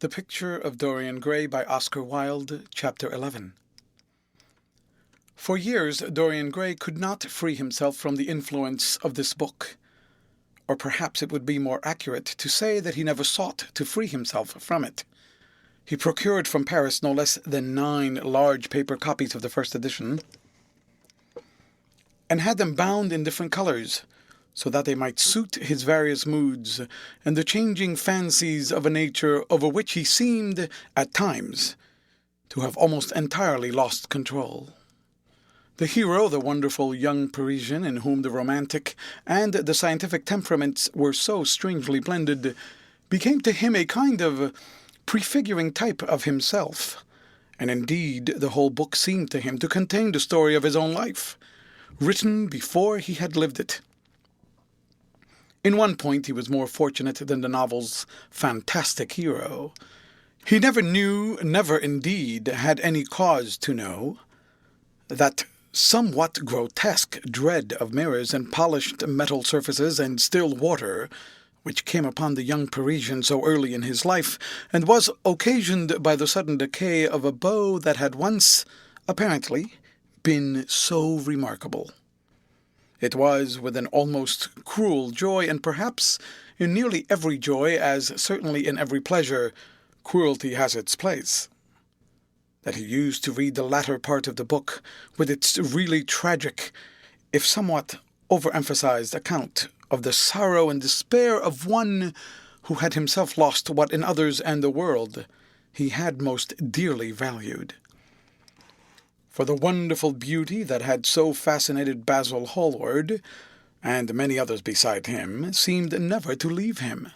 The Picture of Dorian Gray by Oscar Wilde, Chapter 11. For years, Dorian Gray could not free himself from the influence of this book. Or perhaps it would be more accurate to say that he never sought to free himself from it. He procured from Paris no less than 9 large paper copies of the first edition, and had them bound in different colors, so that they might suit his various moods and the changing fancies of a nature over which he seemed, at times, to have almost entirely lost control. The hero, the wonderful young Parisian in whom the romantic and the scientific temperaments were so strangely blended, became to him a kind of prefiguring type of himself, and indeed the whole book seemed to him to contain the story of his own life, written before he had lived it. In one point he was more fortunate than the novel's fantastic hero. He never knew, never indeed had any cause to know, that somewhat grotesque dread of mirrors and polished metal surfaces and still water, which came upon the young Parisian so early in his life, and was occasioned by the sudden decay of a beau that had once, apparently, been so remarkable. It was with an almost cruel joy, and perhaps in nearly every joy, as certainly in every pleasure, cruelty has its place, that he used to read the latter part of the book, with its really tragic, if somewhat overemphasized account of the sorrow and despair of one who had himself lost what in others and the world he had most dearly valued. For the wonderful beauty that had so fascinated Basil Hallward, and many others beside him, seemed never to leave him.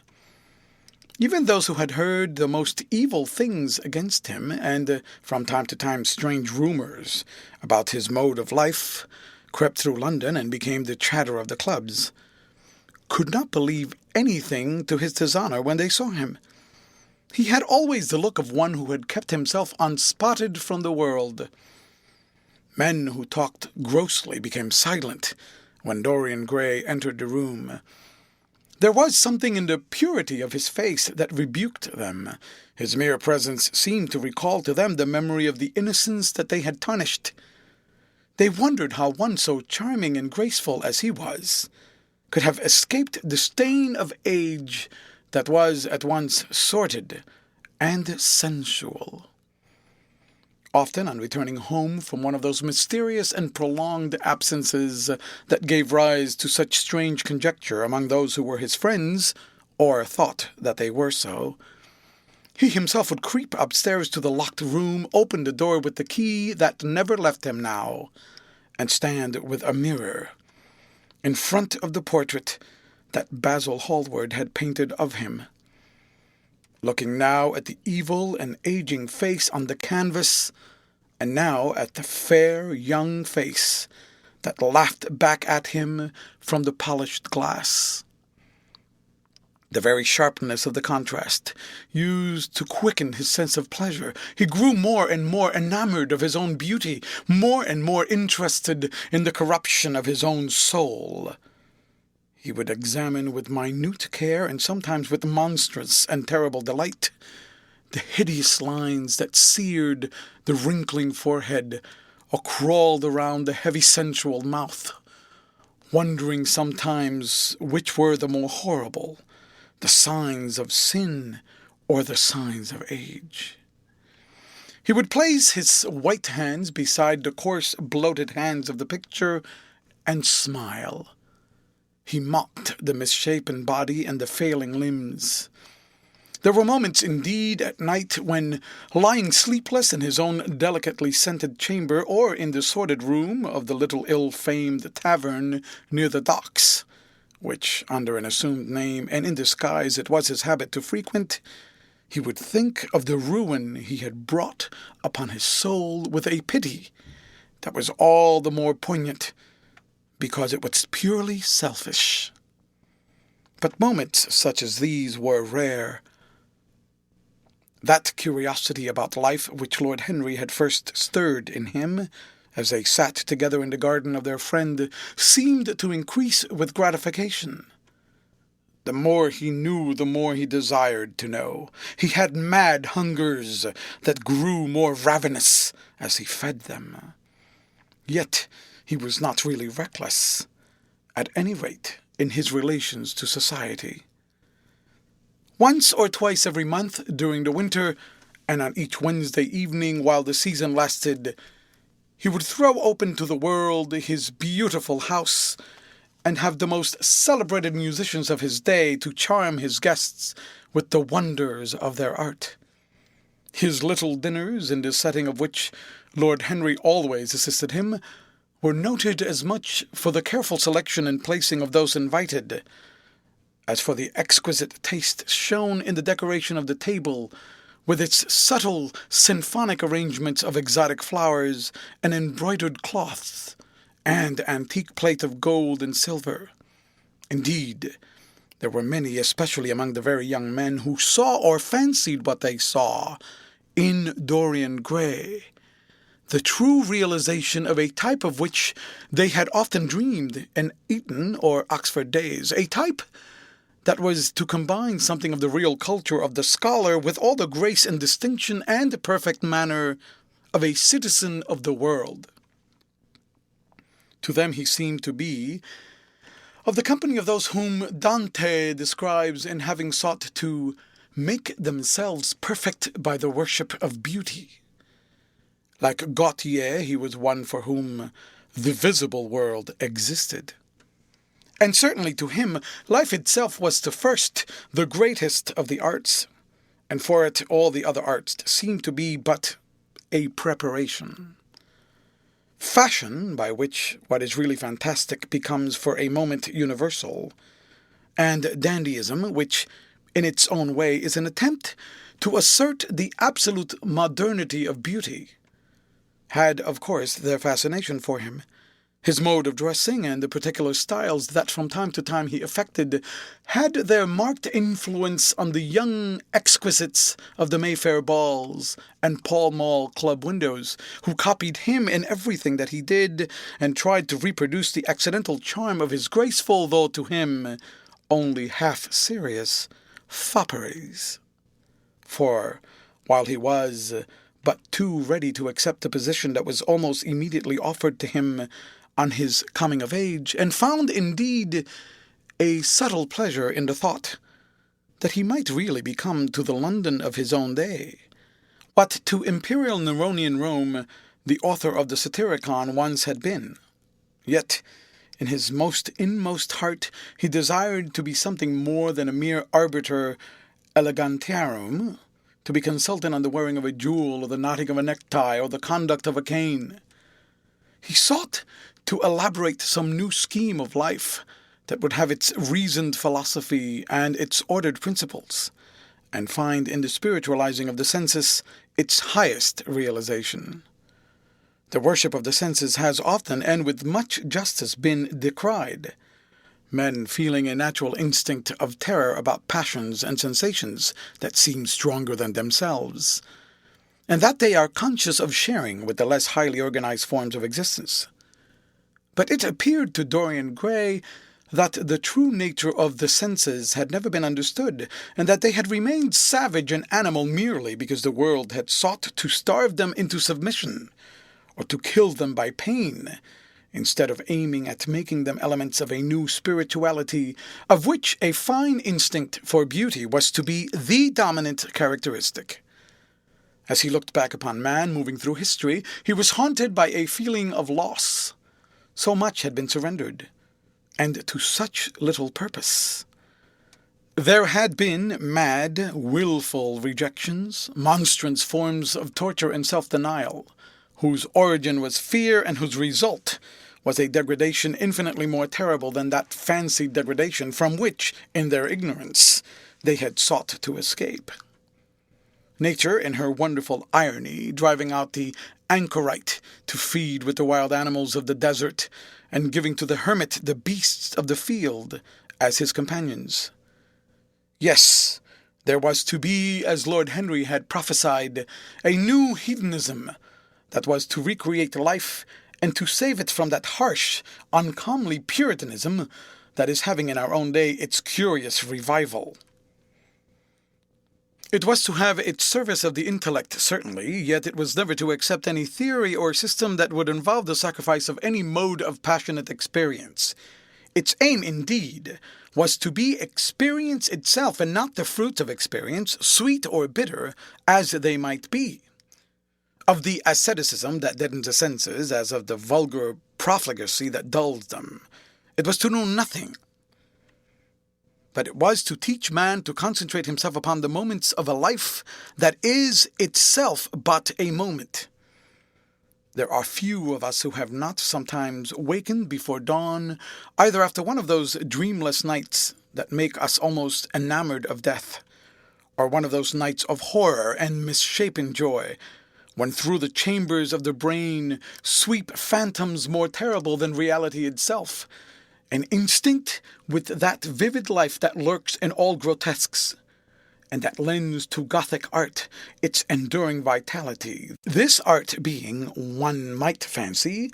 Even those who had heard the most evil things against him, and from time to time strange rumors about his mode of life, crept through London and became the chatter of the clubs, could not believe anything to his dishonor when they saw him. He had always the look of one who had kept himself unspotted from the world. Men who talked grossly became silent when Dorian Gray entered the room. There was something in the purity of his face that rebuked them. His mere presence seemed to recall to them the memory of the innocence that they had tarnished. They wondered how one so charming and graceful as he was could have escaped the stain of age that was at once sordid and sensual. Often, on returning home from one of those mysterious and prolonged absences that gave rise to such strange conjecture among those who were his friends, or thought that they were so, he himself would creep upstairs to the locked room, open the door with the key that never left him now, and stand with a mirror in front of the portrait that Basil Hallward had painted of him, looking now at the evil and aging face on the canvas, and now at the fair young face that laughed back at him from the polished glass. The very sharpness of the contrast used to quicken his sense of pleasure. He grew more and more enamored of his own beauty, more and more interested in the corruption of his own soul. He would examine with minute care, and sometimes with monstrous and terrible delight, the hideous lines that seared the wrinkling forehead or crawled around the heavy sensual mouth, wondering sometimes which were the more horrible, the signs of sin or the signs of age. He would place his white hands beside the coarse, bloated hands of the picture and smile. He mocked the misshapen body and the failing limbs. There were moments, indeed, at night when, lying sleepless in his own delicately scented chamber, or in the sordid room of the little ill-famed tavern near the docks, which, under an assumed name and in disguise, it was his habit to frequent, he would think of the ruin he had brought upon his soul with a pity that was all the more poignant because it was purely selfish. But moments such as these were rare. That curiosity about life which Lord Henry had first stirred in him, as they sat together in the garden of their friend, seemed to increase with gratification. The more he knew, the more he desired to know. He had mad hungers that grew more ravenous as he fed them. Yet he was not really reckless, at any rate in his relations to society. Once or twice every month during the winter, and on each Wednesday evening while the season lasted, he would throw open to the world his beautiful house and have the most celebrated musicians of his day to charm his guests with the wonders of their art. His little dinners, in the setting of which Lord Henry always assisted him, were noted as much for the careful selection and placing of those invited, as for the exquisite taste shown in the decoration of the table, with its subtle symphonic arrangements of exotic flowers and embroidered cloths, and antique plate of gold and silver. Indeed, there were many, especially among the very young men, who saw or fancied what they saw in Dorian Gray, the true realization of a type of which they had often dreamed in Eton or Oxford days, a type that was to combine something of the real culture of the scholar with all the grace and distinction and perfect manner of a citizen of the world. To them he seemed to be of the company of those whom Dante describes in having sought to make themselves perfect by the worship of beauty. Like Gautier, he was one for whom the visible world existed. And certainly to him, life itself was the first, the greatest of the arts, and for it all the other arts seemed to be but a preparation. Fashion, by which what is really fantastic becomes for a moment universal, and dandyism, which in its own way is an attempt to assert the absolute modernity of beauty, had, of course, their fascination for him. His mode of dressing and the particular styles that from time to time he affected had their marked influence on the young exquisites of the Mayfair balls and Pall Mall club windows, who copied him in everything that he did and tried to reproduce the accidental charm of his graceful, though to him only half-serious, fopperies. For, while he was but too ready to accept a position that was almost immediately offered to him on his coming of age, and found indeed a subtle pleasure in the thought that he might really become to the London of his own day what to imperial Neronian Rome the author of the Satyricon once had been. Yet in his most inmost heart he desired to be something more than a mere arbiter elegantiarum, to be consultant on the wearing of a jewel, or the knotting of a necktie, or the conduct of a cane. He sought to elaborate some new scheme of life that would have its reasoned philosophy and its ordered principles, and find in the spiritualizing of the senses its highest realization. The worship of the senses has often, and with much justice, been decried, men feeling a natural instinct of terror about passions and sensations that seem stronger than themselves, and that they are conscious of sharing with the less highly organized forms of existence. But it appeared to Dorian Gray that the true nature of the senses had never been understood, and that they had remained savage and animal merely because the world had sought to starve them into submission, or to kill them by pain, instead of aiming at making them elements of a new spirituality, of which a fine instinct for beauty was to be the dominant characteristic. As he looked back upon man moving through history, he was haunted by a feeling of loss. So much had been surrendered, and to such little purpose. There had been mad, willful rejections, monstrous forms of torture and self-denial, whose origin was fear and whose result was a degradation infinitely more terrible than that fancied degradation from which, in their ignorance, they had sought to escape. Nature, in her wonderful irony, driving out the anchorite to feed with the wild animals of the desert, and giving to the hermit the beasts of the field as his companions. Yes, there was to be, as Lord Henry had prophesied, a new hedonism that was to recreate life and to save it from that harsh, uncomely Puritanism that is having in our own day its curious revival. It was to have its service of the intellect, certainly, yet it was never to accept any theory or system that would involve the sacrifice of any mode of passionate experience. Its aim, indeed, was to be experience itself, and not the fruits of experience, sweet or bitter as they might be. Of the asceticism that deadens the senses, as of the vulgar profligacy that dulls them, it was to know nothing. But it was to teach man to concentrate himself upon the moments of a life that is itself but a moment. There are few of us who have not sometimes wakened before dawn, either after one of those dreamless nights that make us almost enamored of death, or one of those nights of horror and misshapen joy, when through the chambers of the brain sweep phantoms more terrible than reality itself, an instinct with that vivid life that lurks in all grotesques, and that lends to Gothic art its enduring vitality. This art being, one might fancy,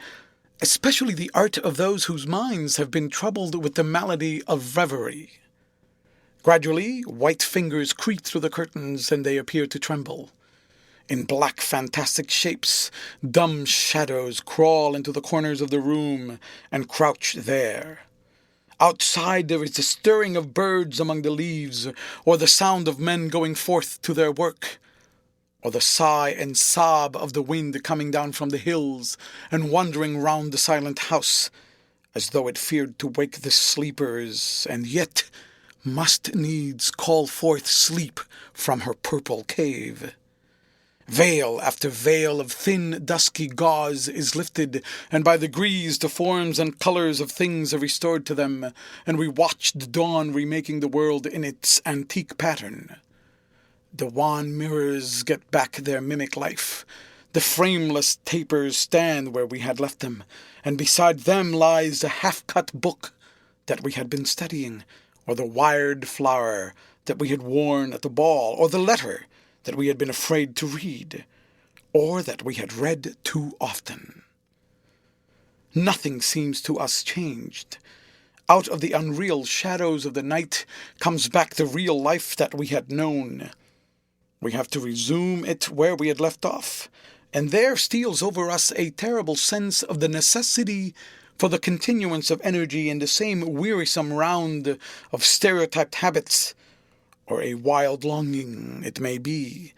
especially the art of those whose minds have been troubled with the malady of reverie. Gradually, white fingers creep through the curtains, and they appear to tremble. In black fantastic shapes, dumb shadows crawl into the corners of the room and crouch there. Outside there is the stirring of birds among the leaves, or the sound of men going forth to their work, or the sigh and sob of the wind coming down from the hills and wandering round the silent house, as though it feared to wake the sleepers, and yet must needs call forth sleep from her purple cave. Veil after veil of thin, dusky gauze is lifted, and by degrees the forms and colours of things are restored to them, and we watch the dawn remaking the world in its antique pattern. The wan mirrors get back their mimic life. The frameless tapers stand where we had left them, and beside them lies the half-cut book that we had been studying, or the wired flower that we had worn at the ball, or the letter that we had been afraid to read, or that we had read too often. Nothing seems to us changed. Out of the unreal shadows of the night comes back the real life that we had known. We have to resume it where we had left off, and there steals over us a terrible sense of the necessity for the continuance of energy in the same wearisome round of stereotyped habits, or a wild longing, it may be,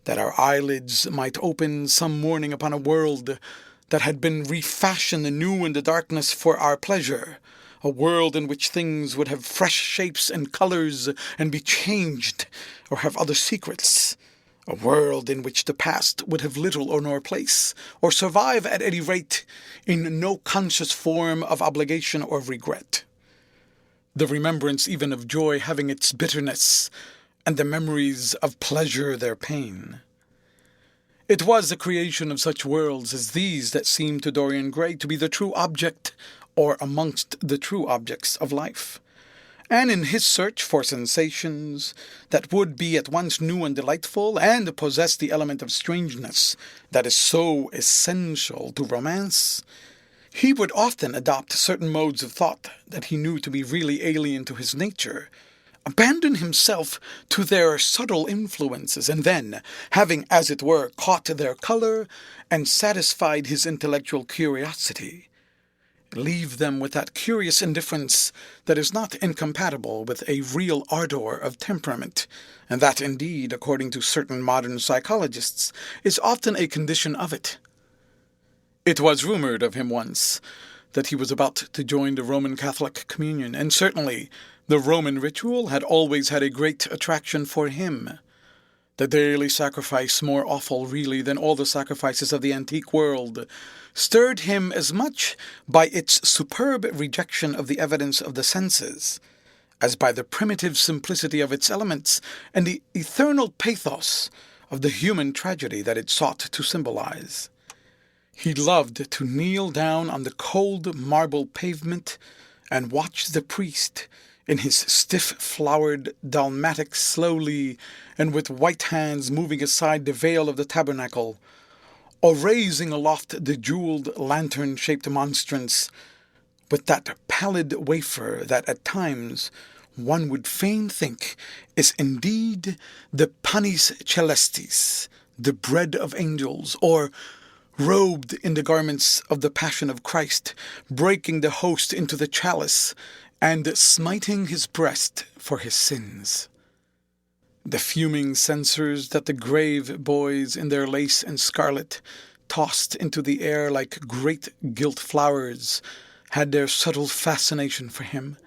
that our eyelids might open some morning upon a world that had been refashioned anew in the darkness for our pleasure, a world in which things would have fresh shapes and colours and be changed, or have other secrets, a world in which the past would have little or no place, or survive at any rate in no conscious form of obligation or regret. The remembrance even of joy having its bitterness, and the memories of pleasure their pain. It was the creation of such worlds as these that seemed to Dorian Gray to be the true object, or amongst the true objects of life. And in his search for sensations that would be at once new and delightful, and possess the element of strangeness that is so essential to romance, he would often adopt certain modes of thought that he knew to be really alien to his nature, abandon himself to their subtle influences, and then, having, as it were, caught their colour and satisfied his intellectual curiosity, leave them with that curious indifference that is not incompatible with a real ardour of temperament, and that, indeed, according to certain modern psychologists, is often a condition of it. It was rumoured of him once that he was about to join the Roman Catholic communion, and certainly the Roman ritual had always had a great attraction for him. The daily sacrifice, more awful really than all the sacrifices of the antique world, stirred him as much by its superb rejection of the evidence of the senses, as by the primitive simplicity of its elements and the eternal pathos of the human tragedy that it sought to symbolize. He loved to kneel down on the cold marble pavement and watch the priest, in his stiff-flowered dalmatic, slowly and with white hands moving aside the veil of the tabernacle, or raising aloft the jewelled lantern-shaped monstrance, with that pallid wafer that at times one would fain think is indeed the panis celestis, the bread of angels, or robed in the garments of the passion of Christ, breaking the host into the chalice, and smiting his breast for his sins. The fuming censers that the grave boys in their lace and scarlet tossed into the air like great gilt flowers had their subtle fascination for him.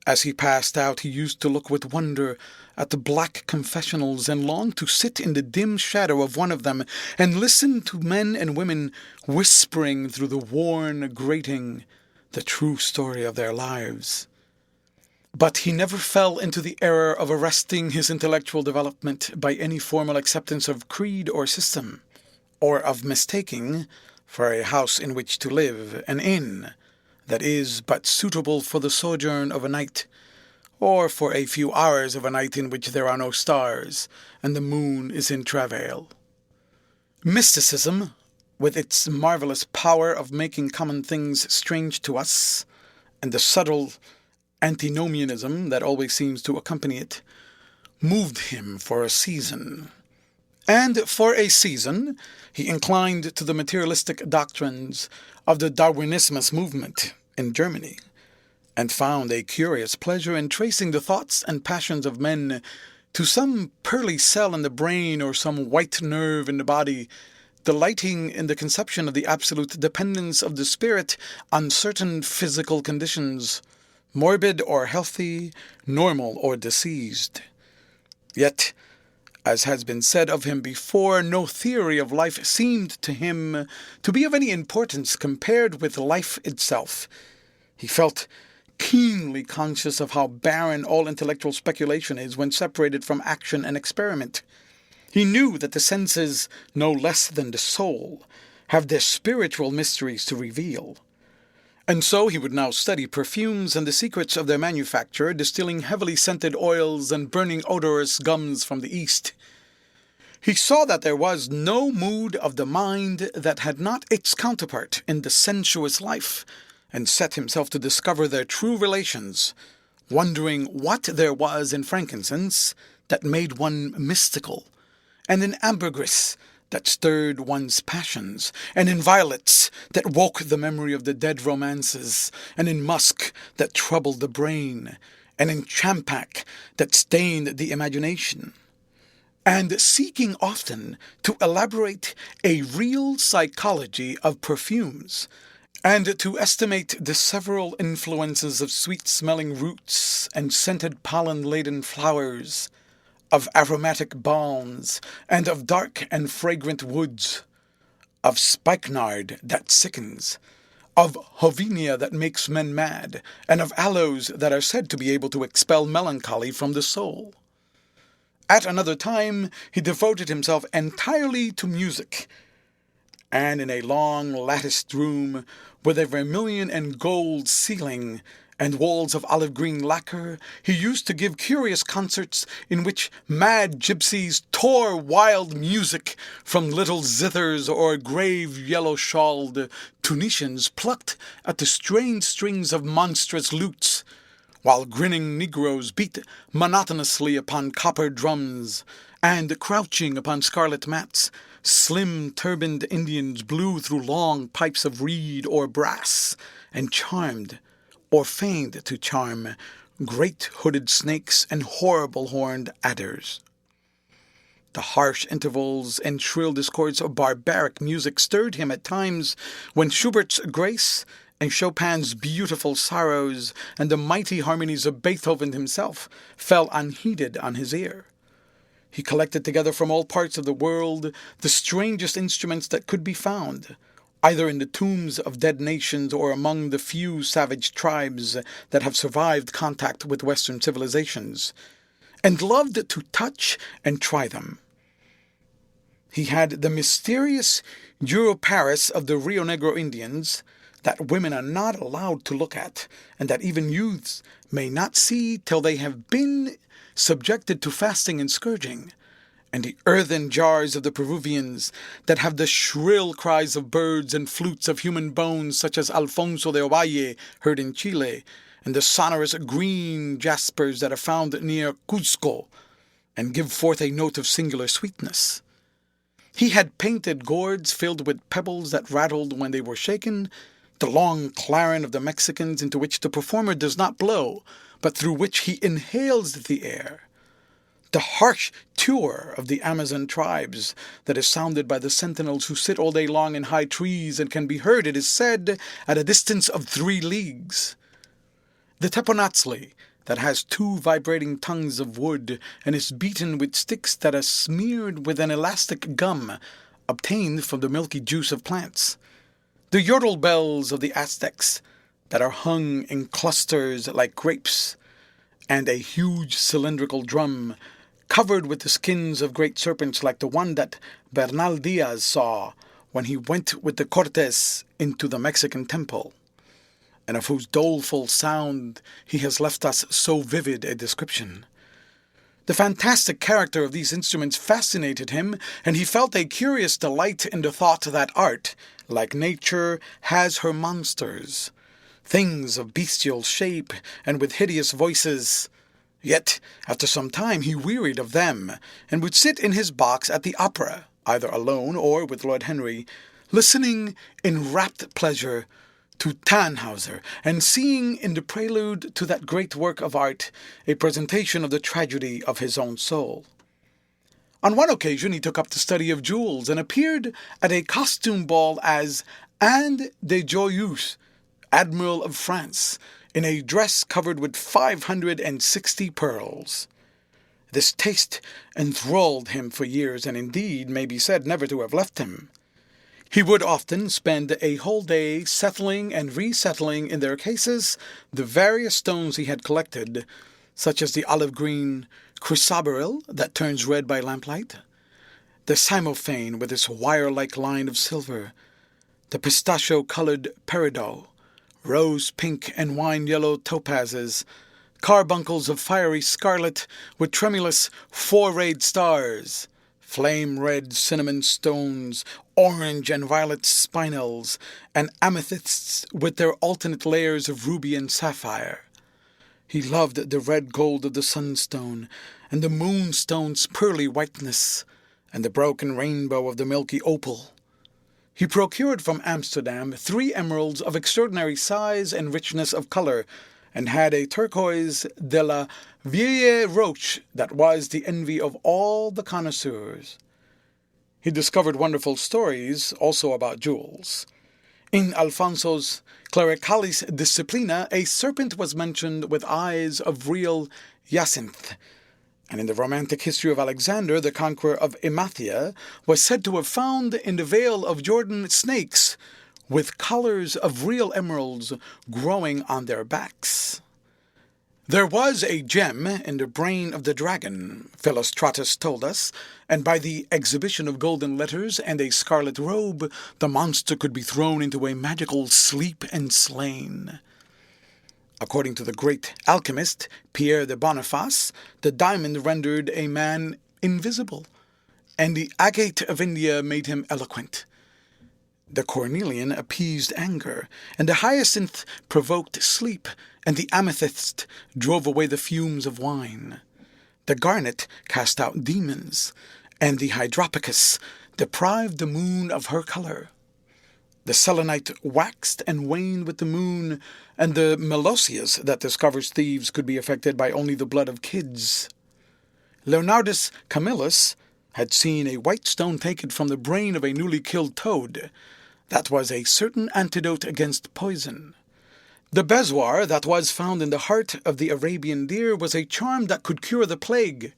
As he passed out, he used to look with wonder at the black confessionals and long to sit in the dim shadow of one of them and listen to men and women whispering through the worn grating the true story of their lives. But he never fell into the error of arresting his intellectual development by any formal acceptance of creed or system, or of mistaking for a house in which to live an inn that is but suitable for the sojourn of a night, or for a few hours of a night in which there are no stars and the moon is in travail. Mysticism, with its marvelous power of making common things strange to us, and the subtle antinomianism that always seems to accompany it, moved him for a season. And for a season he inclined to the materialistic doctrines of the Darwinismus movement in Germany, and found a curious pleasure in tracing the thoughts and passions of men to some pearly cell in the brain or some white nerve in the body, delighting in the conception of the absolute dependence of the spirit on certain physical conditions, morbid or healthy, normal or diseased. Yet, as has been said of him before, no theory of life seemed to him to be of any importance compared with life itself. He felt keenly conscious of how barren all intellectual speculation is when separated from action and experiment. He knew that the senses, no less than the soul, have their spiritual mysteries to reveal. And so he would now study perfumes and the secrets of their manufacture, distilling heavily scented oils and burning odorous gums from the East. He saw that there was no mood of the mind that had not its counterpart in the sensuous life, and set himself to discover their true relations, wondering what there was in frankincense that made one mystical, and in ambergris that stirred one's passions, and in violets that woke the memory of the dead romances, and in musk that troubled the brain, and in champak that stained the imagination, and seeking often to elaborate a real psychology of perfumes, and to estimate the several influences of sweet-smelling roots and scented pollen-laden flowers, of aromatic balms, and of dark and fragrant woods, of spikenard that sickens, of Jovinia that makes men mad, and of aloes that are said to be able to expel melancholy from the soul. At another time he devoted himself entirely to music, and in a long latticed room with a vermilion and gold ceiling and walls of olive-green lacquer, he used to give curious concerts in which mad gypsies tore wild music from little zithers, or grave yellow-shawled Tunisians plucked at the strained strings of monstrous lutes, while grinning Negroes beat monotonously upon copper drums, and, crouching upon scarlet mats, slim turbaned Indians blew through long pipes of reed or brass, and charmed, or feigned to charm, great hooded snakes and horrible horned adders. The harsh intervals and shrill discords of barbaric music stirred him at times when Schubert's Grace and Chopin's Beautiful Sorrows and the mighty harmonies of Beethoven himself fell unheeded on his ear. He collected together from all parts of the world the strangest instruments that could be found, either in the tombs of dead nations or among the few savage tribes that have survived contact with Western civilizations, and loved to touch and try them. He had the mysterious Europaris of the Rio Negro Indians, that women are not allowed to look at, and that even youths may not see till they have been subjected to fasting and scourging, and the earthen jars of the Peruvians that have the shrill cries of birds and flutes of human bones such as Alfonso de Ovalle heard in Chile, and the sonorous green jaspers that are found near Cuzco, and give forth a note of singular sweetness. He had painted gourds filled with pebbles that rattled when they were shaken, the long clarin of the Mexicans into which the performer does not blow, but through which he inhales the air, the harsh tour of the Amazon tribes that is sounded by the sentinels who sit all day long in high trees and can be heard, it is said, at a distance of 3 leagues. The teponatzli, that has 2 vibrating tongues of wood and is beaten with sticks that are smeared with an elastic gum obtained from the milky juice of plants. The yodel bells of the Aztecs, that are hung in clusters like grapes, and a huge cylindrical drum covered with the skins of great serpents like the one that Bernal Diaz saw when he went with the Cortes into the Mexican temple, and of whose doleful sound he has left us so vivid a description. The fantastic character of these instruments fascinated him, and he felt a curious delight in the thought that art, like nature, has her monsters, things of bestial shape and with hideous voices. Yet, after some time, he wearied of them, and would sit in his box at the opera, either alone or with Lord Henry, listening in rapt pleasure to Tannhauser, and seeing in the prelude to that great work of art a presentation of the tragedy of his own soul. On one occasion he took up the study of jewels, and appeared at a costume ball as Anne de Joyeuse, Admiral of France, in a dress covered with 560 pearls. This taste enthralled him for years, and indeed may be said never to have left him. He would often spend a whole day settling and resettling in their cases the various stones he had collected, such as the olive-green chrysoberyl that turns red by lamplight, the cymophane with its wire-like line of silver, the pistachio-colored peridot, rose-pink and wine-yellow topazes, carbuncles of fiery scarlet with tremulous 4-rayed stars, flame-red cinnamon stones, orange and violet spinels, and amethysts with their alternate layers of ruby and sapphire. He loved the red gold of the sunstone, and the moonstone's pearly whiteness, and the broken rainbow of the milky opal. He procured from Amsterdam 3 emeralds of extraordinary size and richness of color, and had a turquoise de la Vieille Roche that was the envy of all the connoisseurs. He discovered wonderful stories also about jewels. In Alfonso's Clericalis Disciplina, a serpent was mentioned with eyes of real jacinth, and in the romantic history of Alexander, the conqueror of Emathia, was said to have found in the Vale of Jordan snakes with collars of real emeralds growing on their backs. There was a gem in the brain of the dragon, Philostratus told us, and by the exhibition of golden letters and a scarlet robe, the monster could be thrown into a magical sleep and slain. According to the great alchemist Pierre de Boniface, the diamond rendered a man invisible, and the agate of India made him eloquent. The cornelian appeased anger, and the hyacinth provoked sleep, and the amethyst drove away the fumes of wine. The garnet cast out demons, and the hydropicus deprived the moon of her color. The selenite waxed and waned with the moon, and the melosius that discovers thieves could be affected by only the blood of kids. Leonardus Camillus had seen a white stone taken from the brain of a newly killed toad. That was a certain antidote against poison. The bezoar that was found in the heart of the Arabian deer was a charm that could cure the plague.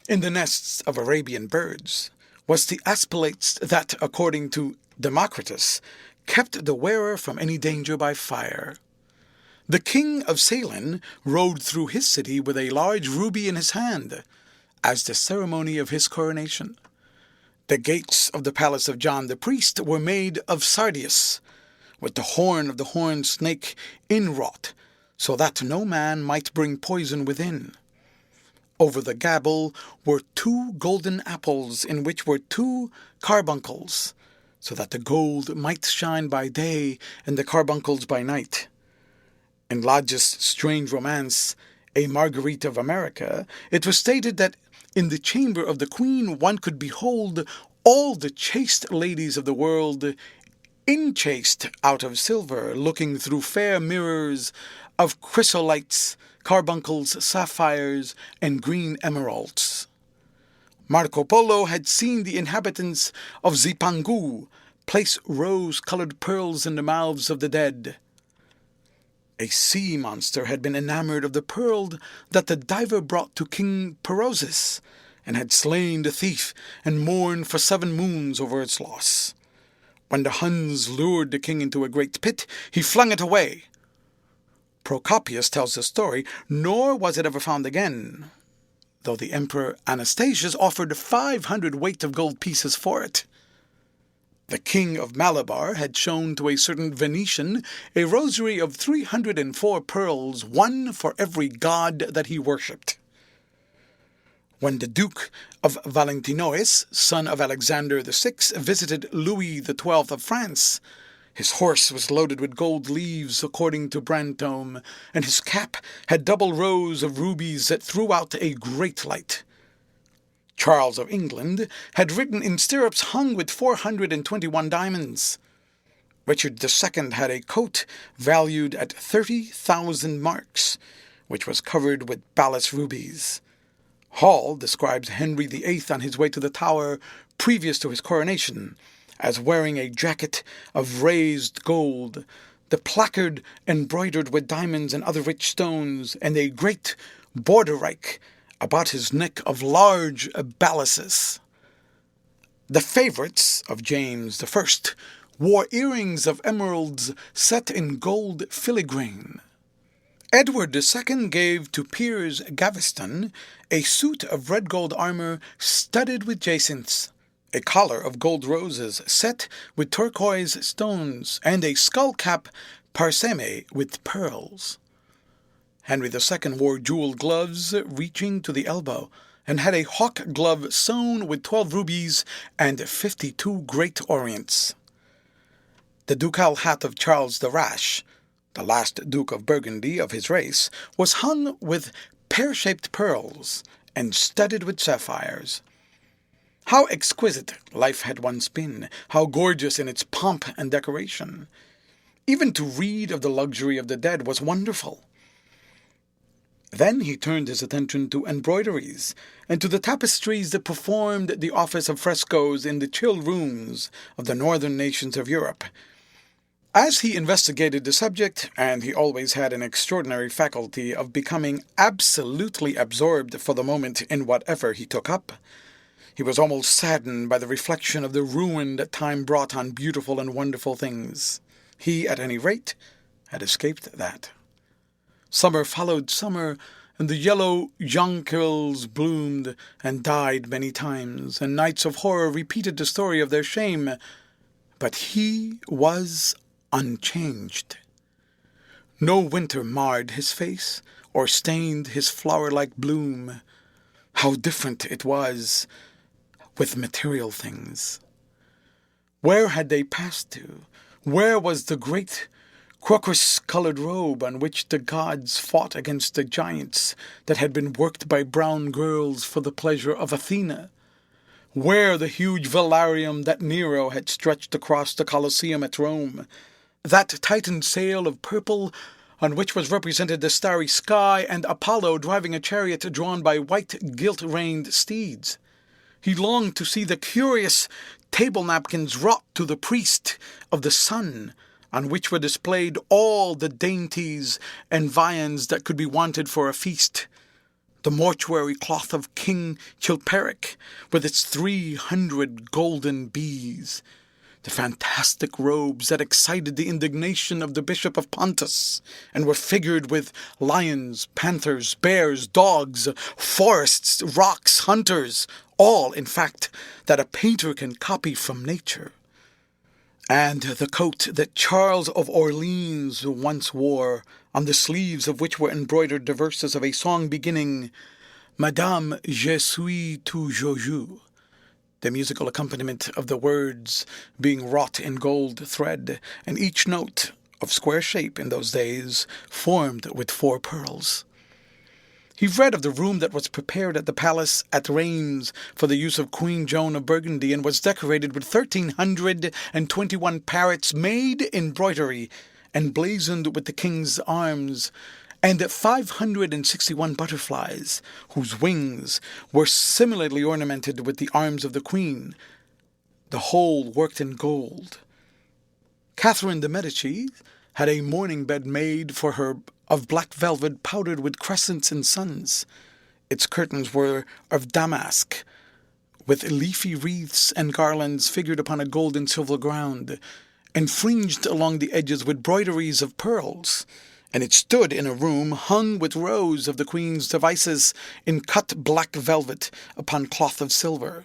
In the nests of Arabian birds was the aspilates that, according to Democritus, kept the wearer from any danger by fire. The king of Ceylon rode through his city with a large ruby in his hand, as the ceremony of his coronation. The gates of the palace of John the priest were made of sardius, with the horn of the horned snake inwrought, so that no man might bring poison within. Over the gabble were 2 golden apples, in which were 2 carbuncles, so that the gold might shine by day and the carbuncles by night. In Lodge's strange romance, A Marguerite of America, it was stated that in the chamber of the queen one could behold all the chaste ladies of the world enchased out of silver, looking through fair mirrors of chrysolites, carbuncles, sapphires, and green emeralds. Marco Polo had seen the inhabitants of Zipangu place rose-colored pearls in the mouths of the dead. A sea monster had been enamored of the pearl that the diver brought to King Perozes, and had slain the thief and mourned for 7 moons over its loss. When the Huns lured the king into a great pit, he flung it away. Procopius tells the story, nor was it ever found again, though the Emperor Anastasius offered 500 weight of gold pieces for it. The King of Malabar had shown to a certain Venetian a rosary of 304 pearls, 1 for every god that he worshipped. When the Duke of Valentinois, son of Alexander VI, visited Louis XII of France, his horse was loaded with gold leaves, according to Brantome, and his cap had double rows of rubies that threw out a great light. Charles of England had ridden in stirrups hung with 421 diamonds. Richard II had a coat valued at 30,000 marks, which was covered with balass rubies. Hall describes Henry VIII on his way to the Tower previous to his coronation as wearing a jacket of raised gold, the placard embroidered with diamonds and other rich stones, and a great borderike about his neck of large balasses. The favourites of James I wore earrings of emeralds set in gold filigrane. Edward II gave to Piers Gaveston a suit of red gold armour studded with jacinths, a collar of gold roses set with turquoise stones, and a skull-cap parsemé with pearls. Henry II wore jewelled gloves reaching to the elbow, and had a hawk glove sewn with 12 rubies and 52 great orients. The ducal hat of Charles the Rash, the last Duke of Burgundy of his race, was hung with pear-shaped pearls and studded with sapphires. How exquisite life had once been, how gorgeous in its pomp and decoration. Even to read of the luxury of the dead was wonderful. Then he turned his attention to embroideries, and to the tapestries that performed the office of frescoes in the chill rooms of the northern nations of Europe. As he investigated the subject, and he always had an extraordinary faculty of becoming absolutely absorbed for the moment in whatever he took up, he was almost saddened by the reflection of the ruin that time brought on beautiful and wonderful things. He, at any rate, had escaped that. Summer followed summer, and the yellow jonquils bloomed and died many times, and nights of horror repeated the story of their shame. But he was unchanged. No winter marred his face, or stained his flower-like bloom. How different it was with material things. Where had they passed to? Where was the great crocus-colored robe on which the gods fought against the giants that had been worked by brown girls for the pleasure of Athena? Where the huge velarium that Nero had stretched across the Colosseum at Rome? That titan sail of purple on which was represented the starry sky and Apollo driving a chariot drawn by white gilt-reined steeds? He longed to see the curious table napkins wrought to the priest of the sun, on which were displayed all the dainties and viands that could be wanted for a feast. The mortuary cloth of King Chilperic, with its 300 golden bees. The fantastic robes that excited the indignation of the Bishop of Pontus, and were figured with lions, panthers, bears, dogs, forests, rocks, hunters, all, in fact, that a painter can copy from nature. And the coat that Charles of Orleans once wore, on the sleeves of which were embroidered the verses of a song beginning, Madame, 𝔓𝔬𝔯𝔢𝔢, the musical accompaniment of the words being wrought in gold thread, and each note, of square shape in those days, formed with 4 pearls. He read of the room that was prepared at the palace at Reims for the use of Queen Joan of Burgundy, and was decorated with 1,321 parrots made in broidery and blazoned with the king's arms, and 561 butterflies, whose wings were similarly ornamented with the arms of the queen, the whole worked in gold. Catherine de' Medici had a mourning bed made for her of black velvet powdered with crescents and suns. Its curtains were of damask, with leafy wreaths and garlands figured upon a gold and silver ground, and fringed along the edges with broideries of pearls. And it stood in a room hung with rows of the queen's devices in cut black velvet upon cloth of silver.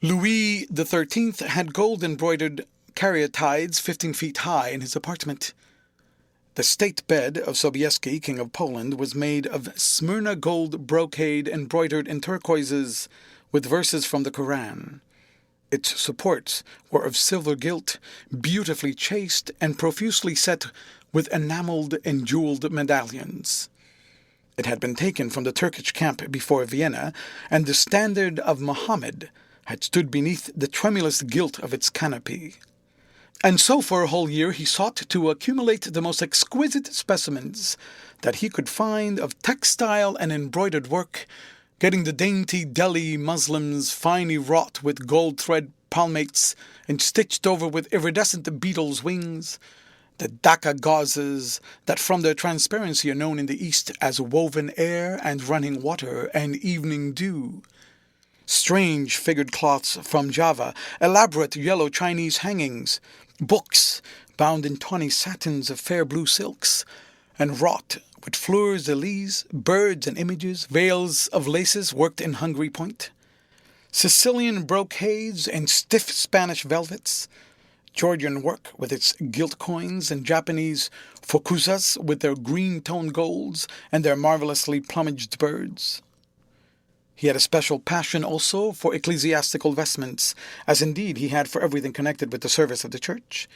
Louis XIII had gold-embroidered caryatides 15 feet high in his apartment. The state bed of Sobieski, King of Poland, was made of Smyrna gold brocade embroidered in turquoises with verses from the Koran. Its supports were of silver gilt, beautifully chased and profusely set with enameled and jeweled medallions. It had been taken from the Turkish camp before Vienna, and the standard of Mohammed had stood beneath the tremulous gilt of its canopy. And so for a whole year he sought to accumulate the most exquisite specimens that he could find of textile and embroidered work, getting the dainty Delhi muslins finely wrought with gold thread palmates and stitched over with iridescent beetles' wings, the Dhaka gauzes that from their transparency are known in the East as woven air and running water and evening dew, strange figured cloths from Java, elaborate yellow Chinese hangings, books bound in tawny satins of fair blue silks, and wrought with fleurs de lis, birds and images, veils of laces worked in Hungary point, Sicilian brocades and stiff Spanish velvets, Georgian work with its gilt coins, and Japanese fukuzas with their green-toned golds and their marvelously plumaged birds. He had a special passion also for ecclesiastical vestments, as indeed he had for everything connected with the service of the church.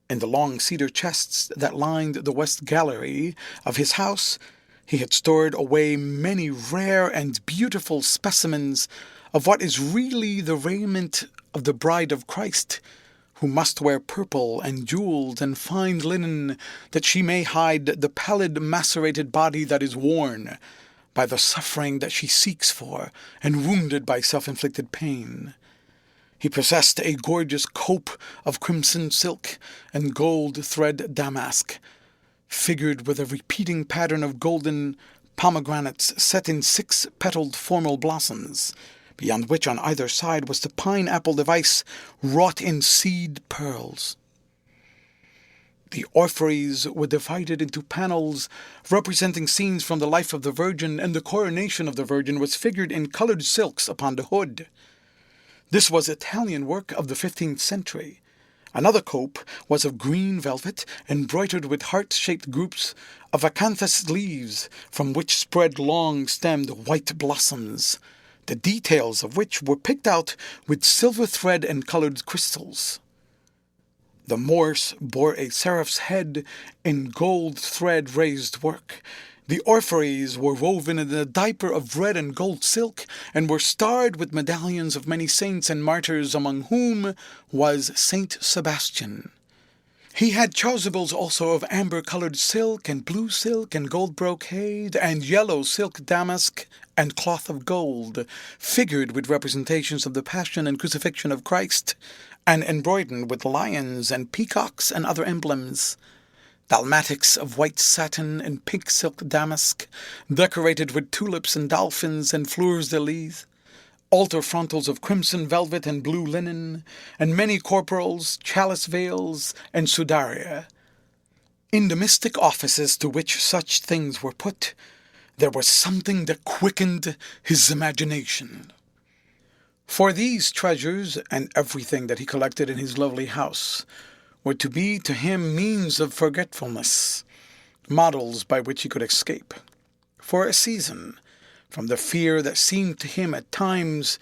In the long cedar chests that lined the west gallery of his house, he had stored away many rare and beautiful specimens of what is really the raiment of the bride of Christ, who must wear purple and jewels and fine linen, that she may hide the pallid macerated body that is worn by the suffering that she seeks for, and wounded by self-inflicted pain. He possessed a gorgeous cope of crimson silk and gold thread damask, figured with a repeating pattern of golden pomegranates set in 6-petaled formal blossoms, beyond which on either side was the pineapple device wrought in seed pearls. The orpheries were divided into panels representing scenes from the life of the Virgin, and the coronation of the Virgin was figured in colored silks upon the hood. This was Italian work of the 15th century. Another cope was of green velvet, embroidered with heart-shaped groups of acanthus leaves, from which spread long-stemmed white blossoms, the details of which were picked out with silver thread and colored crystals. The Morse bore a seraph's head in gold thread raised work. The orpheries were woven in a diaper of red and gold silk, and were starred with medallions of many saints and martyrs, among whom was Saint Sebastian. He had chasubles also of amber-colored silk and blue silk and gold brocade and yellow silk damask and cloth of gold, figured with representations of the Passion and Crucifixion of Christ, and embroidered with lions and peacocks and other emblems. Dalmatics of white satin and pink silk damask, decorated with tulips and dolphins and fleurs de lis, altar frontals of crimson velvet and blue linen, and many corporals, chalice veils, and sudaria. In the mystic offices to which such things were put, there was something that quickened his imagination. For these treasures, and everything that he collected in his lovely house, were to be to him means of forgetfulness, models by which he could escape, for a season, from the fear that seemed to him at times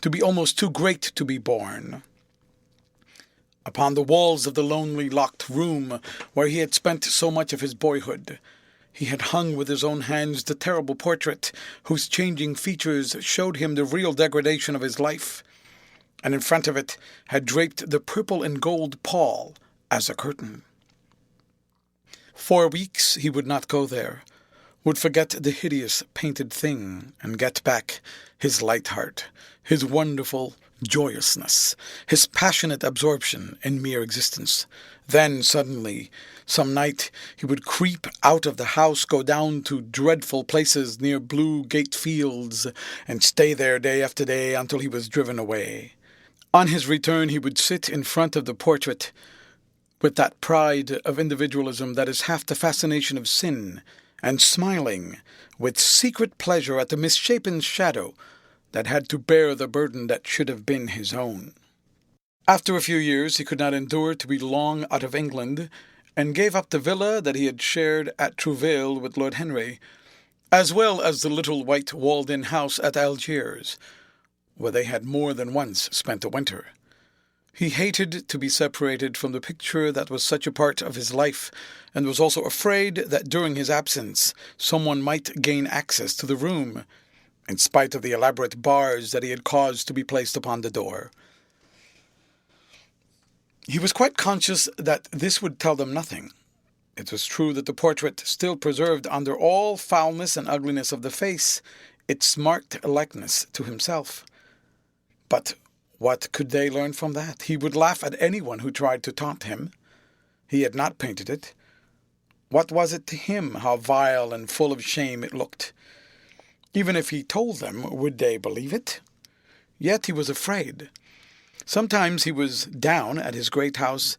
to be almost too great to be borne. Upon the walls of the lonely locked room where he had spent so much of his boyhood, he had hung with his own hands the terrible portrait whose changing features showed him the real degradation of his life, and in front of it had draped the purple and gold pall as a curtain. 4 weeks he would not go there, would forget the hideous painted thing, and get back his light heart, his wonderful joyousness, his passionate absorption in mere existence. Then, suddenly, some night, he would creep out of the house, go down to dreadful places near Blue Gate Fields, and stay there day after day until he was driven away. On his return, he would sit in front of the portrait with that pride of individualism that is half the fascination of sin, and smiling with secret pleasure at the misshapen shadow that had to bear the burden that should have been his own. After a few years he could not endure to be long out of England, and gave up the villa that he had shared at Trouville with Lord Henry, as well as the little white walled-in house at Algiers, where they had more than once spent the winter. He hated to be separated from the picture that was such a part of his life, and was also afraid that during his absence someone might gain access to the room, in spite of the elaborate bars that he had caused to be placed upon the door. He was quite conscious that this would tell them nothing. It was true that the portrait still preserved under all foulness and ugliness of the face its marked likeness to himself. But what could they learn from that? He would laugh at anyone who tried to taunt him. He had not painted it. What was it to him how vile and full of shame it looked? Even if he told them, would they believe it? Yet he was afraid. Sometimes he was down at his great house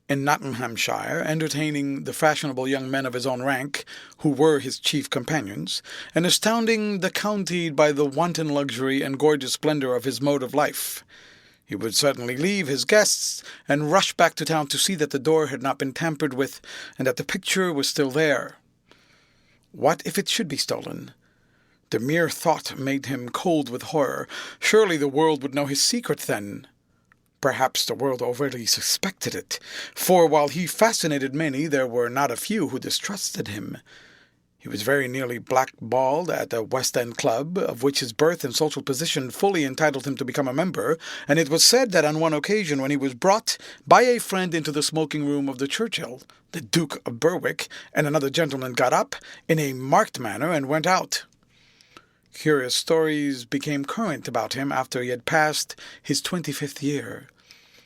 in Nottinghamshire, entertaining the fashionable young men of his own rank, who were his chief companions, and astounding the county by the wanton luxury and gorgeous splendor of his mode of life. He would suddenly leave his guests and rush back to town to see that the door had not been tampered with, and that the picture was still there. What if it should be stolen? The mere thought made him cold with horror. Surely the world would know his secret then. Perhaps the world already suspected it, for while he fascinated many, there were not a few who distrusted him. He was very nearly blackballed at a West End club, of which his birth and social position fully entitled him to become a member, and it was said that on one occasion when he was brought by a friend into the smoking room of the Churchill, the Duke of Berwick and another gentleman got up in a marked manner and went out. Curious stories became current about him after he had passed his 25th year.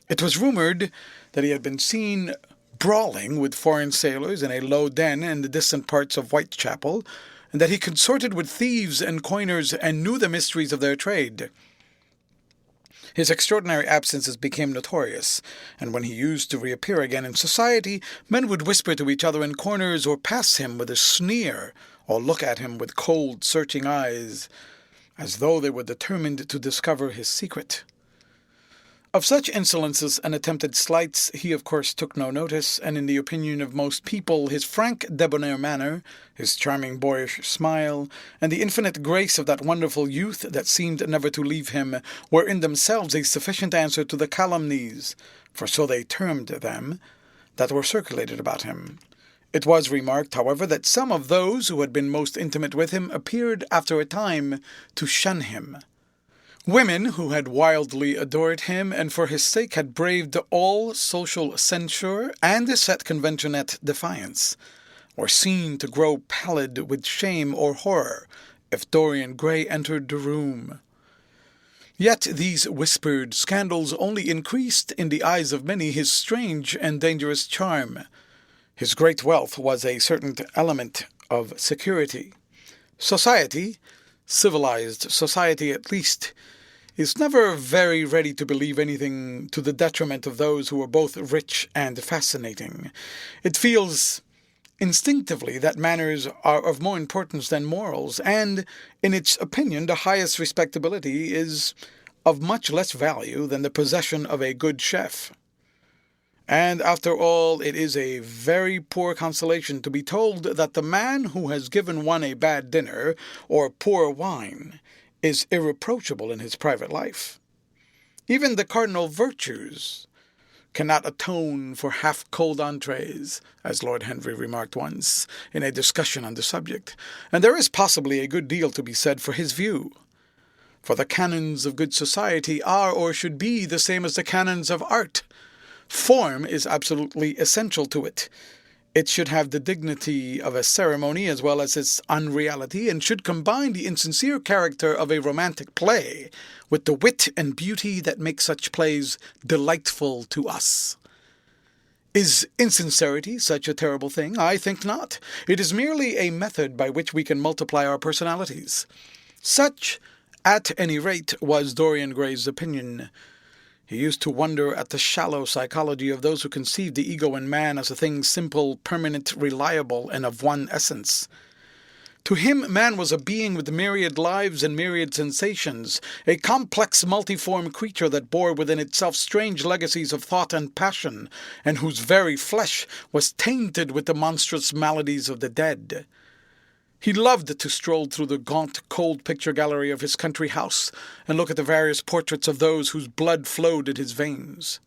It was rumored that he had been seen brawling with foreign sailors in a low den in the distant parts of Whitechapel, and that he consorted with thieves and coiners and knew the mysteries of their trade. His extraordinary absences became notorious, and when he used to reappear again in society, men would whisper to each other in corners or pass him with a sneer, or look at him with cold, searching eyes, as though they were determined to discover his secret. Of such insolences and attempted slights he of course took no notice, and in the opinion of most people his frank debonair manner, his charming boyish smile, and the infinite grace of that wonderful youth that seemed never to leave him were in themselves a sufficient answer to the calumnies, for so they termed them, that were circulated about him. It was remarked, however, that some of those who had been most intimate with him appeared after a time to shun him. Women who had wildly adored him and for his sake had braved all social censure and set convention at defiance, were seen to grow pallid with shame or horror if Dorian Gray entered the room. Yet these whispered scandals only increased in the eyes of many his strange and dangerous charm. His great wealth was a certain element of security. Society, civilized society at least, is never very ready to believe anything to the detriment of those who are both rich and fascinating. It feels instinctively that manners are of more importance than morals, and, in its opinion, the highest respectability is of much less value than the possession of a good chef. And after all, it is a very poor consolation to be told that the man who has given one a bad dinner or poor wine is irreproachable in his private life. Even the cardinal virtues cannot atone for half-cold entrees, as Lord Henry remarked once in a discussion on the subject, and there is possibly a good deal to be said for his view. For the canons of good society are or should be the same as the canons of art. Form is absolutely essential to it. It should have the dignity of a ceremony as well as its unreality, and should combine the insincere character of a romantic play with the wit and beauty that make such plays delightful to us. Is insincerity such a terrible thing? I think not. It is merely a method by which we can multiply our personalities. Such, at any rate, was Dorian Gray's opinion. He used to wonder at the shallow psychology of those who conceived the ego in man as a thing simple, permanent, reliable, and of one essence. To him, man was a being with myriad lives and myriad sensations, a complex, multiform creature that bore within itself strange legacies of thought and passion, and whose very flesh was tainted with the monstrous maladies of the dead. He loved to stroll through the gaunt, cold picture gallery of his country house and look at the various portraits of those whose blood flowed in his veins.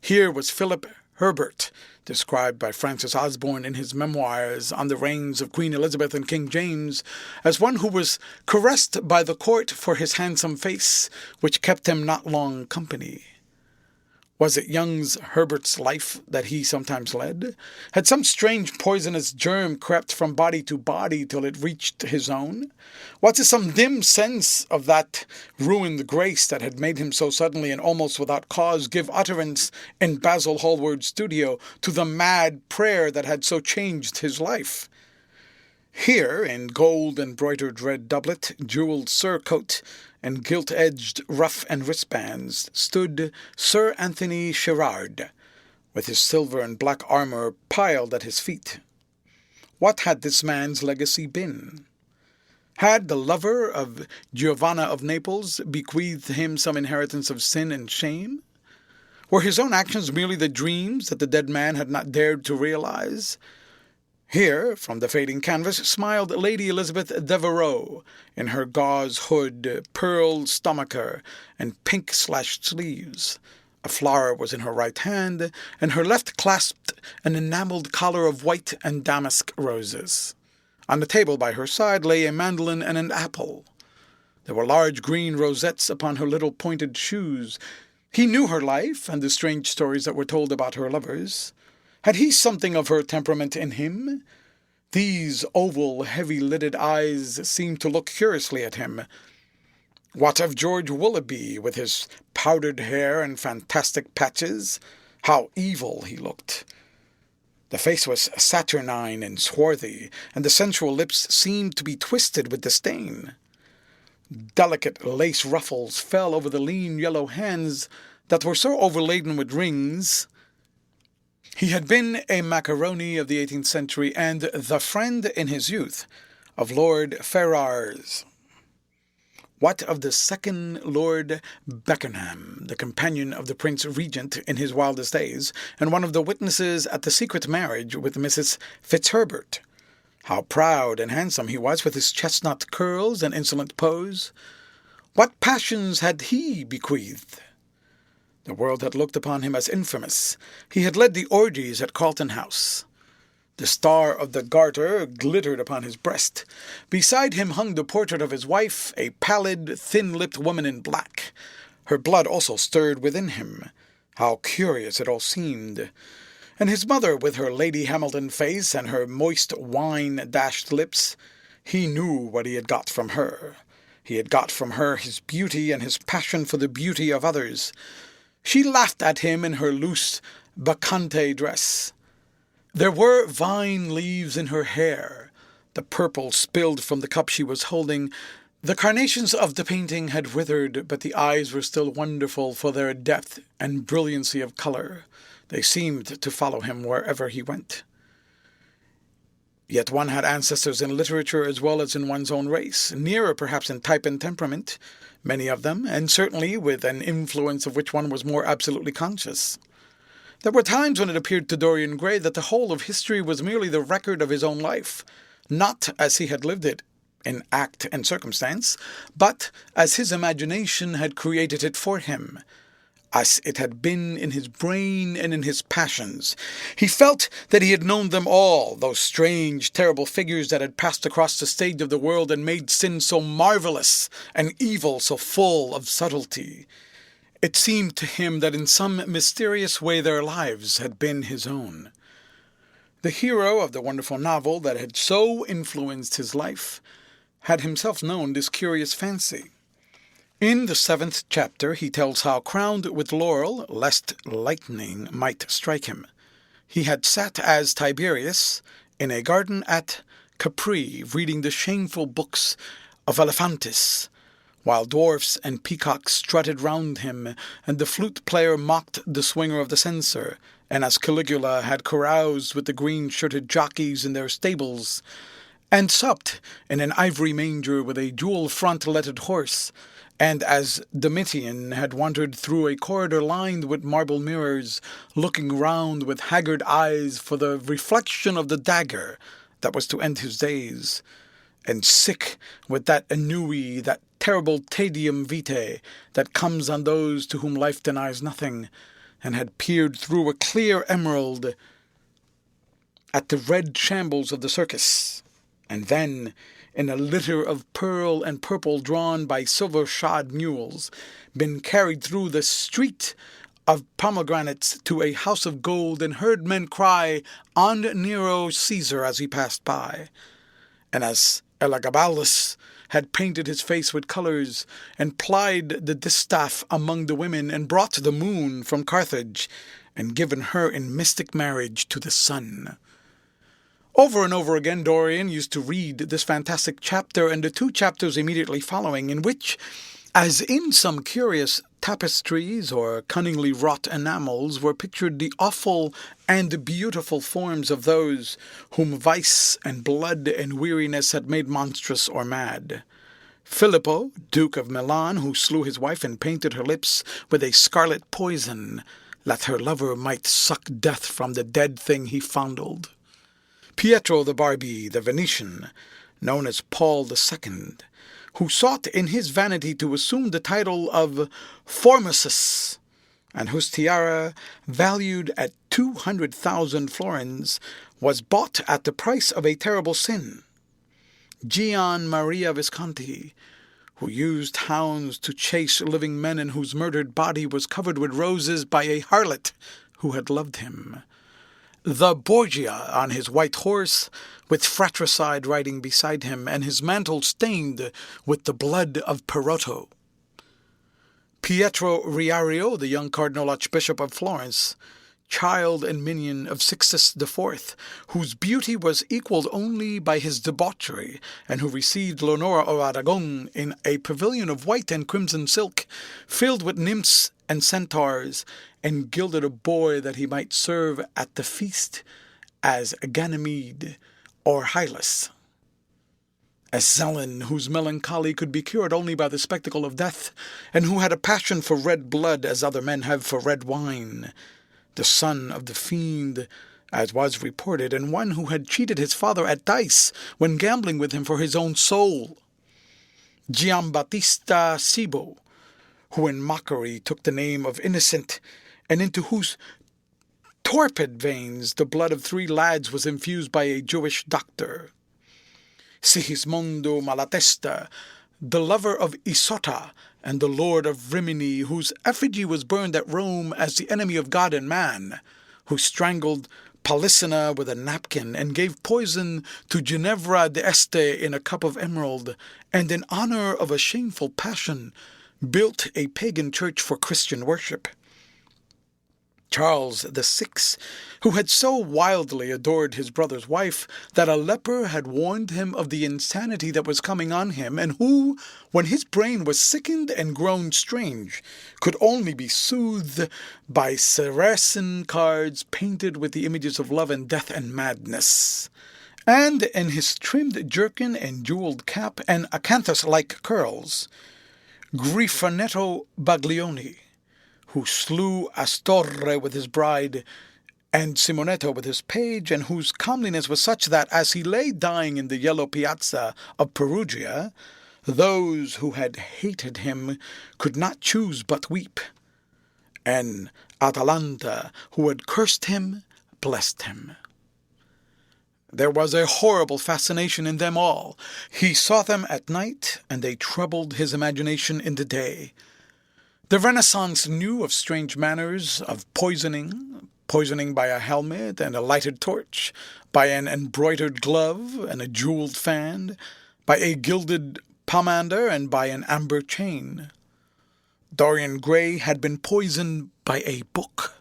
Here was Philip Herbert, described by Francis Osborne in his memoirs on the reigns of Queen Elizabeth and King James, as one who was caressed by the court for his handsome face, which kept him not long company. Was it young Herbert's life that he sometimes led? Had some strange poisonous germ crept from body to body till it reached his own? Was it some dim sense of that ruined grace that had made him so suddenly and almost without cause give utterance in Basil Hallward's studio to the mad prayer that had so changed his life? Here, in gold-embroidered red doublet, jewelled surcoat, and gilt-edged ruff and wristbands, stood Sir Anthony Sherard, with his silver and black armour piled at his feet. What had this man's legacy been? Had the lover of Giovanna of Naples bequeathed him some inheritance of sin and shame? Were his own actions merely the dreams that the dead man had not dared to realize? Here, from the fading canvas, smiled Lady Elizabeth Devereux in her gauze hood, pearl stomacher, and pink-slashed sleeves. A flower was in her right hand, and her left clasped an enamelled collar of white and damask roses. On the table by her side lay a mandolin and an apple. There were large green rosettes upon her little pointed shoes. He knew her life and the strange stories that were told about her lovers. Had he something of her temperament in him? These oval, heavy-lidded eyes seemed to look curiously at him. What of George Willoughby, with his powdered hair and fantastic patches? How evil he looked! The face was saturnine and swarthy, and the sensual lips seemed to be twisted with disdain. Delicate lace ruffles fell over the lean yellow hands that were so overladen with rings. He had been a macaroni of the 18th century and the friend in his youth of Lord Ferrars. What of the second Lord Beckenham, the companion of the Prince Regent in his wildest days, and one of the witnesses at the secret marriage with Mrs. Fitzherbert? How proud and handsome he was with his chestnut curls and insolent pose! What passions had he bequeathed? The world had looked upon him as infamous. He had led the orgies at Carlton House. The star of the Garter glittered upon his breast. Beside him hung the portrait of his wife, a pallid, thin-lipped woman in black. Her blood also stirred within him. How curious it all seemed! And his mother, with her Lady Hamilton face and her moist wine-dashed lips, he knew what he had got from her. He had got from her his beauty and his passion for the beauty of others. She laughed at him in her loose bacchante dress. There were vine leaves in her hair. The purple spilled from the cup she was holding. The carnations of the painting had withered, but the eyes were still wonderful for their depth and brilliancy of color. They seemed to follow him wherever he went. Yet one had ancestors in literature as well as in one's own race, nearer perhaps in type and temperament, many of them, and certainly with an influence of which one was more absolutely conscious. There were times when it appeared to Dorian Gray that the whole of history was merely the record of his own life, not as he had lived it in act and circumstance, but as his imagination had created it for him, as it had been in his brain and in his passions. He felt that he had known them all, those strange, terrible figures that had passed across the stage of the world and made sin so marvelous and evil so full of subtlety. It seemed to him that in some mysterious way their lives had been his own. The hero of the wonderful novel that had so influenced his life had himself known this curious fancy. In the 7th chapter he tells how, crowned with laurel, lest lightning might strike him, he had sat as Tiberius in a garden at Capri, reading the shameful books of Elephantis, while dwarfs and peacocks strutted round him, and the flute-player mocked the swinger of the censer, and as Caligula had caroused with the green-shirted jockeys in their stables, and supped in an ivory manger with a jewel-front-lettered horse, and as Domitian had wandered through a corridor lined with marble mirrors, looking round with haggard eyes for the reflection of the dagger that was to end his days, and sick with that ennui, that terrible tedium vitae that comes on those to whom life denies nothing, and had peered through a clear emerald at the red shambles of the circus, and then, in a litter of pearl and purple drawn by silver-shod mules, been carried through the street of pomegranates to a house of gold, and heard men cry, "On Nero Caesar," as he passed by, and as Elagabalus had painted his face with colors, and plied the distaff among the women, and brought the moon from Carthage, and given her in mystic marriage to the sun. Over and over again Dorian used to read this fantastic chapter and the 2 chapters immediately following, in which, as in some curious tapestries or cunningly wrought enamels, were pictured the awful and beautiful forms of those whom vice and blood and weariness had made monstrous or mad. Filippo, Duke of Milan, who slew his wife and painted her lips with a scarlet poison, that her lover might suck death from the dead thing he fondled. Pietro the Barbi, the Venetian, known as Paul II, who sought in his vanity to assume the title of Formosus, and whose tiara, valued at 200,000 florins, was bought at the price of a terrible sin. Gian Maria Visconti, who used hounds to chase living men and whose murdered body was covered with roses by a harlot who had loved him. The Borgia on his white horse, with fratricide riding beside him, and his mantle stained with the blood of Perotto. Pietro Riario, the young Cardinal Archbishop of Florence, child and minion of Sixtus IV, whose beauty was equalled only by his debauchery, and who received Leonora of Aragon in a pavilion of white and crimson silk, filled with nymphs and centaurs, and gilded a boy that he might serve at the feast as Ganymede or Hylas. A zealot whose melancholy could be cured only by the spectacle of death, and who had a passion for red blood as other men have for red wine, the son of the fiend, as was reported, and one who had cheated his father at dice when gambling with him for his own soul. Giambattista Cibo, who in mockery took the name of Innocent, and into whose torpid veins the blood of 3 lads was infused by a Jewish doctor. Sigismondo Malatesta, the lover of Isotta and the lord of Rimini, whose effigy was burned at Rome as the enemy of God and man, who strangled Polissena with a napkin and gave poison to Ginevra d'Este in a cup of emerald, and in honor of a shameful passion built a pagan church for Christian worship. Charles VI, who had so wildly adored his brother's wife that a leper had warned him of the insanity that was coming on him, and who, when his brain was sickened and grown strange, could only be soothed by Saracen cards painted with the images of love and death and madness. And in his trimmed jerkin and jewelled cap and acanthus-like curls, Grifanetto Baglioni, who slew Astorre with his bride, and Simonetto with his page, and whose comeliness was such that, as he lay dying in the yellow piazza of Perugia, those who had hated him could not choose but weep, and Atalanta, who had cursed him, blessed him. There was a horrible fascination in them all. He saw them at night, and they troubled his imagination in the day. The Renaissance knew of strange manners of poisoning by a helmet and a lighted torch, by an embroidered glove and a jeweled fan, by a gilded pomander and by an amber chain. Dorian Gray had been poisoned by a book.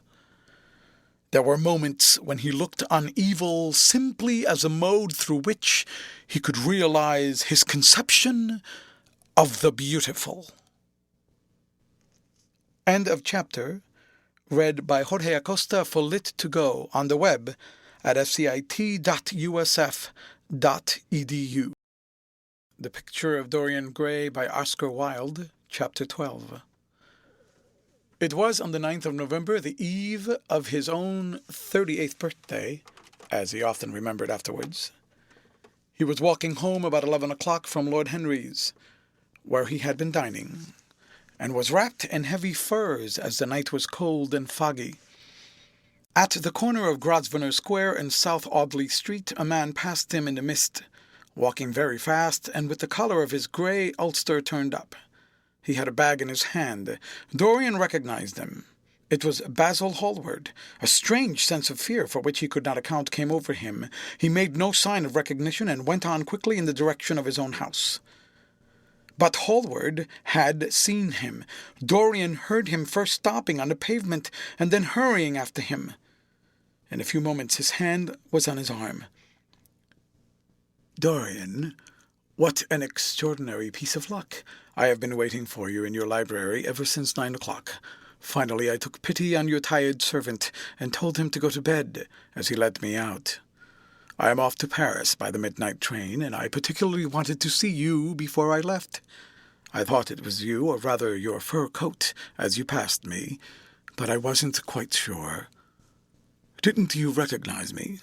There were moments when he looked on evil simply as a mode through which he could realize his conception of the beautiful. End of chapter. Read by Jorge Acosta for Lit2Go on the web at fcit.usf.edu. The Picture of Dorian Gray by Oscar Wilde, Chapter 12. It was on the 9th of November, the eve of his own 38th birthday, as he often remembered afterwards. He was walking home about 11 o'clock from Lord Henry's, where he had been dining, and was wrapped in heavy furs as the night was cold and foggy. At the corner of Grosvenor Square and South Audley Street, a man passed him in the mist, walking very fast, and with the collar of his grey ulster turned up. He had a bag in his hand. Dorian recognized him. It was Basil Hallward. A strange sense of fear, for which he could not account, came over him. He made no sign of recognition and went on quickly in the direction of his own house. But Hallward had seen him. Dorian heard him first stopping on the pavement and then hurrying after him. In a few moments his hand was on his arm. "Dorian, what an extraordinary piece of luck! I have been waiting for you in your library ever since 9 o'clock. Finally I took pity on your tired servant and told him to go to bed, as he let me out. I am off to Paris by the midnight train, and I particularly wanted to see you before I left. I thought it was you, or rather your fur coat, as you passed me, but I wasn't quite sure. Didn't you recognize me?"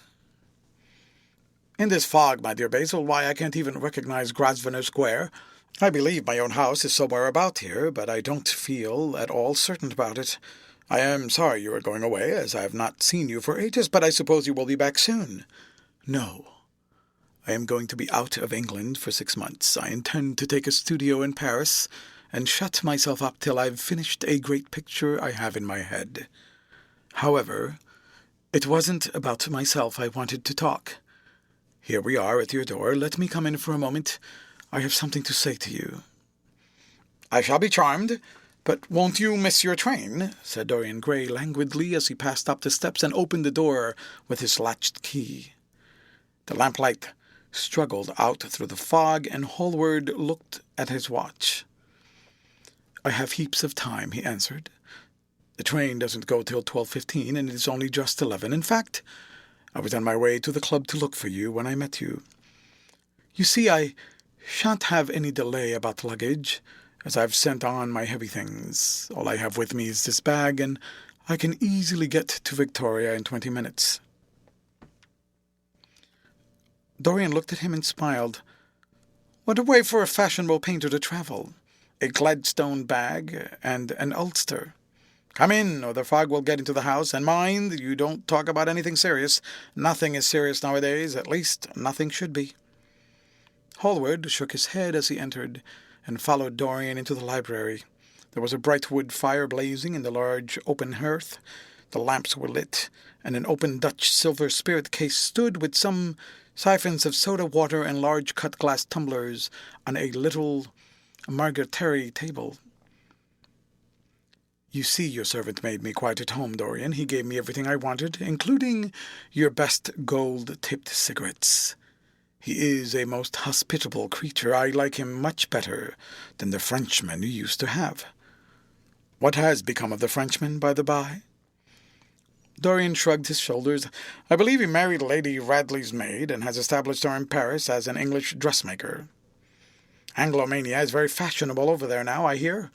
"In this fog, my dear Basil, why, I can't even recognize Grosvenor Square. I believe my own house is somewhere about here, but I don't feel at all certain about it. I am sorry you are going away, as I have not seen you for ages, but I suppose you will be back soon." "No. I am going to be out of England for 6 months. I intend to take a studio in Paris and shut myself up till I've finished a great picture I have in my head. However, it wasn't about myself I wanted to talk. Here we are at your door. Let me come in for a moment. I have something to say to you." "I shall be charmed, but won't you miss your train?" said Dorian Gray languidly as he passed up the steps and opened the door with his latched key. The lamplight struggled out through the fog, and Hallward looked at his watch. "I have heaps of time," he answered. "The train doesn't go till 12:15, and it is only just 11. In fact, I was on my way to the club to look for you when I met you. You see, I shan't have any delay about luggage, as I've sent on my heavy things. All I have with me is this bag, and I can easily get to Victoria in 20 minutes. Dorian looked at him and smiled. What a way for a fashionable painter to travel! A Gladstone bag and an ulster. Come in, or the fog will get into the house, and mind, you don't talk about anything serious. Nothing is serious nowadays, at least nothing should be. Hallward shook his head as he entered, and followed Dorian into the library. There was a bright wood fire blazing in the large open hearth. The lamps were lit, and an open Dutch silver spirit case stood with some siphons of soda water and large cut-glass tumblers on a little margaretary table. You see, your servant made me quite at home, Dorian. He gave me everything I wanted, including your best gold-tipped cigarettes. He is a most hospitable creature. I like him much better than the Frenchman you used to have. What has become of the Frenchman, by the by? Dorian shrugged his shoulders. I believe he married Lady Radley's maid, and has established her in Paris as an English dressmaker. Anglomania is very fashionable over there now, I hear.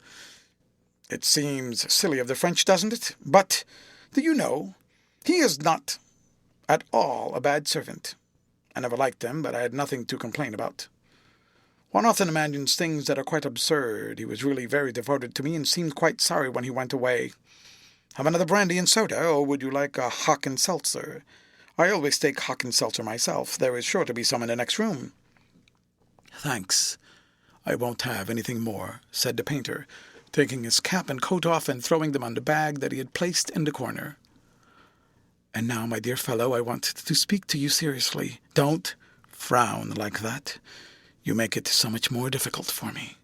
It seems silly of the French, doesn't it? But, do you know, he is not at all a bad servant. I never liked him, but I had nothing to complain about. One often imagines things that are quite absurd. He was really very devoted to me and seemed quite sorry when he went away. Have another brandy and soda, or would you like a ℌ𝔞𝔫𝔞𝔥? I always take ℌ𝔞𝔫𝔞𝔥 myself. There is sure to be some in the next room. Thanks. I won't have anything more, said the painter, taking his cap and coat off and throwing them on the bag that he had placed in the corner. And now, my dear fellow, I want to speak to you seriously. Don't frown like that. You make it so much more difficult for me.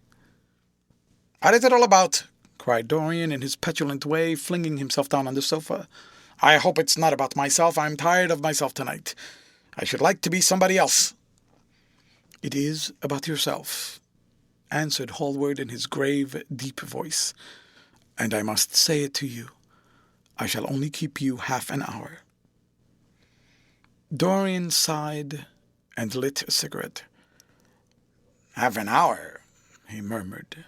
What is it all about? Cried Dorian in his petulant way, flinging himself down on the sofa. I hope it's not about myself. I'm tired of myself tonight. I should like to be somebody else. It is about yourself, answered Hallward in his grave, deep voice. And I must say it to you. I shall only keep you half an hour. Dorian sighed and lit a cigarette. Half an hour, he murmured.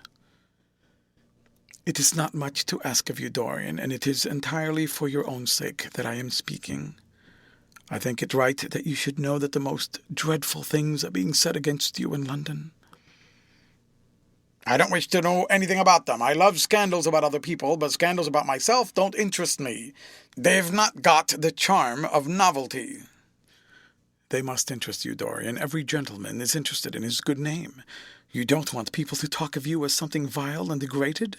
It is not much to ask of you, Dorian, and it is entirely for your own sake that I am speaking. I think it right that you should know that the most dreadful things are being said against you in London. I don't wish to know anything about them. I love scandals about other people, but scandals about myself don't interest me. They've not got the charm of novelty. They must interest you, Dorian. Every gentleman is interested in his good name. You don't want people to talk of you as something vile and degraded?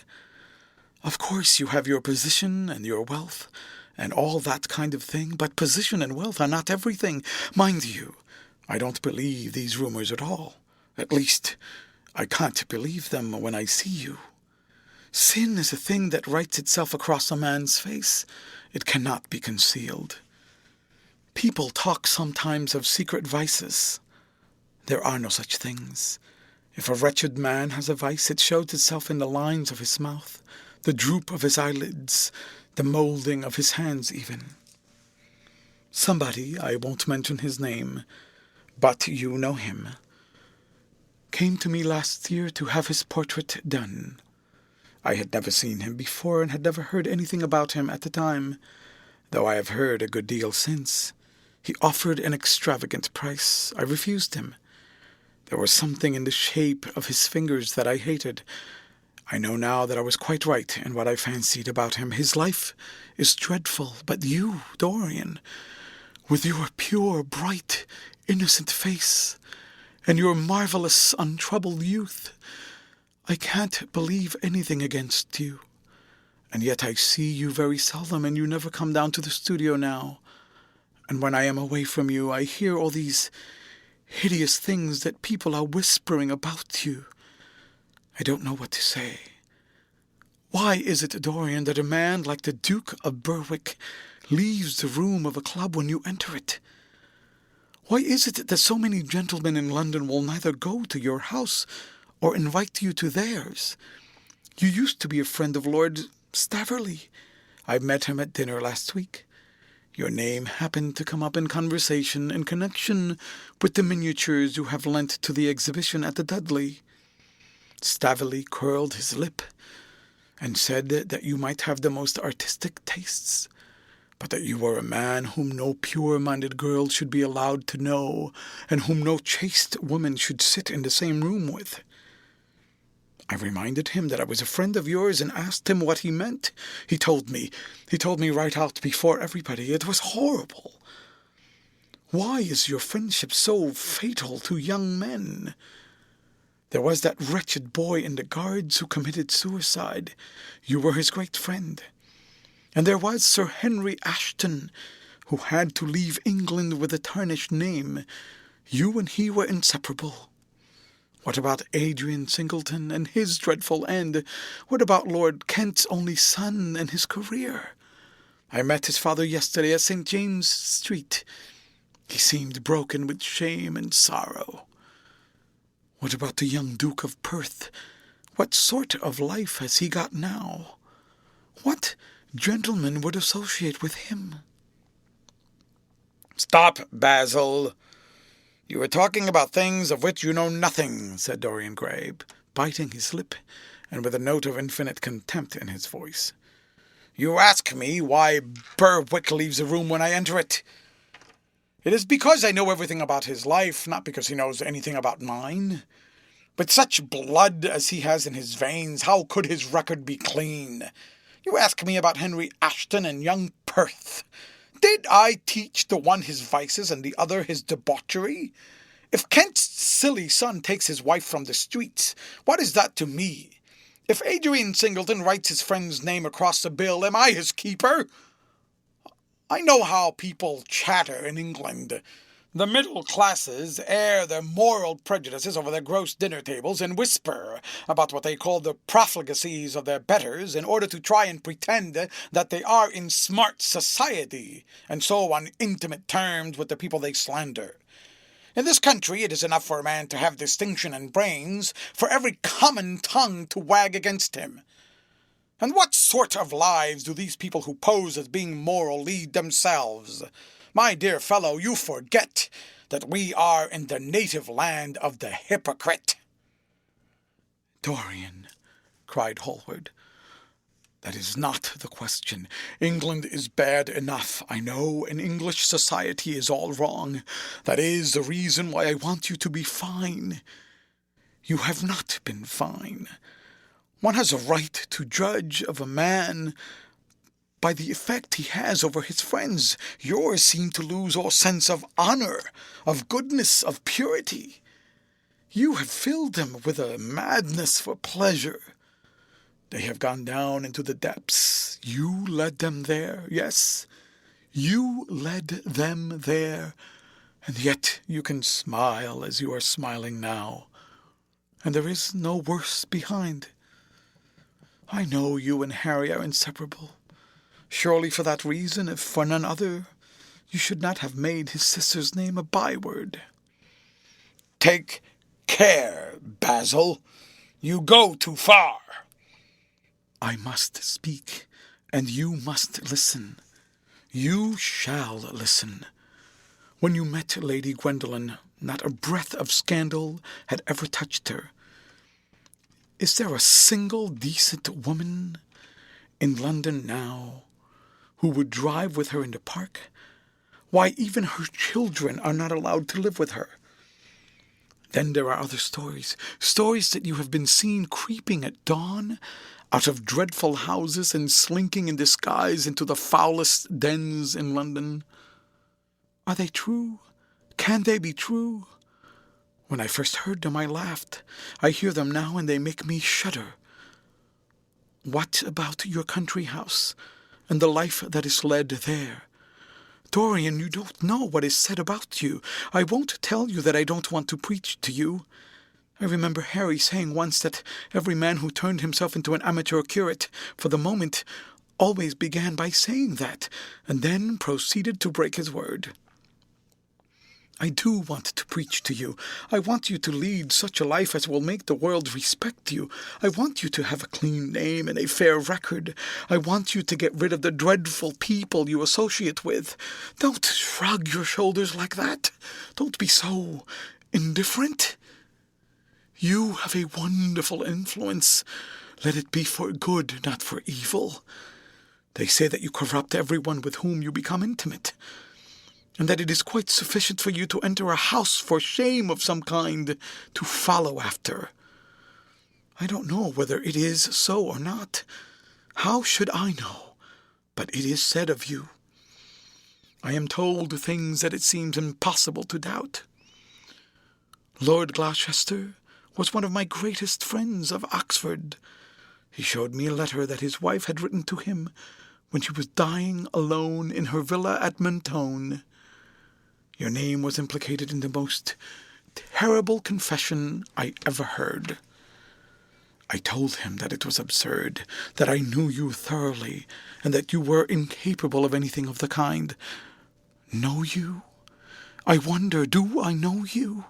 Of course you have your position and your wealth, and all that kind of thing, but position and wealth are not everything. Mind you, I don't believe these rumors at all. At least, I can't believe them when I see you. Sin is a thing that writes itself across a man's face. It cannot be concealed. People talk sometimes of secret vices. There are no such things. If a wretched man has a vice, it shows itself in the lines of his mouth, the droop of his eyelids, the moulding of his hands even. Somebody, I won't mention his name, but you know him, came to me last year to have his portrait done. I had never seen him before and had never heard anything about him at the time, though I have heard a good deal since. He offered an extravagant price. I refused him. There was something in the shape of his fingers that I hated. I know now that I was quite right in what I fancied about him. His life is dreadful, but you, Dorian, with your pure, bright, innocent face, and your marvelous, untroubled youth, I can't believe anything against you. And yet I see you very seldom, and you never come down to the studio now. And when I am away from you, I hear all these hideous things that people are whispering about you. I don't know what to say. Why is it, Dorian, that a man like the Duke of Berwick leaves the room of a club when you enter it? Why is it that so many gentlemen in London will neither go to your house or invite you to theirs? You used to be a friend of Lord Staverley. I met him at dinner last week. Your name happened to come up in conversation in connection with the miniatures you have lent to the exhibition at the Dudley. Staveley curled his lip and said that you might have the most artistic tastes, but that you were a man whom no pure-minded girl should be allowed to know, and whom no chaste woman should sit in the same room with. I reminded him that I was a friend of yours and asked him what he meant. He told me right out before everybody. It was horrible. Why is your friendship so fatal to young men? There was that wretched boy in the Guards who committed suicide. You were his great friend. And there was Sir Henry Ashton, who had to leave England with a tarnished name. You and he were inseparable. What about Adrian Singleton and his dreadful end? What about Lord Kent's only son and his career? I met his father yesterday at St. James's Street. He seemed broken with shame and sorrow. What about the young Duke of Perth? What sort of life has he got now? What gentleman would associate with him? Stop, Basil. You are talking about things of which you know nothing, said Dorian Gray, biting his lip and with a note of infinite contempt in his voice. "You ask me why Berwick leaves the room when I enter it. It is because I know everything about his life, not because he knows anything about mine. With such blood as he has in his veins, how could his record be clean? You ask me about Henry Ashton and young Perth. Did I teach the one his vices and the other his debauchery? If Kent's silly son takes his wife from the streets, what is that to me? If Adrian Singleton writes his friend's name across the bill, am I his keeper? I know how people chatter in England. The middle classes air their moral prejudices over their gross dinner tables and whisper about what they call the profligacies of their betters in order to try and pretend that they are in smart society, and so on intimate terms with the people they slander. In this country it is enough for a man to have distinction and brains, for every common tongue to wag against him. And what sort of lives do these people who pose as being moral lead themselves? My dear fellow, you forget that we are in the native land of the hypocrite." "Dorian," cried Hallward, "that is not the question. England is bad enough, I know, and English society is all wrong. That is the reason why I want you to be fine. You have not been fine. One has a right to judge of a man by the effect he has over his friends. Yours seem to lose all sense of honor, of goodness, of purity. You have filled them with a madness for pleasure. They have gone down into the depths. You led them there, yes, you led them there, and yet you can smile as you are smiling now, and there is no worse behind. I know you and Harry are inseparable. Surely for that reason, if for none other, you should not have made his sister's name a byword." "Take care, Basil. You go too far." "I must speak, and you must listen. You shall listen. When you met Lady Gwendolen, not a breath of scandal had ever touched her. Is there a single decent woman in London now who would drive with her in the park? Why, even her children are not allowed to live with her. Then there are other stories that you have been seen creeping at dawn out of dreadful houses and slinking in disguise into the foulest dens in London. Are they true? Can they be true? When I first heard them, I laughed. I hear them now, and they make me shudder. What about your country house, and the life that is led there? Dorian, you don't know what is said about you. I won't tell you that I don't want to preach to you. I remember Harry saying once that every man who turned himself into an amateur curate, for the moment, always began by saying that, and then proceeded to break his word. I do want to preach to you. I want you to lead such a life as will make the world respect you. I want you to have a clean name and a fair record. I want you to get rid of the dreadful people you associate with. Don't shrug your shoulders like that. Don't be so indifferent. You have a wonderful influence. Let it be for good, not for evil. They say that you corrupt everyone with whom you become intimate, and that it is quite sufficient for you to enter a house for shame of some kind to follow after. I don't know whether it is so or not. How should I know? But it is said of you. I am told things that it seems impossible to doubt. Lord Gloucester was one of my greatest friends of Oxford. He showed me a letter that his wife had written to him when she was dying alone in her villa at Mentone. Your name was implicated in the most terrible confession I ever heard. I told him that it was absurd, that I knew you thoroughly, and that you were incapable of anything of the kind. Know you? I wonder, do I know you?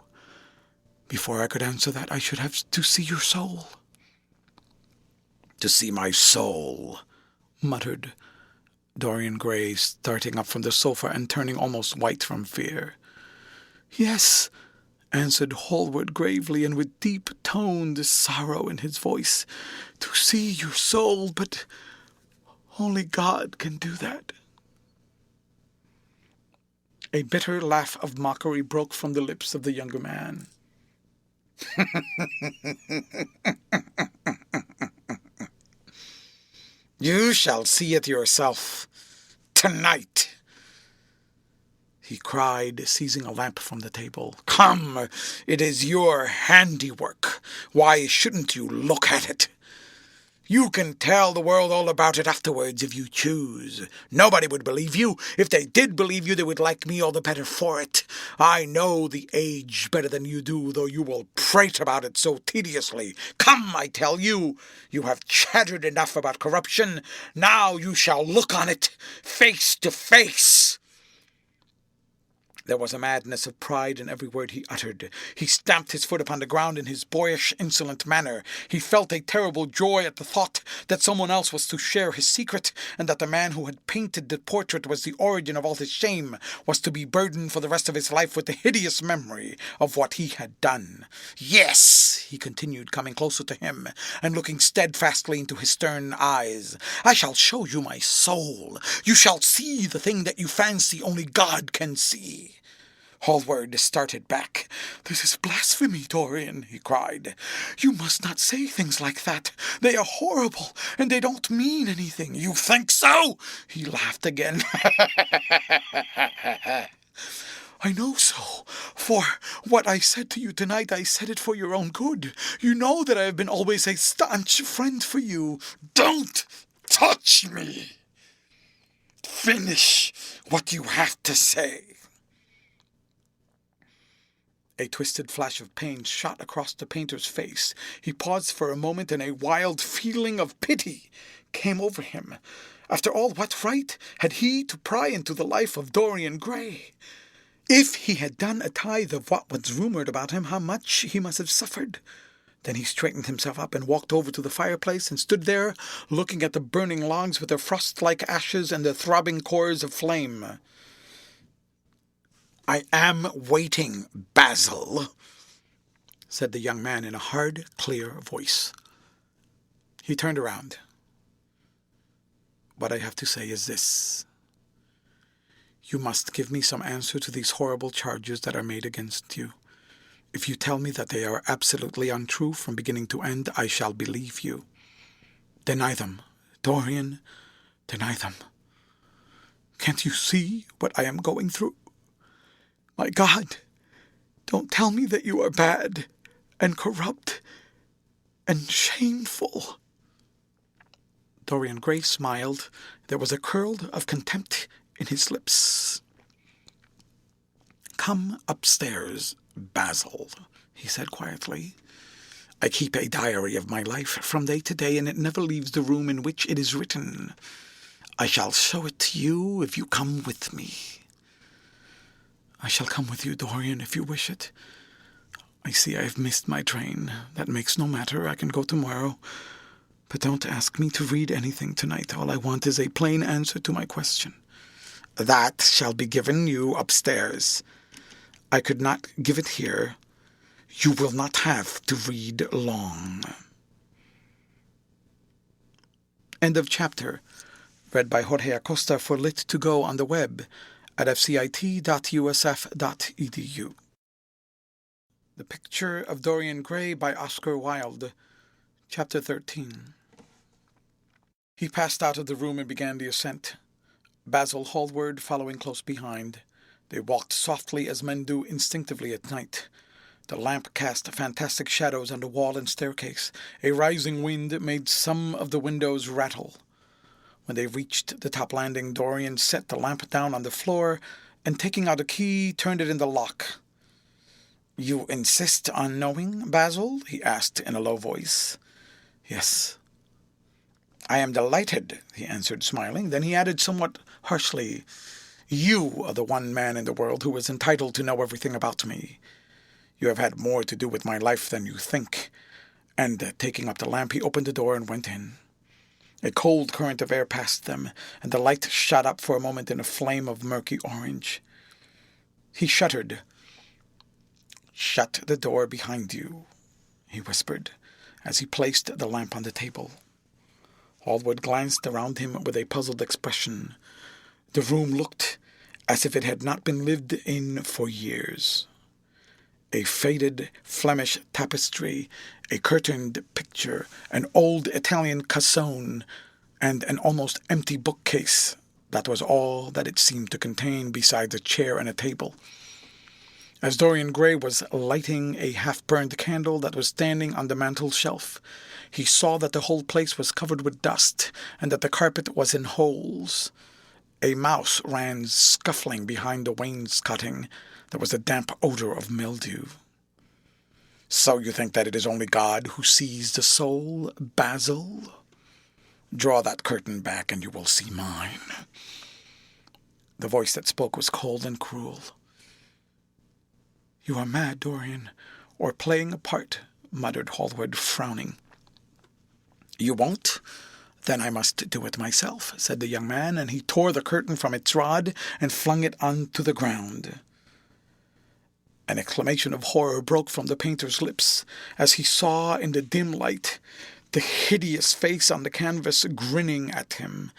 Before I could answer that, I should have to see your soul. To see my soul, muttered Dorian Gray, starting up from the sofa and turning almost white from fear. Yes, answered Hallward gravely and with deep-toned sorrow in his voice. "To see your soul, but only God can do that." A bitter laugh of mockery broke from the lips of the younger man. "You shall see it yourself tonight," he cried, seizing a lamp from the table. "Come, it is your handiwork. Why shouldn't you look at it? You can tell the world all about it afterwards if you choose. Nobody would believe you. If they did believe you, they would like me all the better for it. I know the age better than you do, though you will prate about it so tediously. Come, I tell you, you have chattered enough about corruption. Now you shall look on it face to face." There was a madness of pride in every word he uttered. He stamped his foot upon the ground in his boyish, insolent manner. He felt a terrible joy at the thought that someone else was to share his secret, and that the man who had painted the portrait was the origin of all his shame, was to be burdened for the rest of his life with the hideous memory of what he had done. "Yes," he continued, coming closer to him, and looking steadfastly into his stern eyes, "I shall show you my soul. You shall see the thing that you fancy only God can see." Hallward started back. "This is blasphemy, Dorian," he cried. "You must not say things like that. They are horrible, and they don't mean anything." "You think so?" He laughed again. "I know so. For what I said to you tonight, I said it for your own good. You know that I have been always a staunch friend for you." "Don't touch me. Finish what you have to say." A twisted flash of pain shot across the painter's face. He paused for a moment, and a wild feeling of pity came over him. After all, what right had he to pry into the life of Dorian Gray? If he had done a tithe of what was rumored about him, how much he must have suffered. Then he straightened himself up and walked over to the fireplace and stood there, looking at the burning logs with their frost-like ashes and their throbbing cores of flame. "I am waiting, Basil," said the young man in a hard, clear voice. He turned around. "What I have to say is this. You must give me some answer to these horrible charges that are made against you. If you tell me that they are absolutely untrue from beginning to end, I shall believe you. Deny them, Dorian, deny them. Can't you see what I am going through? My God, don't tell me that you are bad and corrupt and shameful." Dorian Gray smiled. There was a curl of contempt in his lips. "Come upstairs, Basil," he said quietly. "I keep a diary of my life from day to day, and it never leaves the room in which it is written. I shall show it to you if you come with me." "I shall come with you, Dorian, if you wish it. I see I have missed my train. That makes no matter. I can go tomorrow. But don't ask me to read anything tonight. All I want is a plain answer to my question." "That shall be given you upstairs." "I could not give it here." "You will not have to read long." End of chapter. Read by Jorge Acosta for Lit2Go on the web at fcit.usf.edu. The Picture of Dorian Gray by Oscar Wilde. Chapter 13. He passed out of the room and began the ascent, Basil Hallward following close behind. They walked softly as men do instinctively at night. The lamp cast fantastic shadows on the wall and staircase. A rising wind made some of the windows rattle. When they reached the top landing, Dorian set the lamp down on the floor and, taking out a key, turned it in the lock. "You insist on knowing, Basil?" he asked in a low voice. "Yes." "I am delighted," he answered, smiling. Then he added somewhat harshly, "You are the one man in the world who is entitled to know everything about me. You have had more to do with my life than you think." And, taking up the lamp, he opened the door and went in. A cold current of air passed them, and the light shot up for a moment in a flame of murky orange. He shuddered. "Shut the door behind you," he whispered, as he placed the lamp on the table. Hallward glanced around him with a puzzled expression. The room looked as if it had not been lived in for years. A faded Flemish tapestry, a curtained picture, an old Italian cassone, and an almost empty bookcase. That was all that it seemed to contain besides a chair and a table. As Dorian Gray was lighting a half-burned candle that was standing on the mantel shelf, he saw that the whole place was covered with dust and that the carpet was in holes. A mouse ran scuffling behind the wainscoting. There was a damp odor of mildew. "So you think that it is only God who sees the soul, Basil? Draw that curtain back and you will see mine." The voice that spoke was cold and cruel. "You are mad, Dorian, or playing a part," muttered Hallward, frowning. "You won't? Then I must do it myself," said the young man, and he tore the curtain from its rod and flung it onto the ground. An exclamation of horror broke from the painter's lips as he saw in the dim light the hideous face on the canvas grinning at him.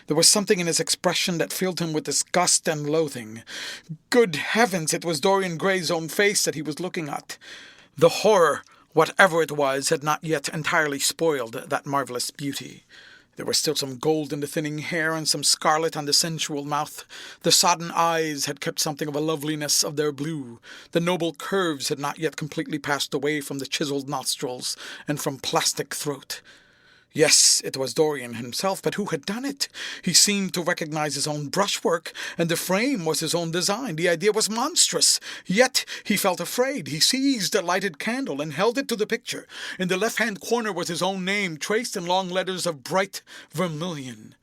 There was something in his expression that filled him with disgust and loathing. Good heavens, it was Dorian Gray's own face that he was looking at. The horror, whatever it was, had not yet entirely spoiled that marvelous beauty. There was still some gold in the thinning hair and some scarlet on the sensual mouth. The sodden eyes had kept something of a loveliness of their blue. The noble curves had not yet completely passed away from the chiseled nostrils and from plastic throat. Yes, it was Dorian himself, but who had done it? He seemed to recognize his own brushwork, and the frame was his own design. The idea was monstrous. Yet he felt afraid. He seized a lighted candle and held it to the picture. In the left-hand corner was his own name, traced in long letters of bright vermilion.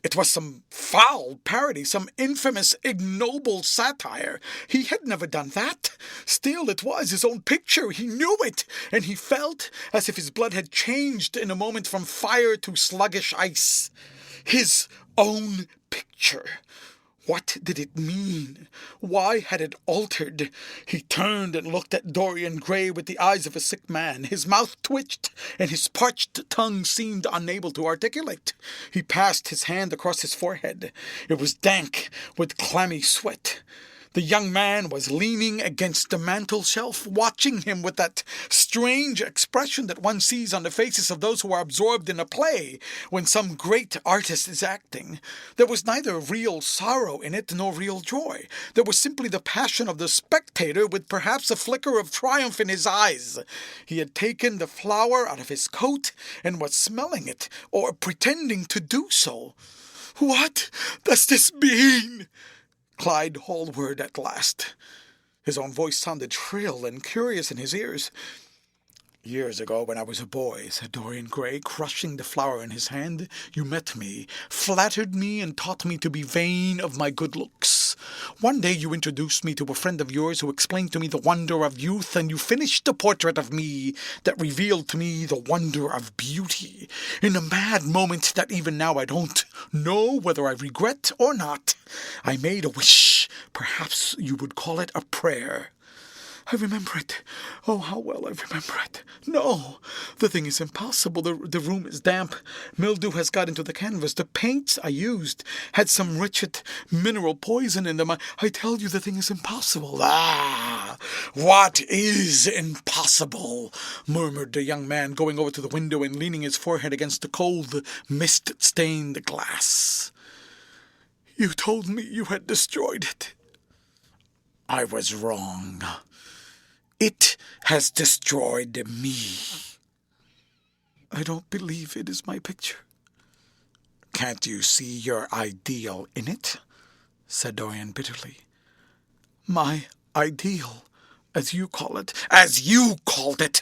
It was some foul parody, some infamous, ignoble satire. He had never done that. Still, it was his own picture. He knew it, and he felt as if his blood had changed in a moment from fire to sluggish ice. His own picture. What did it mean? Why had it altered? He turned and looked at Dorian Gray with the eyes of a sick man. His mouth twitched, and his parched tongue seemed unable to articulate. He passed his hand across his forehead. It was dank with clammy sweat. The young man was leaning against the mantel shelf, watching him with that strange expression that one sees on the faces of those who are absorbed in a play when some great artist is acting. There was neither real sorrow in it nor real joy. There was simply the passion of the spectator with perhaps a flicker of triumph in his eyes. He had taken the flower out of his coat and was smelling it, or pretending to do so. "What does this mean?" cried Hallward at last. His own voice sounded shrill and curious in his ears. "Years ago, when I was a boy," said Dorian Gray, crushing the flower in his hand, "you met me, flattered me, and taught me to be vain of my good looks. One day you introduced me to a friend of yours who explained to me the wonder of youth, and you finished the portrait of me that revealed to me the wonder of beauty. In a mad moment that even now I don't know whether I regret or not, I made a wish. Perhaps you would call it a prayer. I remember it. Oh, how well I remember it. No, the thing is impossible. The room is damp. Mildew has got into the canvas. The paints I used had some wretched mineral poison in them. I tell you, the thing is impossible." "Ah, what is impossible?" murmured the young man, going over to the window and leaning his forehead against the cold, mist-stained glass. "You told me you had destroyed it." "I was wrong. It has destroyed me." "I don't believe it is my picture." "Can't you see your ideal in it?" said Dorian bitterly. "My ideal, as you call it." "As you called it!"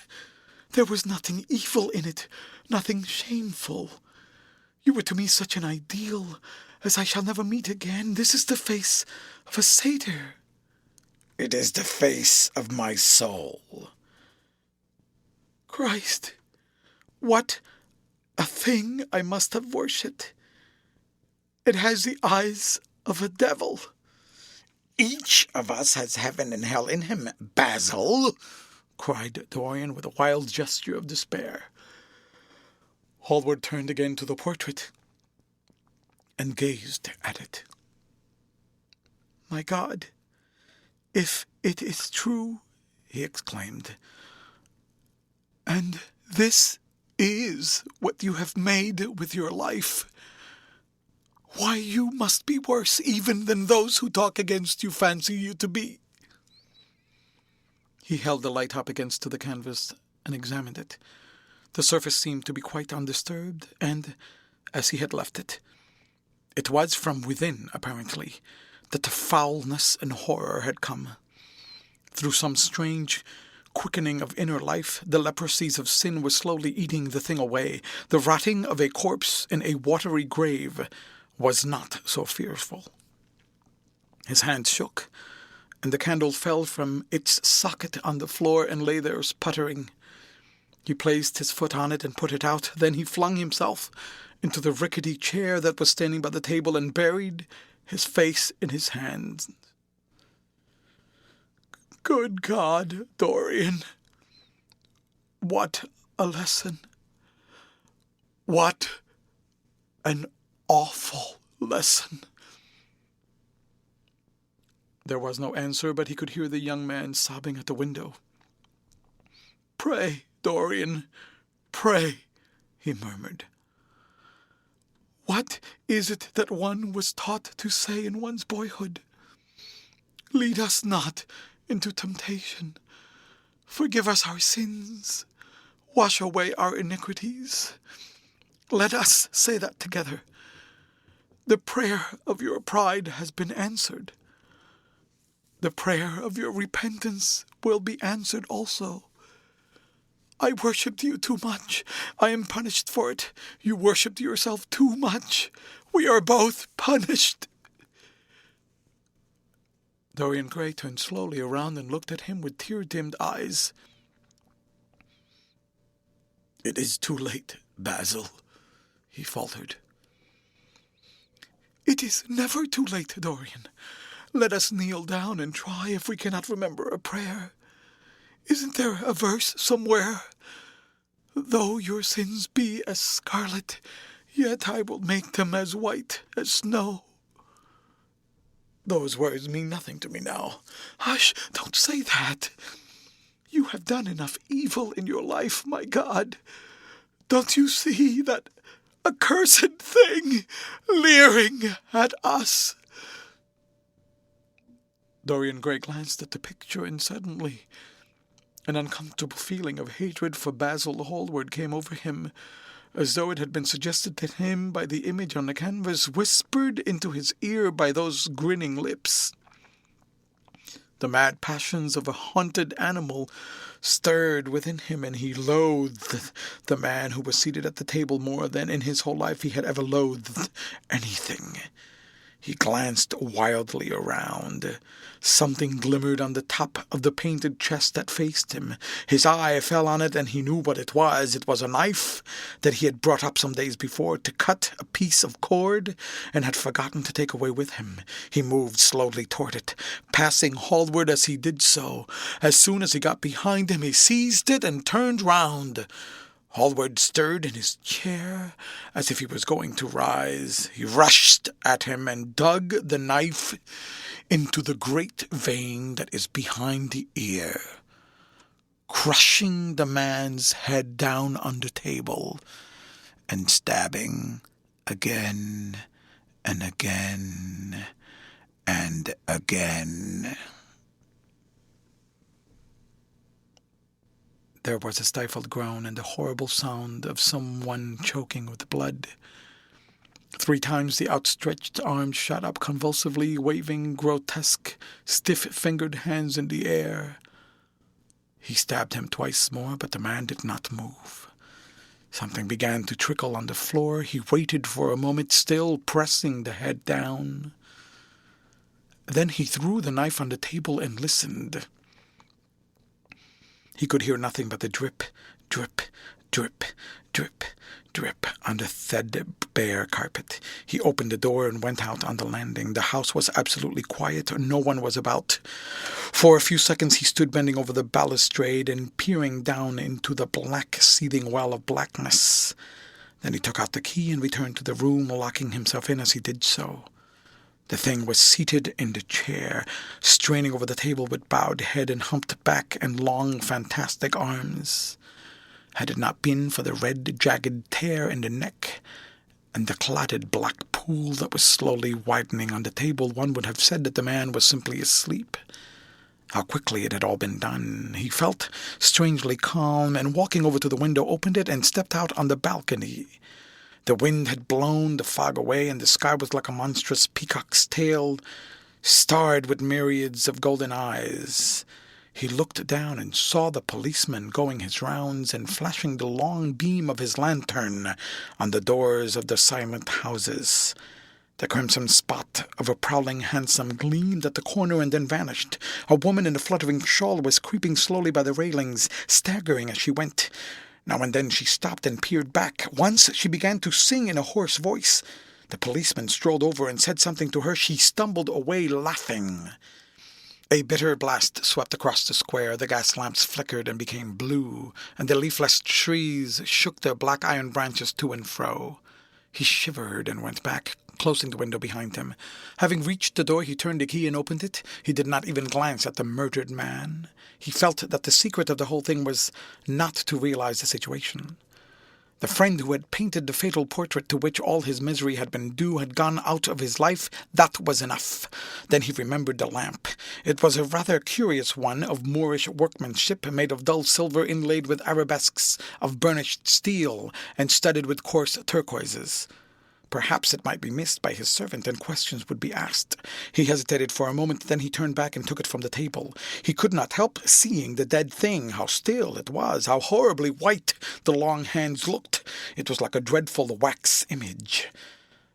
"There was nothing evil in it, nothing shameful. You were to me such an ideal as I shall never meet again. This is the face of a satyr." "It is the face of my soul." "Christ, what a thing I must have worshipped. It has the eyes of a devil." Each of us has heaven and hell in him, Basil, cried Dorian with a wild gesture of despair. Hallward turned again to the portrait and gazed at it. "My God, if it is true," he exclaimed, "and this is what you have made with your life, why, you must be worse even than those who talk against you fancy you to be." He held the light up against the canvas and examined it. The surface seemed to be quite undisturbed, and, as he had left it, it was from within, apparently, that the foulness and horror had come. Through some strange quickening of inner life, the leprosies of sin were slowly eating the thing away. The rotting of a corpse in a watery grave was not so fearful. His hand shook, and the candle fell from its socket on the floor and lay there sputtering. He placed his foot on it and put it out. Then he flung himself into the rickety chair that was standing by the table and buried his face in his hands. "Good God, Dorian, what a lesson! What an awful lesson!" There was no answer, but he could hear the young man sobbing at the window. "Pray, Dorian, pray," he murmured. "What is it that one was taught to say in one's boyhood? Lead us not into temptation. Forgive us our sins. Wash away our iniquities. Let us say that together. The prayer of your pride has been answered. The prayer of your repentance will be answered also. I worshipped you too much. I am punished for it. You worshipped yourself too much. We are both punished." Dorian Gray turned slowly around and looked at him with tear-dimmed eyes. "It is too late, Basil," he faltered. "It is never too late, Dorian. Let us kneel down and try if we cannot remember a prayer. Isn't there a verse somewhere? 'Though your sins be as scarlet, yet I will make them as white as snow.' Those words mean nothing to me now." "Hush, don't say that. You have done enough evil in your life, my God. Don't you see that accursed thing leering at us?" Dorian Gray glanced at the picture, and suddenly an uncomfortable feeling of hatred for Basil Hallward came over him, as though it had been suggested to him by the image on the canvas, whispered into his ear by those grinning lips. The mad passions of a hunted animal stirred within him, and he loathed the man who was seated at the table more than in his whole life he had ever loathed anything. He glanced wildly around. Something glimmered on the top of the painted chest that faced him. His eye fell on it, and he knew what it was. It was a knife that he had brought up some days before to cut a piece of cord and had forgotten to take away with him. He moved slowly toward it, passing Hallward as he did so. As soon as he got behind him, he seized it and turned round. Hallward stirred in his chair as if he was going to rise. He rushed at him and dug the knife into the great vein that is behind the ear, crushing the man's head down on the table and stabbing again and again and again. There was a stifled groan and the horrible sound of someone choking with blood. 3 times the outstretched arms shot up convulsively, waving grotesque, stiff-fingered hands in the air. He stabbed him twice more, but the man did not move. Something began to trickle on the floor. He waited for a moment, still pressing the head down. Then he threw the knife on the table and listened. He could hear nothing but the drip, drip, drip, drip, drip on the threadbare carpet. He opened the door and went out on the landing. The house was absolutely quiet. No one was about. For a few seconds he stood bending over the balustrade and peering down into the black, seething well of blackness. Then he took out the key and returned to the room, locking himself in as he did so. The thing was seated in the chair, straining over the table with bowed head and humped back and long, fantastic arms. Had it not been for the red, jagged tear in the neck and the clotted black pool that was slowly widening on the table, one would have said that the man was simply asleep. How quickly it had all been done. He felt strangely calm, and walking over to the window, opened it and stepped out on the balcony. The wind had blown the fog away, and the sky was like a monstrous peacock's tail, starred with myriads of golden eyes. He looked down and saw the policeman going his rounds and flashing the long beam of his lantern on the doors of the silent houses. The crimson spot of a prowling hansom gleamed at the corner and then vanished. A woman in a fluttering shawl was creeping slowly by the railings, staggering as she went. Now and then she stopped and peered back. Once she began to sing in a hoarse voice. The policeman strolled over and said something to her. She stumbled away, laughing. A bitter blast swept across the square. The gas lamps flickered and became blue, and the leafless trees shook their black iron branches to and fro. He shivered and went back, closing the window behind him. Having reached the door, he turned the key and opened it. He did not even glance at the murdered man. He felt that the secret of the whole thing was not to realize the situation. The friend who had painted the fatal portrait to which all his misery had been due had gone out of his life. That was enough. Then he remembered the lamp. It was a rather curious one of Moorish workmanship, made of dull silver inlaid with arabesques of burnished steel and studded with coarse turquoises. Perhaps it might be missed by his servant, and questions would be asked. He hesitated for a moment, then he turned back and took it from the table. He could not help seeing the dead thing, how still it was, how horribly white the long hands looked. It was like a dreadful wax image.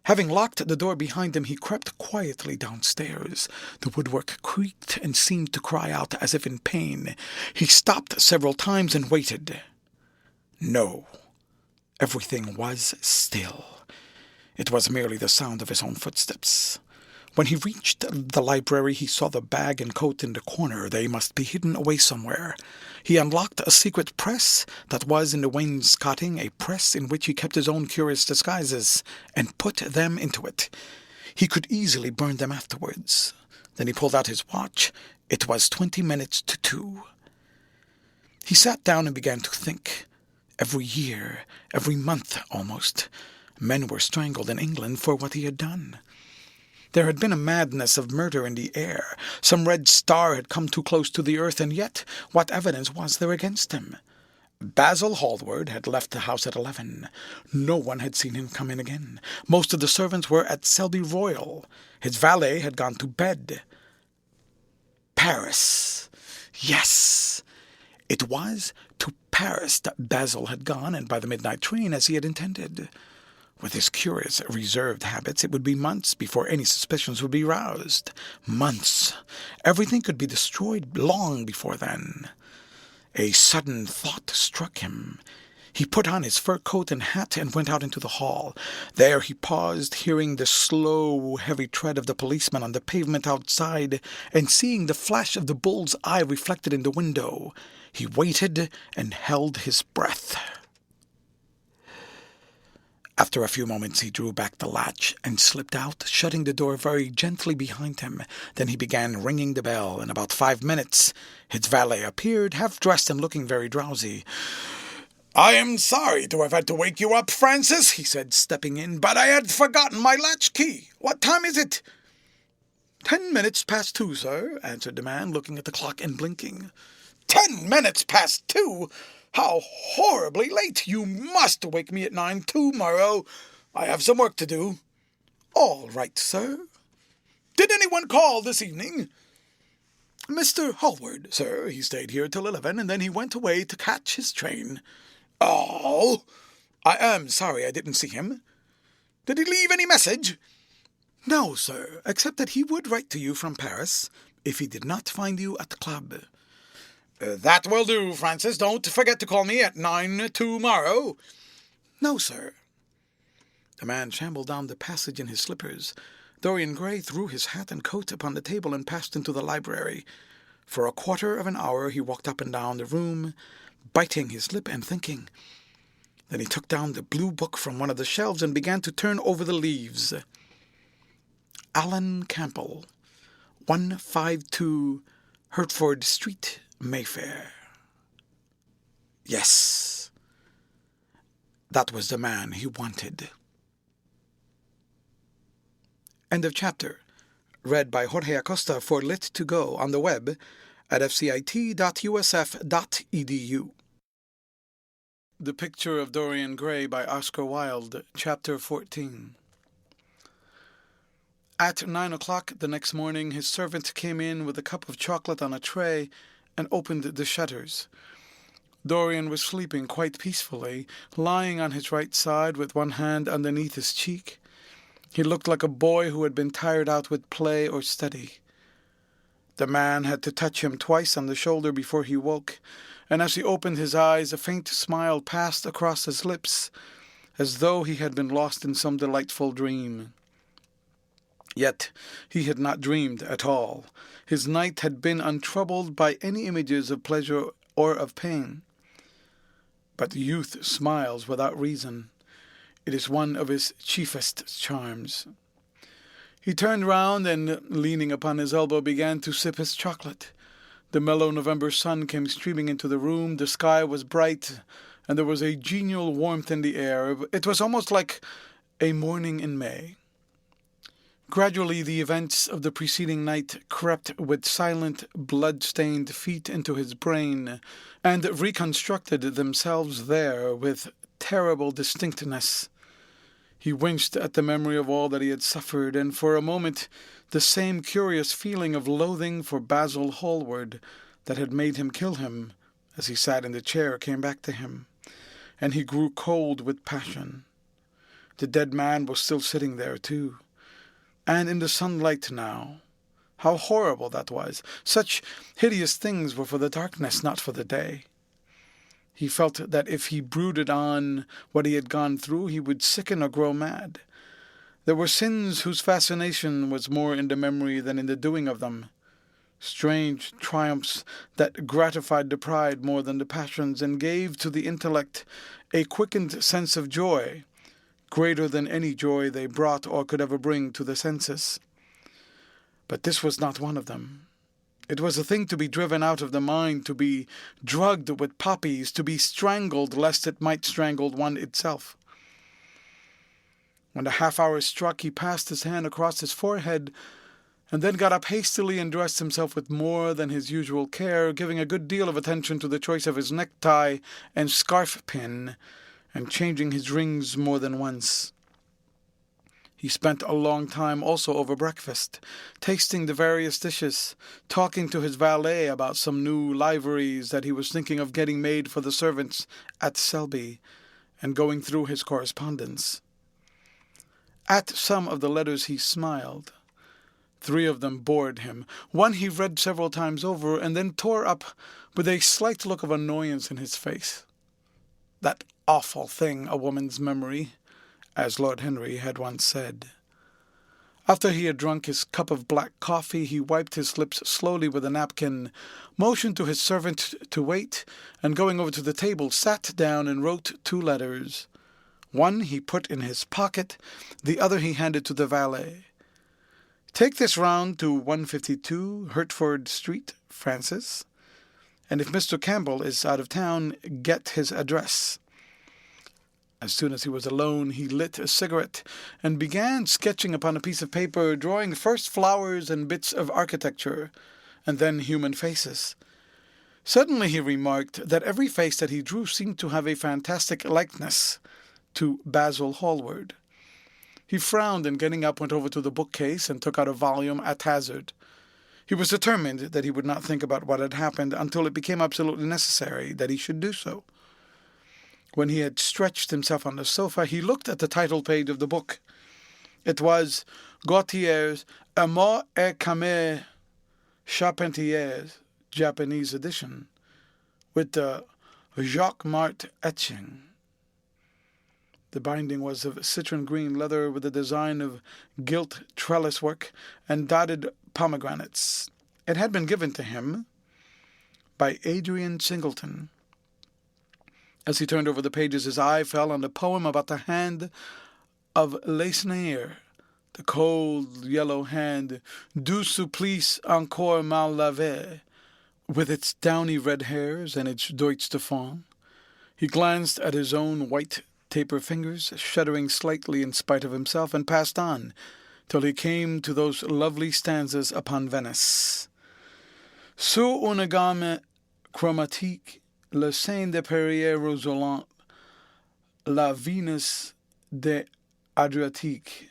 Having locked the door behind him, he crept quietly downstairs. The woodwork creaked and seemed to cry out as if in pain. He stopped several times and waited. No. Everything was still. It was merely the sound of his own footsteps. When he reached the library, he saw the bag and coat in the corner. They must be hidden away somewhere. He unlocked a secret press that was in the wainscoting, a press in which he kept his own curious disguises, and put them into it. He could easily burn them afterwards. Then he pulled out his watch. It was 20 minutes to 2. He sat down and began to think. Every year, every month almost, men were strangled in England for what he had done. There had been a madness of murder in the air. Some red star had come too close to the earth, and yet what evidence was there against him? Basil Hallward had left the house at 11. No one had seen him come in again. Most of the servants were at Selby Royal. His valet had gone to bed. Paris. Yes. It was to Paris that Basil had gone, and by the midnight train, as he had intended. With his curious, reserved habits, it would be months before any suspicions would be roused. Months. Everything could be destroyed long before then. A sudden thought struck him. He put on his fur coat and hat and went out into the hall. There he paused, hearing the slow, heavy tread of the policeman on the pavement outside, and seeing the flash of the bull's eye reflected in the window. He waited and held his breath. After a few moments he drew back the latch and slipped out, shutting the door very gently behind him. Then he began ringing the bell. In about 5 minutes his valet appeared, half-dressed and looking very drowsy. "I am sorry to have had to wake you up, Francis," he said, stepping in, "but I had forgotten my latch-key. What time is it?" 10 minutes past 2, sir," answered the man, looking at the clock and blinking. 10 minutes past 2? How horribly late! You must wake me at 9 tomorrow. I have some work to do." "All right, sir." "Did anyone call this evening?" "Mr. Hallward, sir. He stayed here till 11, and then he went away to catch his train." "Oh! I am sorry I didn't see him. Did he leave any message?" "No, sir, except that he would write to you from Paris if he did not find you at the club." That will do, Francis. Don't forget to call me at 9 tomorrow. No, sir. The man shambled down the passage in his slippers. Dorian Gray threw his hat and coat upon the table and passed into the library. For a quarter of an hour he walked up and down the room, biting his lip and thinking. Then he took down the blue book from one of the shelves and began to turn over the leaves. Alan Campbell, 152 Hertford Street, Mayfair. Yes, that was the man he wanted. End of chapter. Read by Jorge Acosta for Lit2Go on the web at fcit.usf.edu. The Picture of Dorian Gray by Oscar Wilde, Chapter 14. At 9 o'clock the next morning his servant came in with a cup of chocolate on a tray and opened the shutters. Dorian was sleeping quite peacefully, lying on his right side with one hand underneath his cheek. He looked like a boy who had been tired out with play or study. The man had to touch him twice on the shoulder before he woke, and as he opened his eyes a faint smile passed across his lips, as though he had been lost in some delightful dream. Yet he had not dreamed at all. His night had been untroubled by any images of pleasure or of pain. But youth smiles without reason. It is one of his chiefest charms. He turned round and, leaning upon his elbow, began to sip his chocolate. The mellow November sun came streaming into the room, the sky was bright, and there was a genial warmth in the air. It was almost like a morning in May. Gradually the events of the preceding night crept with silent, blood-stained feet into his brain, and reconstructed themselves there with terrible distinctness. He winced at the memory of all that he had suffered, and for a moment the same curious feeling of loathing for Basil Hallward that had made him kill him as he sat in the chair came back to him, and he grew cold with passion. The dead man was still sitting there too, and in the sunlight now. How horrible that was! Such hideous things were for the darkness, not for the day. He felt that if he brooded on what he had gone through, he would sicken or grow mad. There were sins whose fascination was more in the memory than in the doing of them. Strange triumphs that gratified the pride more than the passions and gave to the intellect a quickened sense of joy, greater than any joy they brought or could ever bring to the senses. But this was not one of them. It was a thing to be driven out of the mind, to be drugged with poppies, to be strangled lest it might strangle one itself. When the half-hour struck, he passed his hand across his forehead, and then got up hastily and dressed himself with more than his usual care, giving a good deal of attention to the choice of his necktie and scarf-pin, and changing his rings more than once. He spent a long time also over breakfast, tasting the various dishes, talking to his valet about some new liveries that he was thinking of getting made for the servants at Selby, and going through his correspondence. At some of the letters he smiled. 3 of them bored him. One he read several times over, and then tore up with a slight look of annoyance in his face. That awful thing, a woman's memory, as Lord Henry had once said. After he had drunk his cup of black coffee, he wiped his lips slowly with a napkin, motioned to his servant to wait, and going over to the table, sat down and wrote 2 letters. One he put in his pocket, the other he handed to the valet. "Take this round to 152 Hertford Street, Francis, and if Mr. Campbell is out of town, get his address." As soon as he was alone, he lit a cigarette and began sketching upon a piece of paper, drawing first flowers and bits of architecture, and then human faces. Suddenly he remarked that every face that he drew seemed to have a fantastic likeness to Basil Hallward. He frowned and, getting up, went over to the bookcase and took out a volume at hazard. He was determined that he would not think about what had happened until it became absolutely necessary that he should do so. When he had stretched himself on the sofa, he looked at the title page of the book. It was Gautier's ℒ_1 Charpentier's Japanese edition, with the 𝔒𝔰𝔠𝔞𝔫 etching. The binding was of citron green leather with a design of gilt trellis work and dotted pomegranates. It had been given to him by Adrian Singleton. As he turned over the pages, his eye fell on a poem about the hand of ℒ𝔓𝔫𝔫, the cold yellow hand, du supplice encore mal lavé, with its downy red hairs and its Deutsch de fond. He glanced at his own white taper fingers, shuddering slightly in spite of himself, and passed on, till he came to those lovely stanzas upon Venice. Sur une gamme chromatique, le sein de Perrier roselant, la Venus de Adriatique,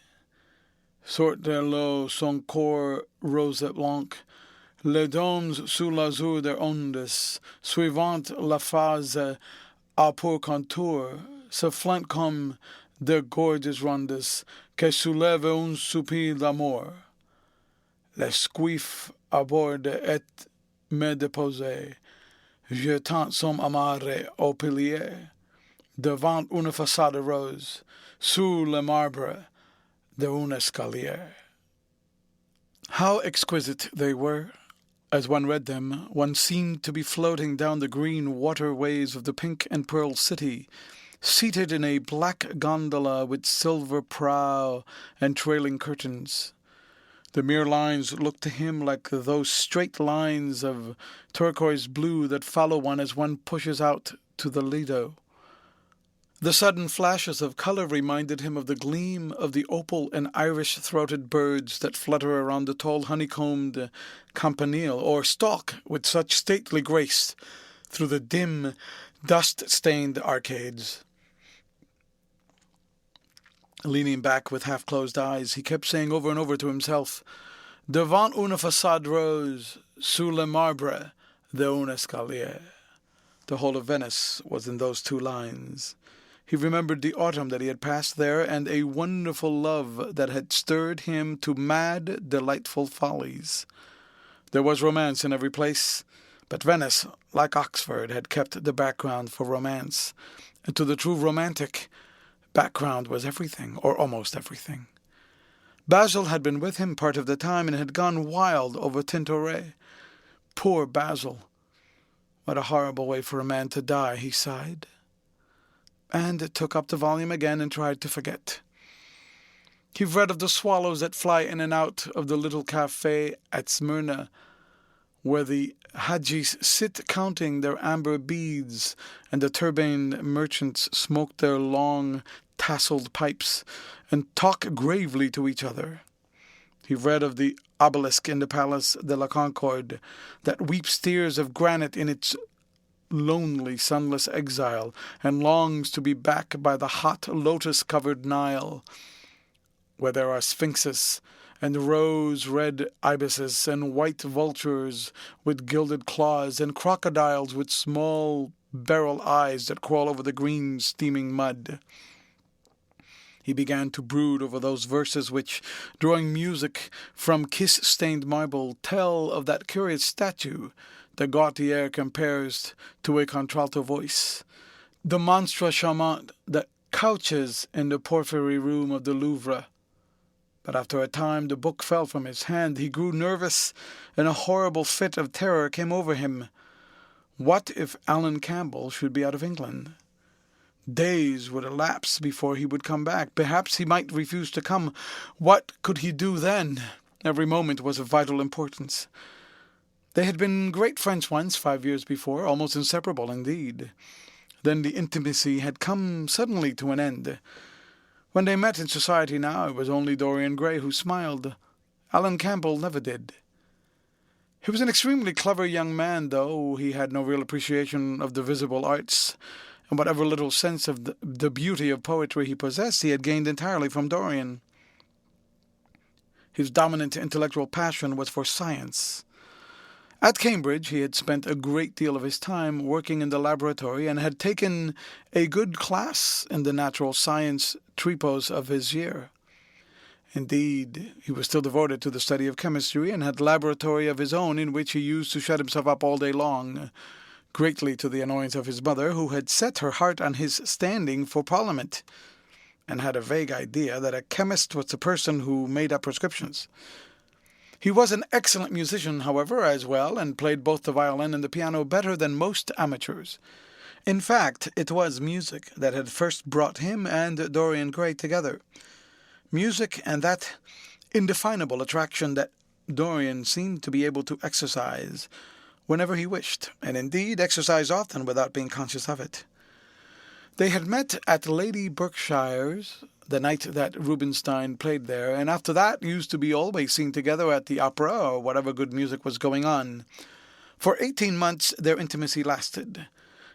sort de l'eau son corps rose blanc, les dômes sous l'azur des ondes, suivant la phase à pour contour, se flanquent comme de gorges rondes que soulèvent un soupir d'amour. Les squifs aborde et me déposer, je tente son amarré au pilier, devant une façade rose, sous le marbre d'un escalier. How exquisite they were! As one read them, one seemed to be floating down the green waterways of the pink and pearl city, seated in a black gondola with silver prow and trailing curtains. The mere lines looked to him like those straight lines of turquoise blue that follow one as one pushes out to the Lido. The sudden flashes of color reminded him of the gleam of the opal and Irish-throated birds that flutter around the tall honeycombed campanile, or stalk with such stately grace through the dim, dust-stained arcades. Leaning back with half-closed eyes, he kept saying over and over to himself, Devant une façade rose, sous le marbre d'un escalier. The whole of Venice was in those two lines. He remembered the autumn that he had passed there, and a wonderful love that had stirred him to mad, delightful follies. There was romance in every place, but Venice, like Oxford, had kept the background for romance, and to the true romantic, background was everything, or almost everything. Basil had been with him part of the time and had gone wild over Tintoret. Poor Basil! What a horrible way for a man to die, he sighed, and took up the volume again and tried to forget. He read of the swallows that fly in and out of the little cafe at Smyrna, where the Hajis sit counting their amber beads, and the turbaned merchants smoke their long, tasseled pipes, and talk gravely to each other. He read of the obelisk in the Palace de la Concorde, that weeps tears of granite in its lonely, sunless exile, and longs to be back by the hot, lotus-covered Nile, where there are sphinxes, and rose-red ibises, and white vultures with gilded claws, and crocodiles with small beryl eyes that crawl over the green, steaming mud. He began to brood over those verses which, drawing music from kiss-stained marble, tell of that curious statue that Gautier compares to a contralto voice, the monstre charmant that couches in the porphyry room of the Louvre. But after a time the book fell from his hand. He grew nervous, and a horrible fit of terror came over him. What if Alan Campbell should be out of England? Days would elapse before he would come back. Perhaps he might refuse to come. What could he do then? Every moment was of vital importance. They had been great friends once, 5 years before, almost inseparable indeed. Then the intimacy had come suddenly to an end. When they met in society now, it was only Dorian Gray who smiled. Alan Campbell never did. He was an extremely clever young man, though he had no real appreciation of the visible arts, and whatever little sense of the beauty of poetry he possessed, he had gained entirely from Dorian. His dominant intellectual passion was for science. At Cambridge he had spent a great deal of his time working in the laboratory, and had taken a good class in the natural science tripos of his year. Indeed, he was still devoted to the study of chemistry, and had a laboratory of his own in which he used to shut himself up all day long, greatly to the annoyance of his mother, who had set her heart on his standing for Parliament, and had a vague idea that a chemist was the person who made up prescriptions. He was an excellent musician, however, as well, and played both the violin and the piano better than most amateurs. In fact, it was music that had first brought him and Dorian Gray together. Music and that indefinable attraction that Dorian seemed to be able to exercise whenever he wished, and indeed exercise often without being conscious of it. They had met at Lady Berkshire's the night that Rubinstein played there, and after that used to be always seen together at the opera or whatever good music was going on. For 18 months their intimacy lasted.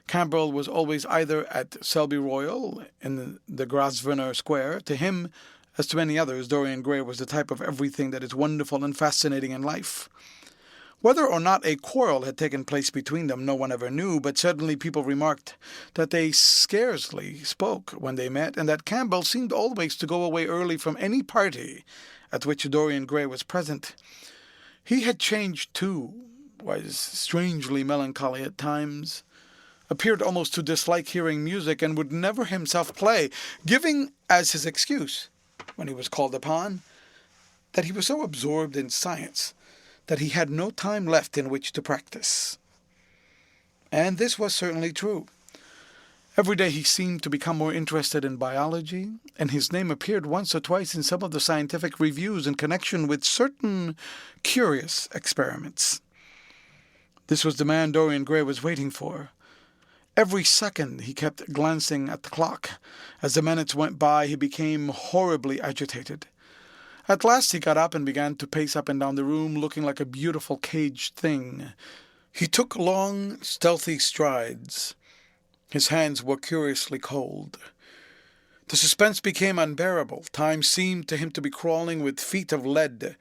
Campbell was always either at Selby Royal in the Grosvenor Square. To him, as to many others, Dorian Gray was the type of everything that is wonderful and fascinating in life. Whether or not a quarrel had taken place between them no one ever knew, but certainly people remarked that they scarcely spoke when they met, and that Campbell seemed always to go away early from any party at which Dorian Gray was present. He had changed too, was strangely melancholy at times, appeared almost to dislike hearing music, and would never himself play, giving as his excuse, when he was called upon, that he was so absorbed in science that he had no time left in which to practice. And this was certainly true. Every day he seemed to become more interested in biology, and his name appeared once or twice in some of the scientific reviews in connection with certain curious experiments. This was the man Dorian Gray was waiting for. Every second he kept glancing at the clock. As the minutes went by, he became horribly agitated. At last he got up and began to pace up and down the room, looking like a beautiful caged thing. He took long, stealthy strides. His hands were curiously cold. The suspense became unbearable. Time seemed to him to be crawling with feet of lead,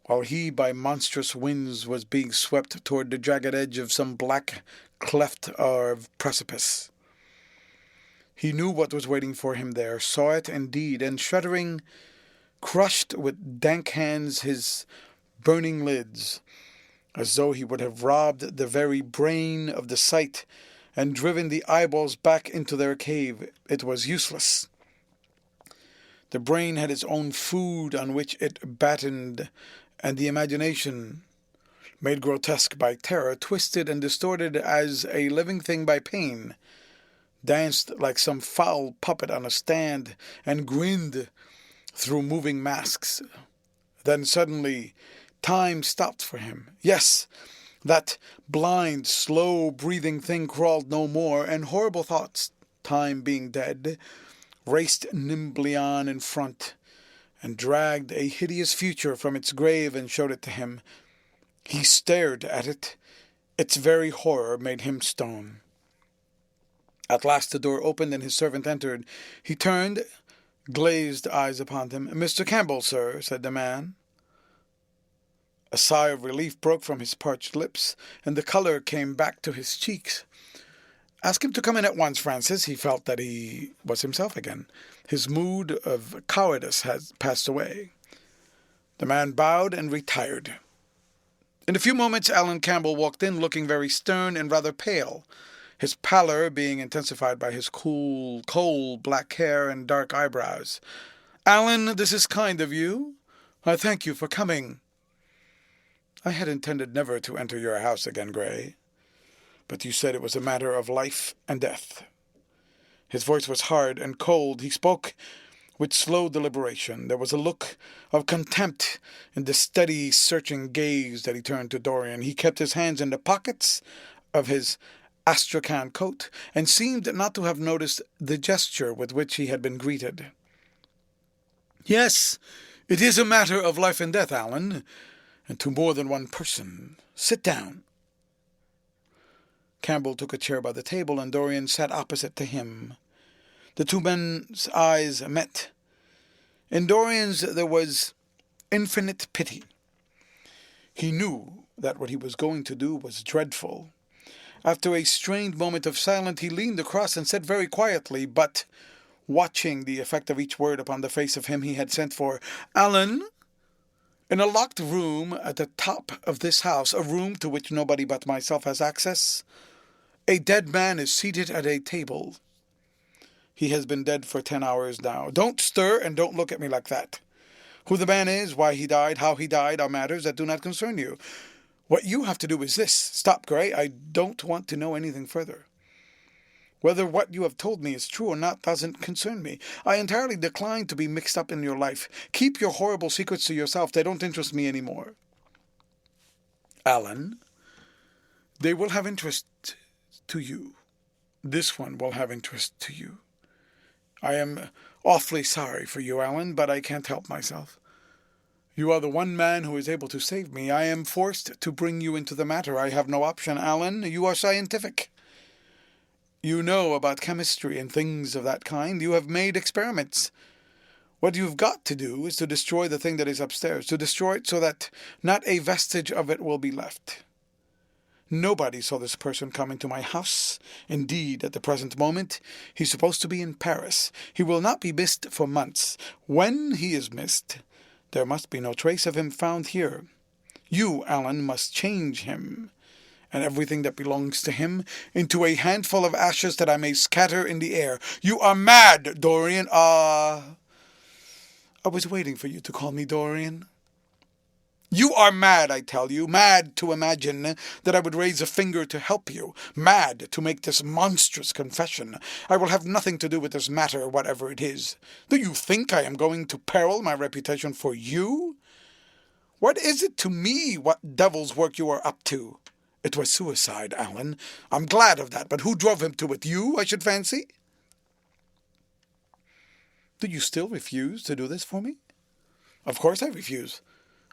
while he, by monstrous winds, was being swept toward the jagged edge of some black cleft or precipice. He knew what was waiting for him there, saw it indeed, and shuddering, crushed with dank hands his burning lids, as though he would have robbed the very brain of the sight and driven the eyeballs back into their cave. It was useless. The brain had its own food on which it battened, and the imagination, made grotesque by terror, twisted and distorted as a living thing by pain, danced like some foul puppet on a stand, and grinned through moving masks. Then suddenly time stopped for him. Yes, that blind, slow-breathing thing crawled no more, and horrible thoughts, time being dead, raced nimbly on in front, and dragged a hideous future from its grave and showed it to him. He stared at it. Its very horror made him stone. At last the door opened and his servant entered. He turned, glazed eyes upon him. "Mr. Campbell, sir," said the man. A sigh of relief broke from his parched lips, and the color came back to his cheeks. "Ask him to come in at once, Francis." He felt that he was himself again. His mood of cowardice had passed away. The man bowed and retired. In a few moments Alan Campbell walked in, looking very stern and rather pale, his pallor being intensified by his cool, coal-black hair and dark eyebrows. "Alan, this is kind of you. I thank you for coming." "I had intended never to enter your house again, Gray, but you said it was a matter of life and death." His voice was hard and cold. He spoke with slow deliberation. There was a look of contempt in the steady, searching gaze that he turned to Dorian. He kept his hands in the pockets of his astrakhan coat, and seemed not to have noticed the gesture with which he had been greeted. "Yes, it is a matter of life and death, Alan, and to more than one person. Sit down." Campbell took a chair by the table, and Dorian sat opposite to him. The two men's eyes met. In Dorian's there was infinite pity. He knew that what he was going to do was dreadful. After a strained moment of silence, he leaned across and said very quietly, but watching the effect of each word upon the face of him he had sent for, "Alan, in a locked room at the top of this house, a room to which nobody but myself has access, A dead man is seated at a table. He has been dead for 10 hours now. Don't stir and don't look at me like that. Who the man is, why he died, how he died are matters that do not concern you. What you have to do is this. Stop, Gray. I don't want to know anything further. Whether what you have told me is true or not doesn't concern me. I entirely decline to be mixed up in your life. Keep your horrible secrets to yourself. They don't interest me anymore. Alan, they will have interest to you. This one will have interest to you. I am awfully sorry for you, Alan, but I can't help myself. You are the one man who is able to save me. I am forced to bring you into the matter. I have no option, Alan. You are scientific. You know about chemistry and things of that kind. You have made experiments. What you've got to do is to destroy the thing that is upstairs, to destroy it so that not a vestige of it will be left. Nobody saw this person come into my house. Indeed, at the present moment, he's supposed to be in Paris. He will not be missed for months. When he is missed, there must be no trace of him found here. You, Alan, must change him, and everything that belongs to him, into a handful of ashes that I may scatter in the air. You are mad, Dorian. I was waiting for you to call me Dorian. You are mad, I tell you, mad to imagine that I would raise a finger to help you, mad to make this monstrous confession. I will have nothing to do with this matter, whatever it is. Do you think I am going to peril my reputation for you? What is it to me what devil's work you are up to? It was suicide, Alan. I'm glad of that, but who drove him to it? You, I should fancy? Do you still refuse to do this for me? Of course I refuse.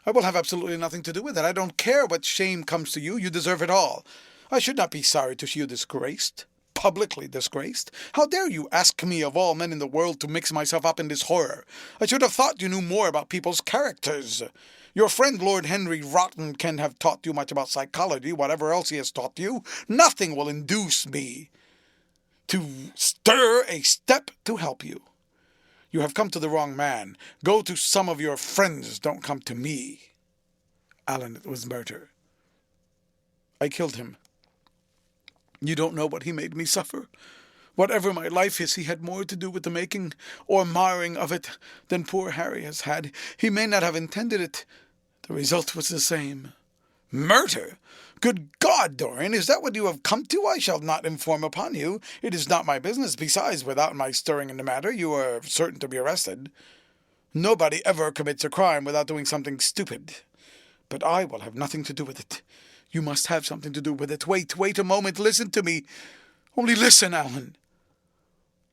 I will have absolutely nothing to do with it. I don't care what shame comes to you. You deserve it all. I should not be sorry to see you disgraced, publicly disgraced. How dare you ask me of all men in the world to mix myself up in this horror? I should have thought you knew more about people's characters. Your friend Lord Henry Rotten can have taught you much about psychology, whatever else he has taught you. Nothing will induce me to stir a step to help you. You have come to the wrong man. Go to some of your friends. Don't come to me. Alan, it was murder. I killed him. You don't know what he made me suffer. Whatever my life is, he had more to do with the making or marring of it than poor Harry has had. He may not have intended it. The result was the same. Murder? Good God, Dorian, is that what you have come to? I shall not inform upon you. It is not my business. Besides, without my stirring in the matter, you are certain to be arrested. Nobody ever commits a crime without doing something stupid. But I will have nothing to do with it. You must have something to do with it. Wait a moment. Listen to me. Only listen, Alan.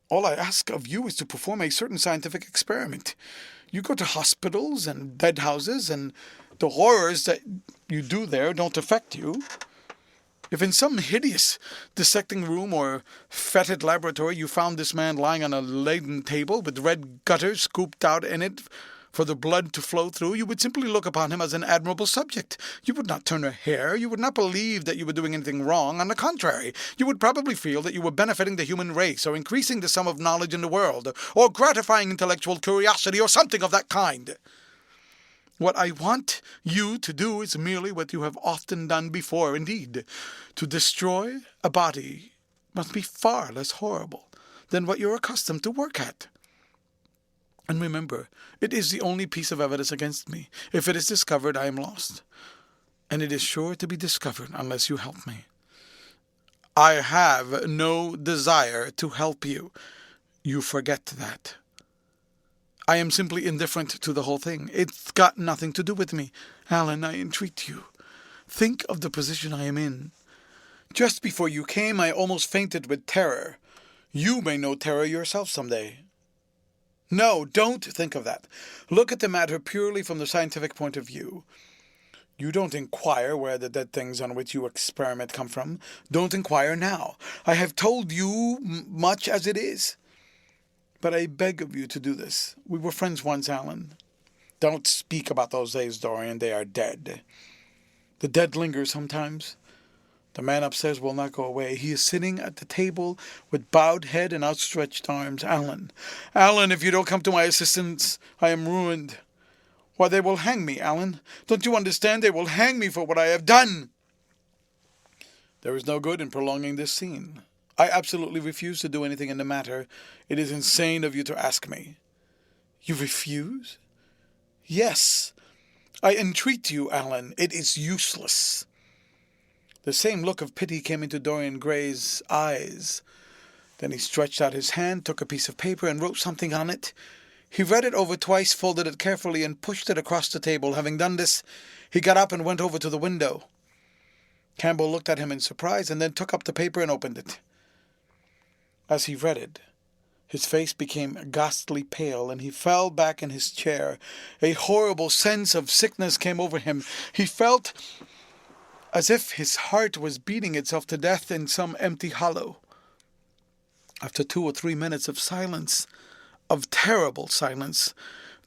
All I ask of you is to perform a certain scientific experiment. You go to hospitals and dead houses, and the horrors that you do there don't affect you. If in some hideous dissecting room or fetid laboratory you found this man lying on a laden table with red gutters scooped out in it for the blood to flow through, you would simply look upon him as an admirable subject. You would not turn a hair. You would not believe that you were doing anything wrong. On the contrary, you would probably feel that you were benefiting the human race, or increasing the sum of knowledge in the world, or gratifying intellectual curiosity, or something of that kind. What I want you to do is merely what you have often done before. Indeed, to destroy a body must be far less horrible than what you're accustomed to work at. And remember, it is the only piece of evidence against me. If it is discovered, I am lost. And it is sure to be discovered unless you help me. I have no desire to help you. You forget that. I am simply indifferent to the whole thing. It's got nothing to do with me. Alan, I entreat you. Think of the position I am in. Just before you came, I almost fainted with terror. You may know terror yourself someday. No, don't think of that. Look at the matter purely from the scientific point of view. You don't inquire where the dead things on which you experiment come from. Don't inquire now. I have told you much as it is. But I beg of you to do this. We were friends once, Alan. Don't speak about those days, Dorian. They are dead. The dead linger sometimes. The man upstairs will not go away. He is sitting at the table with bowed head and outstretched arms. Alan, if you don't come to my assistance, I am ruined. Why, they will hang me, Alan. Don't you understand? They will hang me for what I have done. There is no good in prolonging this scene. I absolutely refuse to do anything in the matter. It is insane of you to ask me." "You refuse?" "Yes. I entreat you, Alan. It is useless." The same look of pity came into Dorian Gray's eyes. Then he stretched out his hand, took a piece of paper, and wrote something on it. He read it over twice, folded it carefully, and pushed it across the table. Having done this, he got up and went over to the window. Campbell looked at him in surprise, and then took up the paper and opened it. As he read it, his face became ghastly pale, and he fell back in his chair. A horrible sense of sickness came over him. He felt as if his heart was beating itself to death in some empty hollow. After 2 or 3 minutes of silence, of terrible silence,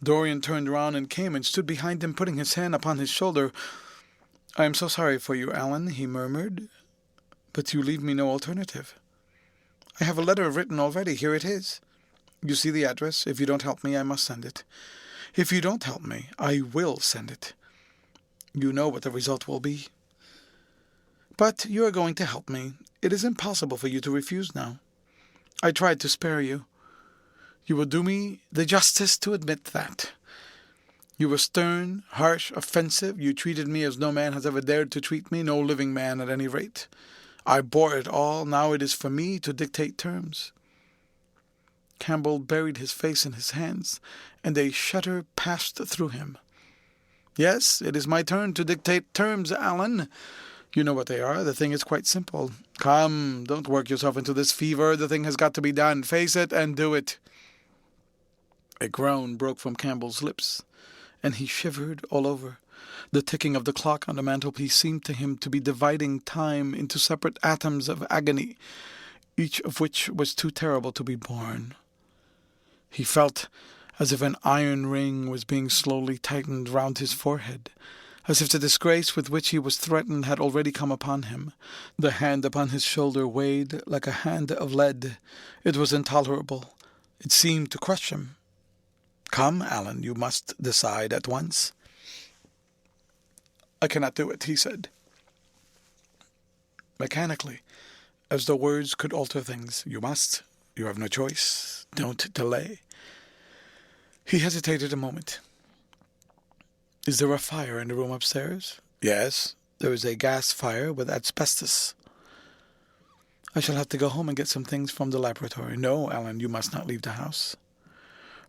Dorian turned round and came and stood behind him, putting his hand upon his shoulder. "I am so sorry for you, Alan," he murmured, "but you leave me no alternative. I have a letter written already. Here it is. You see the address. If you don't help me, I must send it. If you don't help me, I will send it. You know what the result will be. But you are going to help me. It is impossible for you to refuse now. I tried to spare you. You will do me the justice to admit that. You were stern, harsh, offensive. You treated me as no man has ever dared to treat me, no living man at any rate. I bore it all. Now it is for me to dictate terms." Campbell buried his face in his hands, and a shudder passed through him. "Yes, it is my turn to dictate terms, Alan. You know what they are. The thing is quite simple. Come, don't work yourself into this fever. The thing has got to be done. Face it and do it." A groan broke from Campbell's lips, and he shivered all over. The ticking of the clock on the mantelpiece seemed to him to be dividing time into separate atoms of agony, each of which was too terrible to be borne. He felt as if an iron ring was being slowly tightened round his forehead, as if the disgrace with which he was threatened had already come upon him. The hand upon his shoulder weighed like a hand of lead. It was intolerable. It seemed to crush him. "Come, Alan, you must decide at once." "I cannot do it," he said. Mechanically, as though words could alter things. "You must. You have no choice. Don't delay." He hesitated a moment. "Is there a fire in the room upstairs?" "Yes, there is a gas fire with asbestos." "I shall have to go home and get some things from the laboratory." "No, Alan, you must not leave the house.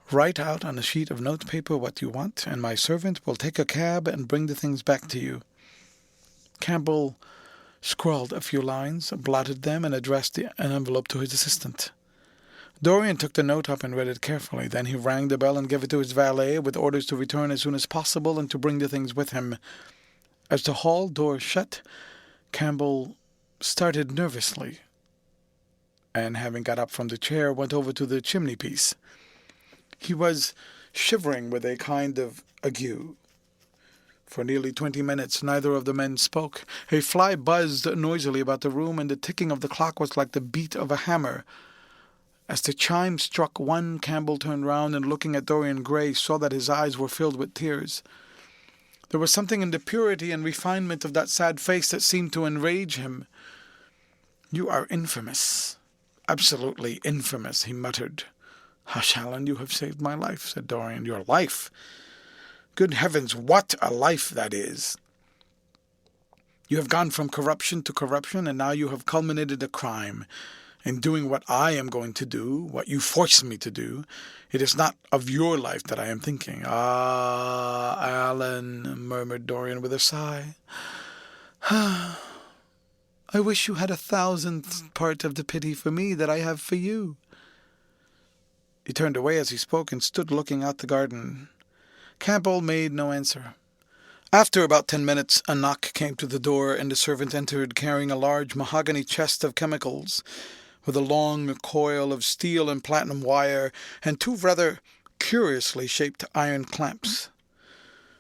Write out on a sheet of notepaper what you want, and my servant will take a cab and bring the things back to you." Campbell scrawled a few lines, blotted them, and addressed an envelope to his assistant. Dorian took the note up and read it carefully. Then he rang the bell and gave it to his valet, with orders to return as soon as possible and to bring the things with him. As the hall door shut, Campbell started nervously, and having got up from the chair, went over to the chimney-piece. He was shivering with a kind of ague. For nearly 20 minutes neither of the men spoke. A fly buzzed noisily about the room, and the ticking of the clock was like the beat of a hammer. As the chime struck 1, Campbell turned round and, looking at Dorian Gray, saw that his eyes were filled with tears. There was something in the purity and refinement of that sad face that seemed to enrage him. "You are infamous, absolutely infamous," he muttered. "Hush, Alan, you have saved my life," said Dorian. "Your life? Good heavens, what a life that is! You have gone from corruption to corruption, and now you have culminated a crime. In doing what I am going to do, what you force me to do, it is not of your life that I am thinking." "Ah, Alan," murmured Dorian with a sigh. "I wish you had 1,000th part of the pity for me that I have for you." He turned away as he spoke and stood looking out the garden. Campbell made no answer. After about 10 minutes, a knock came to the door, and the servant entered, carrying a large mahogany chest of chemicals, with a long coil of steel and platinum wire, and 2 rather curiously shaped iron clamps.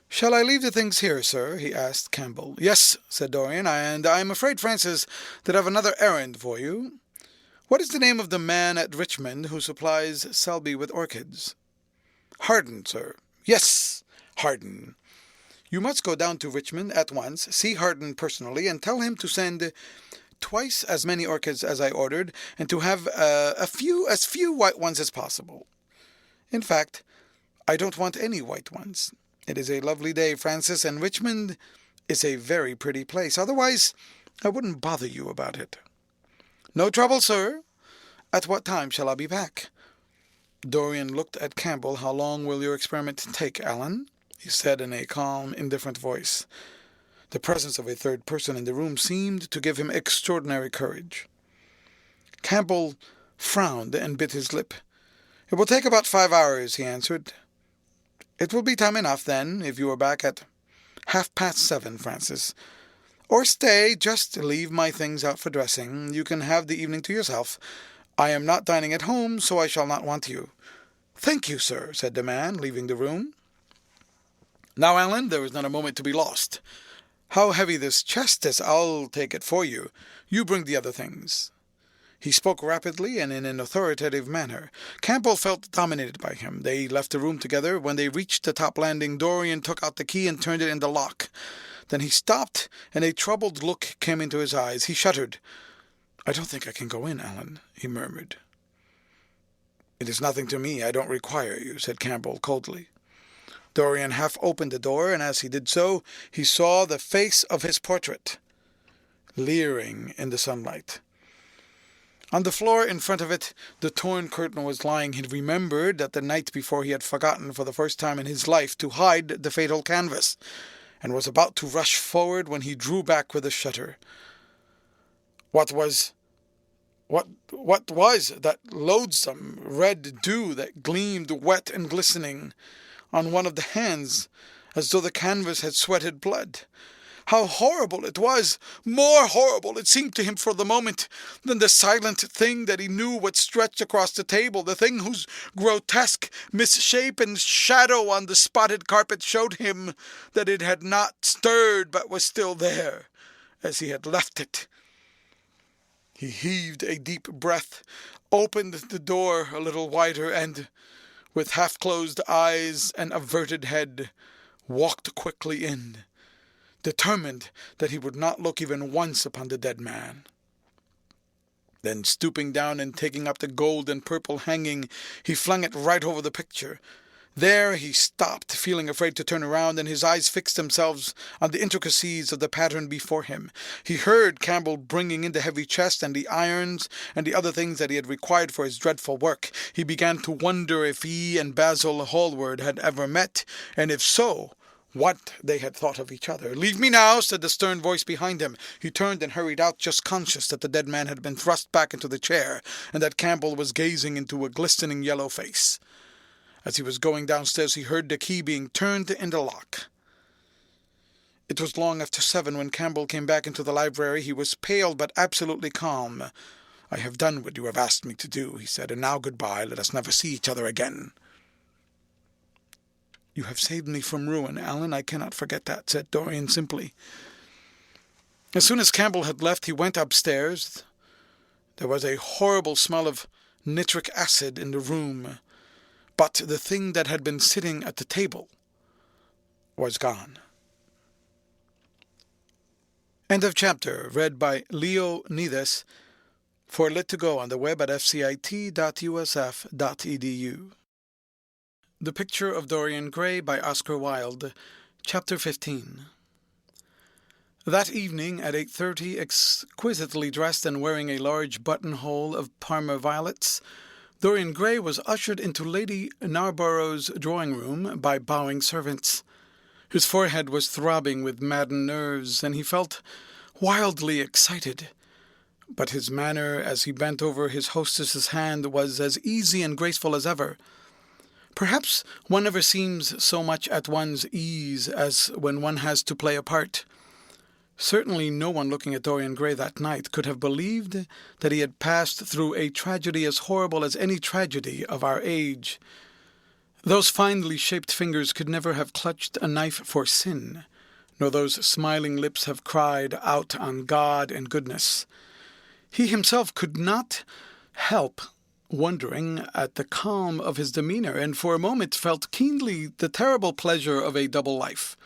"Shall I leave the things here, sir?" he asked Campbell. "Yes," said Dorian, "and I am afraid, Francis, that I have another errand for you. What is the name of the man at Richmond who supplies Selby with orchids?" "Harden, sir." "Yes, Harden. You must go down to Richmond at once, see Harden personally, and tell him to send twice as many orchids as I ordered, and to have as few white ones as possible. In fact, I don't want any white ones. It is a lovely day, Francis, and Richmond is a very pretty place. Otherwise, I wouldn't bother you about it." "No trouble, sir. At what time shall I be back?" Dorian looked at Campbell. "How long will your experiment take, Alan?" he said in a calm, indifferent voice. The presence of a third person in the room seemed to give him extraordinary courage. Campbell frowned and bit his lip. "It will take about 5 hours," he answered. "It will be time enough, then, if you are back at 7:30, Francis. Or stay, just leave my things out for dressing. You can have the evening to yourself. I am not dining at home, so I shall not want you." "Thank you, sir," said the man, leaving the room. "Now, Alan, there is not a moment to be lost. How heavy this chest is, I'll take it for you. You bring the other things." He spoke rapidly and in an authoritative manner. Campbell felt dominated by him. They left the room together. When they reached the top landing, Dorian took out the key and turned it in the lock. Then he stopped, and a troubled look came into his eyes. He shuddered. "I don't think I can go in, Alan," he murmured. "It is nothing to me. I don't require you," said Campbell coldly. Dorian half opened the door, and as he did so, he saw the face of his portrait, leering in the sunlight. On the floor in front of it, the torn curtain was lying. He remembered that the night before he had forgotten for the first time in his life to hide the fatal canvas, and was about to rush forward when he drew back with a shudder. What was that loathsome red dew that gleamed wet and glistening on one of the hands, as though the canvas had sweated blood? How horrible it was! More horrible, it seemed to him for the moment, than the silent thing that he knew was stretched across the table, the thing whose grotesque misshapen shadow on the spotted carpet showed him that it had not stirred but was still there, as he had left it. He heaved a deep breath, opened the door a little wider, and, with half-closed eyes and averted head, walked quickly in, determined that he would not look even once upon the dead man. Then, stooping down and taking up the gold and purple hanging, he flung it right over the picture. There he stopped, feeling afraid to turn around, and his eyes fixed themselves on the intricacies of the pattern before him. He heard Campbell bringing in the heavy chest and the irons and the other things that he had required for his dreadful work. He began to wonder if he and Basil Hallward had ever met, and if so, what they had thought of each other. "Leave me now," said the stern voice behind him. He turned and hurried out, just conscious that the dead man had been thrust back into the chair, and that Campbell was gazing into a glistening yellow face. As he was going downstairs, he heard the key being turned in the lock. It was long after 7 when Campbell came back into the library. He was pale but absolutely calm. "I have done what you have asked me to do," he said, "and now goodbye. Let us never see each other again." "You have saved me from ruin, Alan. I cannot forget that," said Dorian simply. As soon as Campbell had left, he went upstairs. There was a horrible smell of nitric acid in the room, but the thing that had been sitting at the table was gone. End of chapter. Read by ℒ for Lit to Go on the web at fcit.usf.edu. The Picture of Dorian Gray by Oscar Wilde. Chapter 15. That evening at 8:30, exquisitely dressed and wearing a large buttonhole of Parma violets, Dorian Gray was ushered into Lady Narborough's drawing-room by bowing servants. His forehead was throbbing with maddened nerves, and he felt wildly excited. But his manner, as he bent over his hostess's hand, was as easy and graceful as ever. Perhaps one never seems so much at one's ease as when one has to play a part. Certainly no one looking at Dorian Gray that night could have believed that he had passed through a tragedy as horrible as any tragedy of our age. Those finely shaped fingers could never have clutched a knife for sin, nor those smiling lips have cried out on God and goodness. He himself could not help wondering at the calm of his demeanor, and for a moment felt keenly the terrible pleasure of a double life.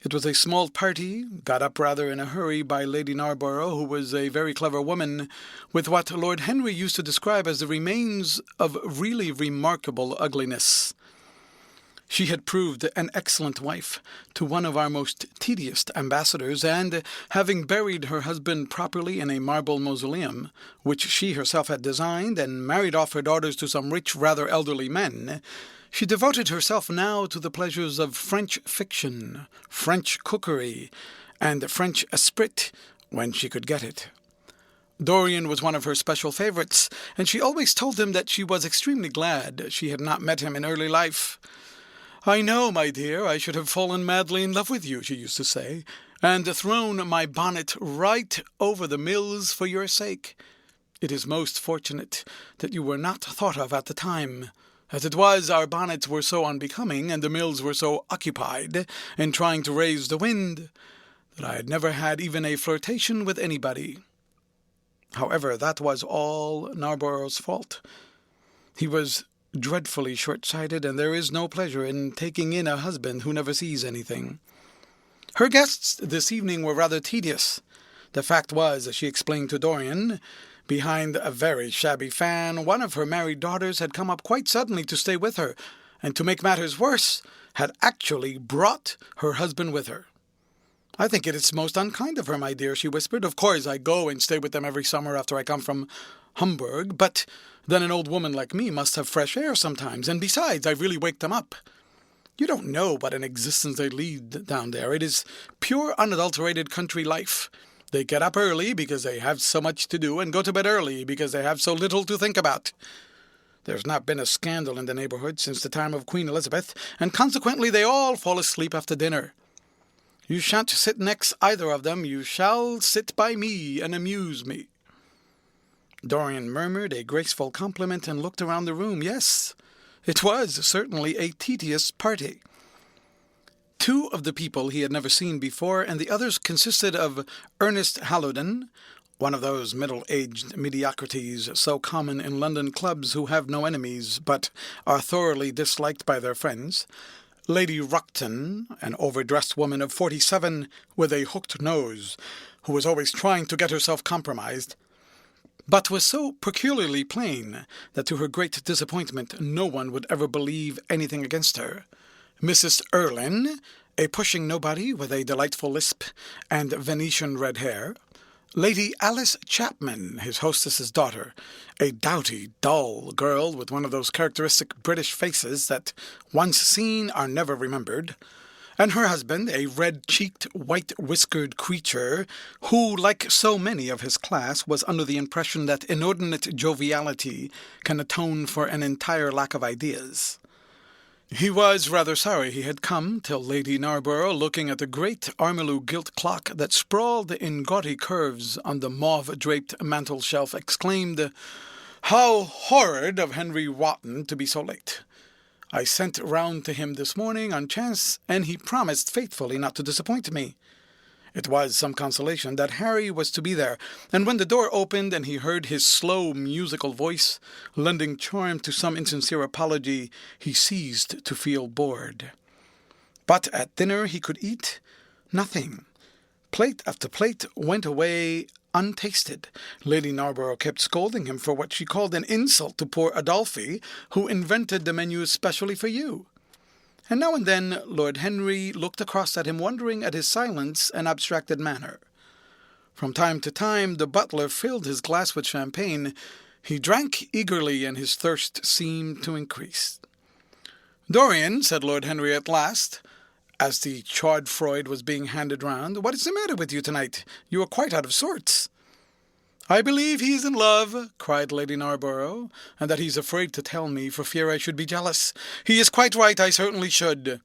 It was a small party, got up rather in a hurry by Lady Narborough, who was a very clever woman, with what Lord Henry used to describe as the remains of really remarkable ugliness. She had proved an excellent wife to one of our most tedious ambassadors, and, having buried her husband properly in a marble mausoleum, which she herself had designed, and married off her daughters to some rich, rather elderly men, she devoted herself now to the pleasures of French fiction, French cookery, and French esprit when she could get it. Dorian was one of her special favourites, and she always told him that she was extremely glad she had not met him in early life. "I know, my dear, I should have fallen madly in love with you," she used to say, "and thrown my bonnet right over the mills for your sake. It is most fortunate that you were not thought of at the time. As it was, our bonnets were so unbecoming, and the mills were so occupied in trying to raise the wind, that I had never had even a flirtation with anybody." However, that was all Narborough's fault. He was dreadfully short-sighted, and there is no pleasure in taking in a husband who never sees anything. Her guests this evening were rather tedious. The fact was, as she explained to Dorian, behind a very shabby fan, one of her married daughters had come up quite suddenly to stay with her, and to make matters worse, had actually brought her husband with her. "I think it is most unkind of her, my dear," she whispered. "Of course I go and stay with them every summer after I come from Hamburg, but then an old woman like me must have fresh air sometimes, and besides, I really wake them up. You don't know what an existence they lead down there. It is pure unadulterated country life. They get up early because they have so much to do, and go to bed early because they have so little to think about. There's not been a scandal in the neighbourhood since the time of Queen Elizabeth, and consequently they all fall asleep after dinner. You shan't sit next either of them. You shall sit by me and amuse me." Dorian murmured a graceful compliment and looked around the room. Yes, it was certainly a tedious party. Two of the people he had never seen before, and the others consisted of Ernest Hallowden, one of those middle-aged mediocrities so common in London clubs who have no enemies but are thoroughly disliked by their friends, Lady Ruckton, an overdressed woman of 47 with a hooked nose, who was always trying to get herself compromised, but was so peculiarly plain that to her great disappointment no one would ever believe anything against her, Mrs. Erlynne, a pushing nobody with a delightful lisp and Venetian red hair, Lady Alice Chapman, his hostess's daughter, a doughty, dull girl with one of those characteristic British faces that, once seen, are never remembered, and her husband, a red-cheeked, white-whiskered creature who, like so many of his class, was under the impression that inordinate joviality can atone for an entire lack of ideas. He was rather sorry he had come, till Lady Narborough, looking at the great ormolu gilt clock that sprawled in gaudy curves on the mauve-draped mantel-shelf, exclaimed, "How horrid of Henry Wotton to be so late! I sent round to him this morning on chance, and he promised faithfully not to disappoint me." It was some consolation that Harry was to be there, and when the door opened and he heard his slow, musical voice, lending charm to some insincere apology, he ceased to feel bored. But at dinner he could eat nothing. Plate after plate went away untasted. Lady Narborough kept scolding him for what she called an insult to poor Adolphe, who invented the menu especially for you. And now and then Lord Henry looked across at him, wondering at his silence and abstracted manner. From time to time the butler filled his glass with champagne. He drank eagerly, and his thirst seemed to increase. "Dorian," said Lord Henry at last, as the chaudfroid was being handed round, "what is the matter with you tonight? You are quite out of sorts." "I believe he is in love," cried Lady Narborough, "and that he is afraid to tell me for fear I should be jealous. He is quite right, I certainly should."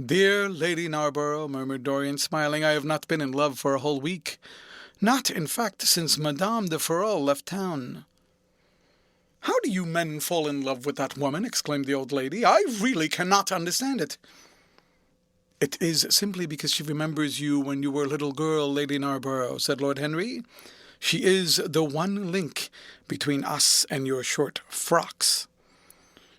"Dear Lady Narborough," murmured Dorian, smiling, "I have not been in love for a whole week. Not, in fact, since Madame de Ferrol left town." "How do you men fall in love with that woman?" exclaimed the old lady. "I really cannot understand it." "It is simply because she remembers you when you were a little girl, Lady Narborough," said Lord Henry. "She is the one link between us and your short frocks."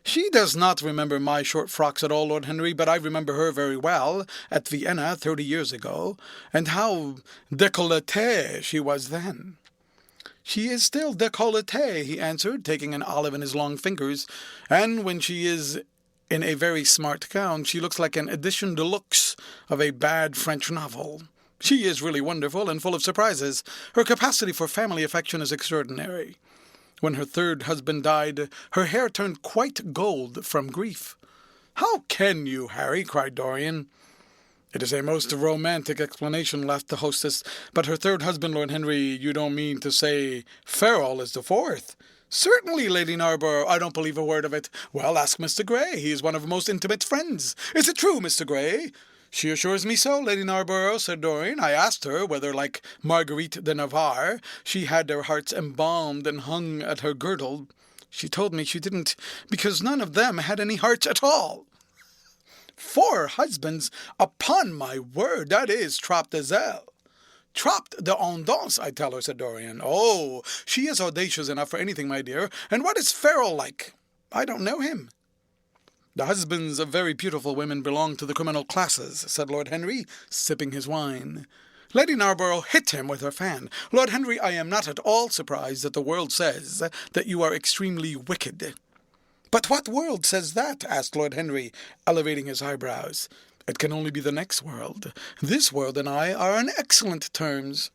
She does not remember my short frocks at all, Lord Henry, but I remember her very well at Vienna 30 years ago, and how décolletée she was then. She is still décolletée, he answered, taking an olive in his long fingers, and when she is in a very smart gown, she looks like an edition de luxe of a bad French novel. She is really wonderful and full of surprises. Her capacity for family affection is extraordinary. When her third husband died, her hair turned quite gold from grief. "How can you, Harry?" cried Dorian. "It is a most romantic explanation," laughed the hostess. "But her third husband, Lord Henry, you don't mean to say Farrell is the fourth?" "Certainly, Lady Narborough. I don't believe a word of it." "Well, ask Mr. Grey. He is one of her most intimate friends." "Is it true, Mr. Grey?" "She assures me so, Lady Narborough," said Dorian. "I asked her whether, like Marguerite de Navarre, she had their hearts embalmed and hung at her girdle. She told me she didn't, because none of them had any hearts at all." "4 husbands? Upon my word, that is trop de zèle." "Trop d'audace, I tell her," said Dorian. "Oh, she is audacious enough for anything, my dear. And what is Farrell like?" "I don't know him." "The husbands of very beautiful women belong to the criminal classes," said Lord Henry, sipping his wine. Lady Narborough hit him with her fan. "Lord Henry, I am not at all surprised that the world says that you are extremely wicked." "But what world says that?" asked Lord Henry, elevating his eyebrows. "It can only be the next world. This world and I are on excellent terms."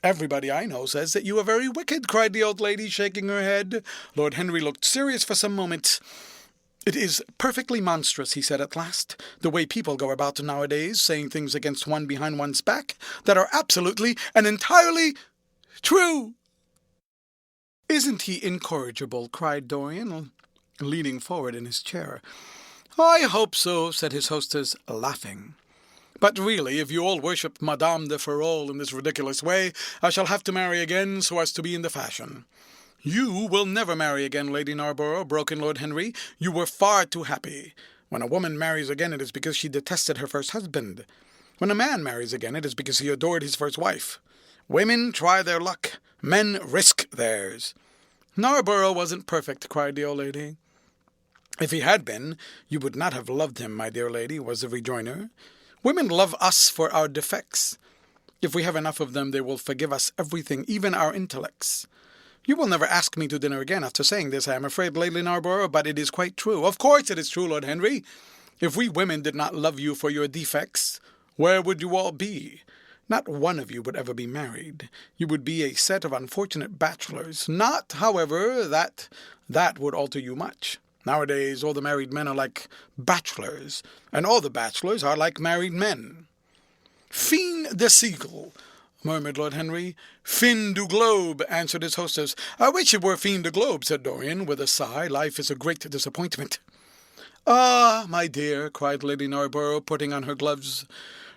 "Everybody I know says that you are very wicked," cried the old lady, shaking her head. Lord Henry looked serious for some moments. "It is perfectly monstrous," he said at last, "the way people go about nowadays, saying things against one behind one's back that are absolutely and entirely true." "Isn't he incorrigible?" cried Dorian, leaning forward in his chair. "I hope so," said his hostess, laughing. "But really, if you all worship Madame de Ferrol in this ridiculous way, I shall have to marry again so as to be in the fashion." "You will never marry again, Lady Narborough," broke in Lord Henry. "You were far too happy. When a woman marries again, it is because she detested her first husband. When a man marries again, it is because he adored his first wife. Women try their luck. Men risk theirs." "Narborough wasn't perfect," cried the old lady. "If he had been, you would not have loved him, my dear lady," was the rejoinder. "Women love us for our defects. If we have enough of them, they will forgive us everything, even our intellects. You will never ask me to dinner again after saying this, I am afraid, Lady Narborough, but it is quite true." "Of course it is true, Lord Henry. If we women did not love you for your defects, where would you all be? Not one of you would ever be married. You would be a set of unfortunate bachelors. Not, however, that would alter you much. Nowadays all the married men are like bachelors, and all the bachelors are like married men." "Fin de siècle," murmured Lord Henry. "Fin du globe," answered his hostess. "I wish it were fin de globe," said Dorian, with a sigh. "Life is a great disappointment." "Ah, my dear," cried Lady Narborough, putting on her gloves,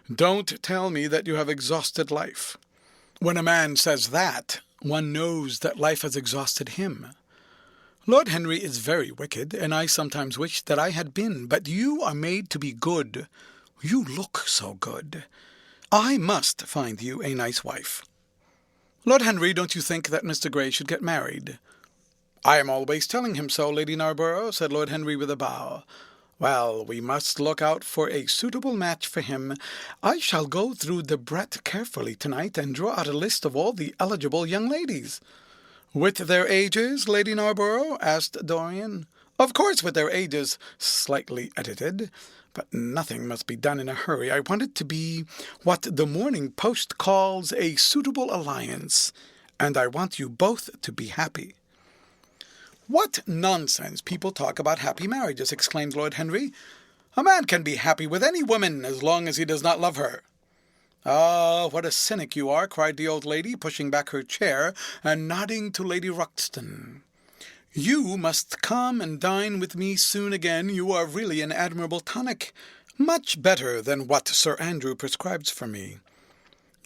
"don't tell me that you have exhausted life. When a man says that, one knows that life has exhausted him. Lord Henry is very wicked, and I sometimes wish that I had been, but you are made to be good. You look so good. I must find you a nice wife. Lord Henry, don't you think that Mr. Grey should get married?" "I am always telling him so, Lady Narborough," said Lord Henry with a bow. "Well, we must look out for a suitable match for him. I shall go through Debrett carefully tonight and draw out a list of all the eligible young ladies." "With their ages, Lady Narborough?" asked Dorian. "Of course, with their ages, slightly edited. But nothing must be done in a hurry. I want it to be what the Morning Post calls a suitable alliance, and I want you both to be happy." "What nonsense people talk about happy marriages," exclaimed Lord Henry. "A man can be happy with any woman as long as he does not love her." "Ah, what a cynic you are," cried the old lady, pushing back her chair and nodding to Lady Ruxton. "You must come and dine with me soon again. You are really an admirable tonic, much better than what Sir Andrew prescribes for me.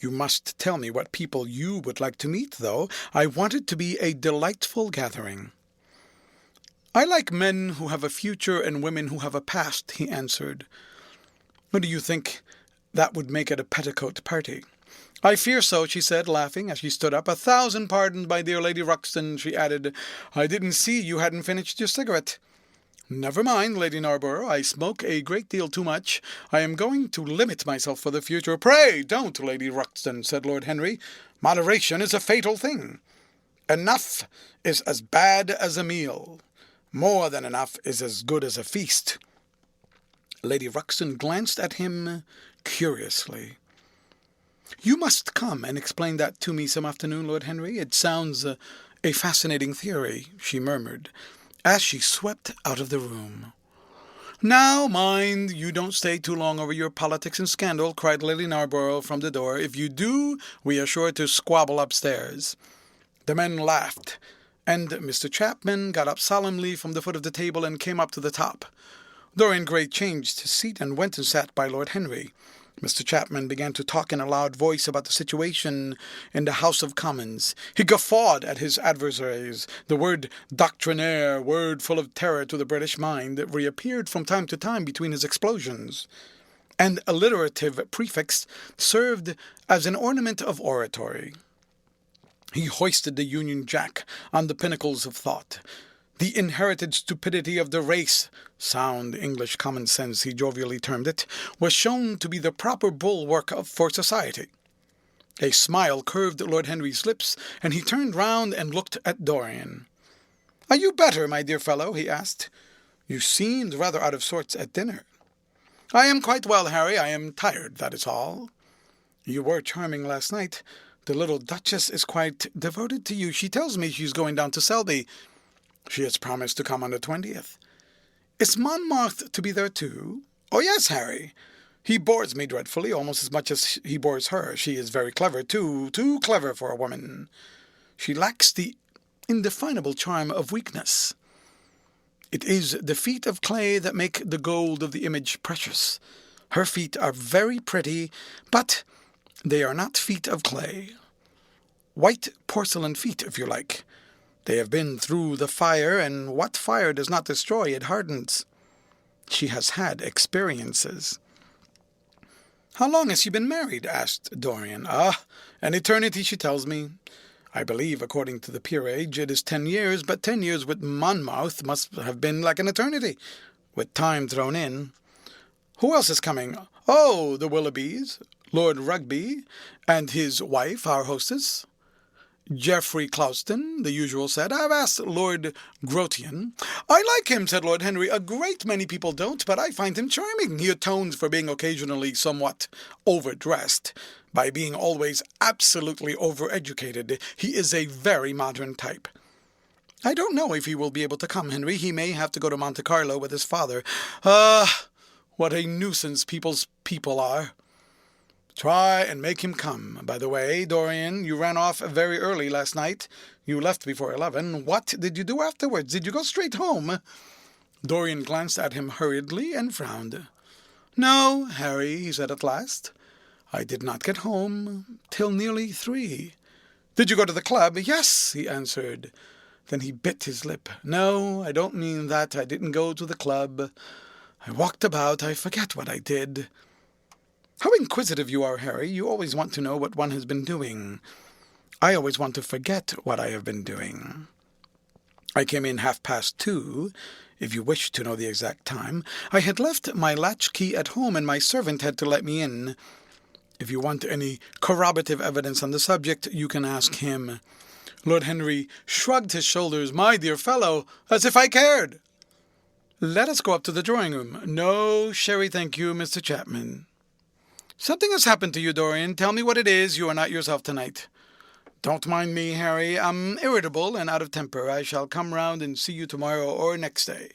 You must tell me what people you would like to meet, though. I want it to be a delightful gathering." "I like men who have a future and women who have a past," he answered. "What do you think that would make it a petticoat party?" "I fear so," she said, laughing as she stood up. "1,000 pardons, my dear Lady Ruxton," she added. "I didn't see you hadn't finished your cigarette." "Never mind, Lady Narborough. I smoke a great deal too much. I am going to limit myself for the future." "Pray don't, Lady Ruxton," said Lord Henry. "Moderation is a fatal thing. Enough is as bad as a meal. More than enough is as good as a feast." Lady Ruxton glanced at him curiously. "You must come and explain that to me some afternoon, Lord Henry. It sounds a fascinating theory," she murmured, as she swept out of the room. "Now, mind you don't stay too long over your politics and scandal," cried Lady Narborough from the door. "If you do, we are sure to squabble upstairs." The men laughed, and Mr. Chapman got up solemnly from the foot of the table and came up to the top. Dorian Gray changed his seat and went and sat by Lord Henry. Mr. Chapman began to talk in a loud voice about the situation in the House of Commons. He guffawed at his adversaries. The word doctrinaire, word full of terror to the British mind, reappeared from time to time between his explosions. An alliterative prefix served as an ornament of oratory. He hoisted the Union Jack on the pinnacles of thought. The inherited stupidity of the race, sound English common sense he jovially termed it, was shown to be the proper bulwark for society. A smile curved Lord Henry's lips, and he turned round and looked at Dorian. "Are you better, my dear fellow?" he asked. "You seemed rather out of sorts at dinner." "I am quite well, Harry. I am tired, that is all." "You were charming last night. The little Duchess is quite devoted to you. She tells me she's going down to Selby. She has promised to come on the 20th. Is Monmouth to be there too?" "Oh, yes, Harry. He bores me dreadfully, almost as much as he bores her. She is very clever, too clever for a woman. She lacks the indefinable charm of weakness. It is the feet of clay that make the gold of the image precious. Her feet are very pretty, but they are not feet of clay. White porcelain feet, if you like. They have been through the fire, and what fire does not destroy, it hardens. She has had experiences." "How long has she been married?" asked Dorian. "An eternity, she tells me. I believe, according to the peerage, it is 10 years, but 10 years with Monmouth must have been like an eternity, with time thrown in. Who else is coming?" "Oh, the Willoughbys, Lord Rugby, and his wife, our hostess. Geoffrey Clouston, the usual set. I've asked Lord Grothian." "I like him," said Lord Henry. "A great many people don't, but I find him charming. He atones for being occasionally somewhat overdressed by being always absolutely overeducated. He is a very modern type." "I don't know if he will be able to come, Henry. He may have to go to Monte Carlo with his father. What a nuisance people's people are." "Try and make him come. By the way, Dorian, you ran off very early last night. You left before 11. What did you do afterwards? Did you go straight home?" Dorian glanced at him hurriedly and frowned. "No, Harry," he said at last. "I did not get home till nearly 3. "Did you go to the club?" "Yes," he answered. Then he bit his lip. "No, I don't mean that. I didn't go to the club. I walked about. I forget what I did." "How inquisitive you are, Harry. You always want to know what one has been doing. I always want to forget what I have been doing. I came in 2:30, if you wish to know the exact time. I had left my latchkey at home, and my servant had to let me in. If you want any corroborative evidence on the subject, you can ask him." Lord Henry shrugged his shoulders. "My dear fellow, as if I cared." "Let us go up to the drawing-room." "No, sherry, thank you, Mr. Chapman." "Something has happened to you, Dorian. Tell me what it is. You are not yourself tonight." "Don't mind me, Harry. I'm irritable and out of temper. I shall come round and see you tomorrow or next day.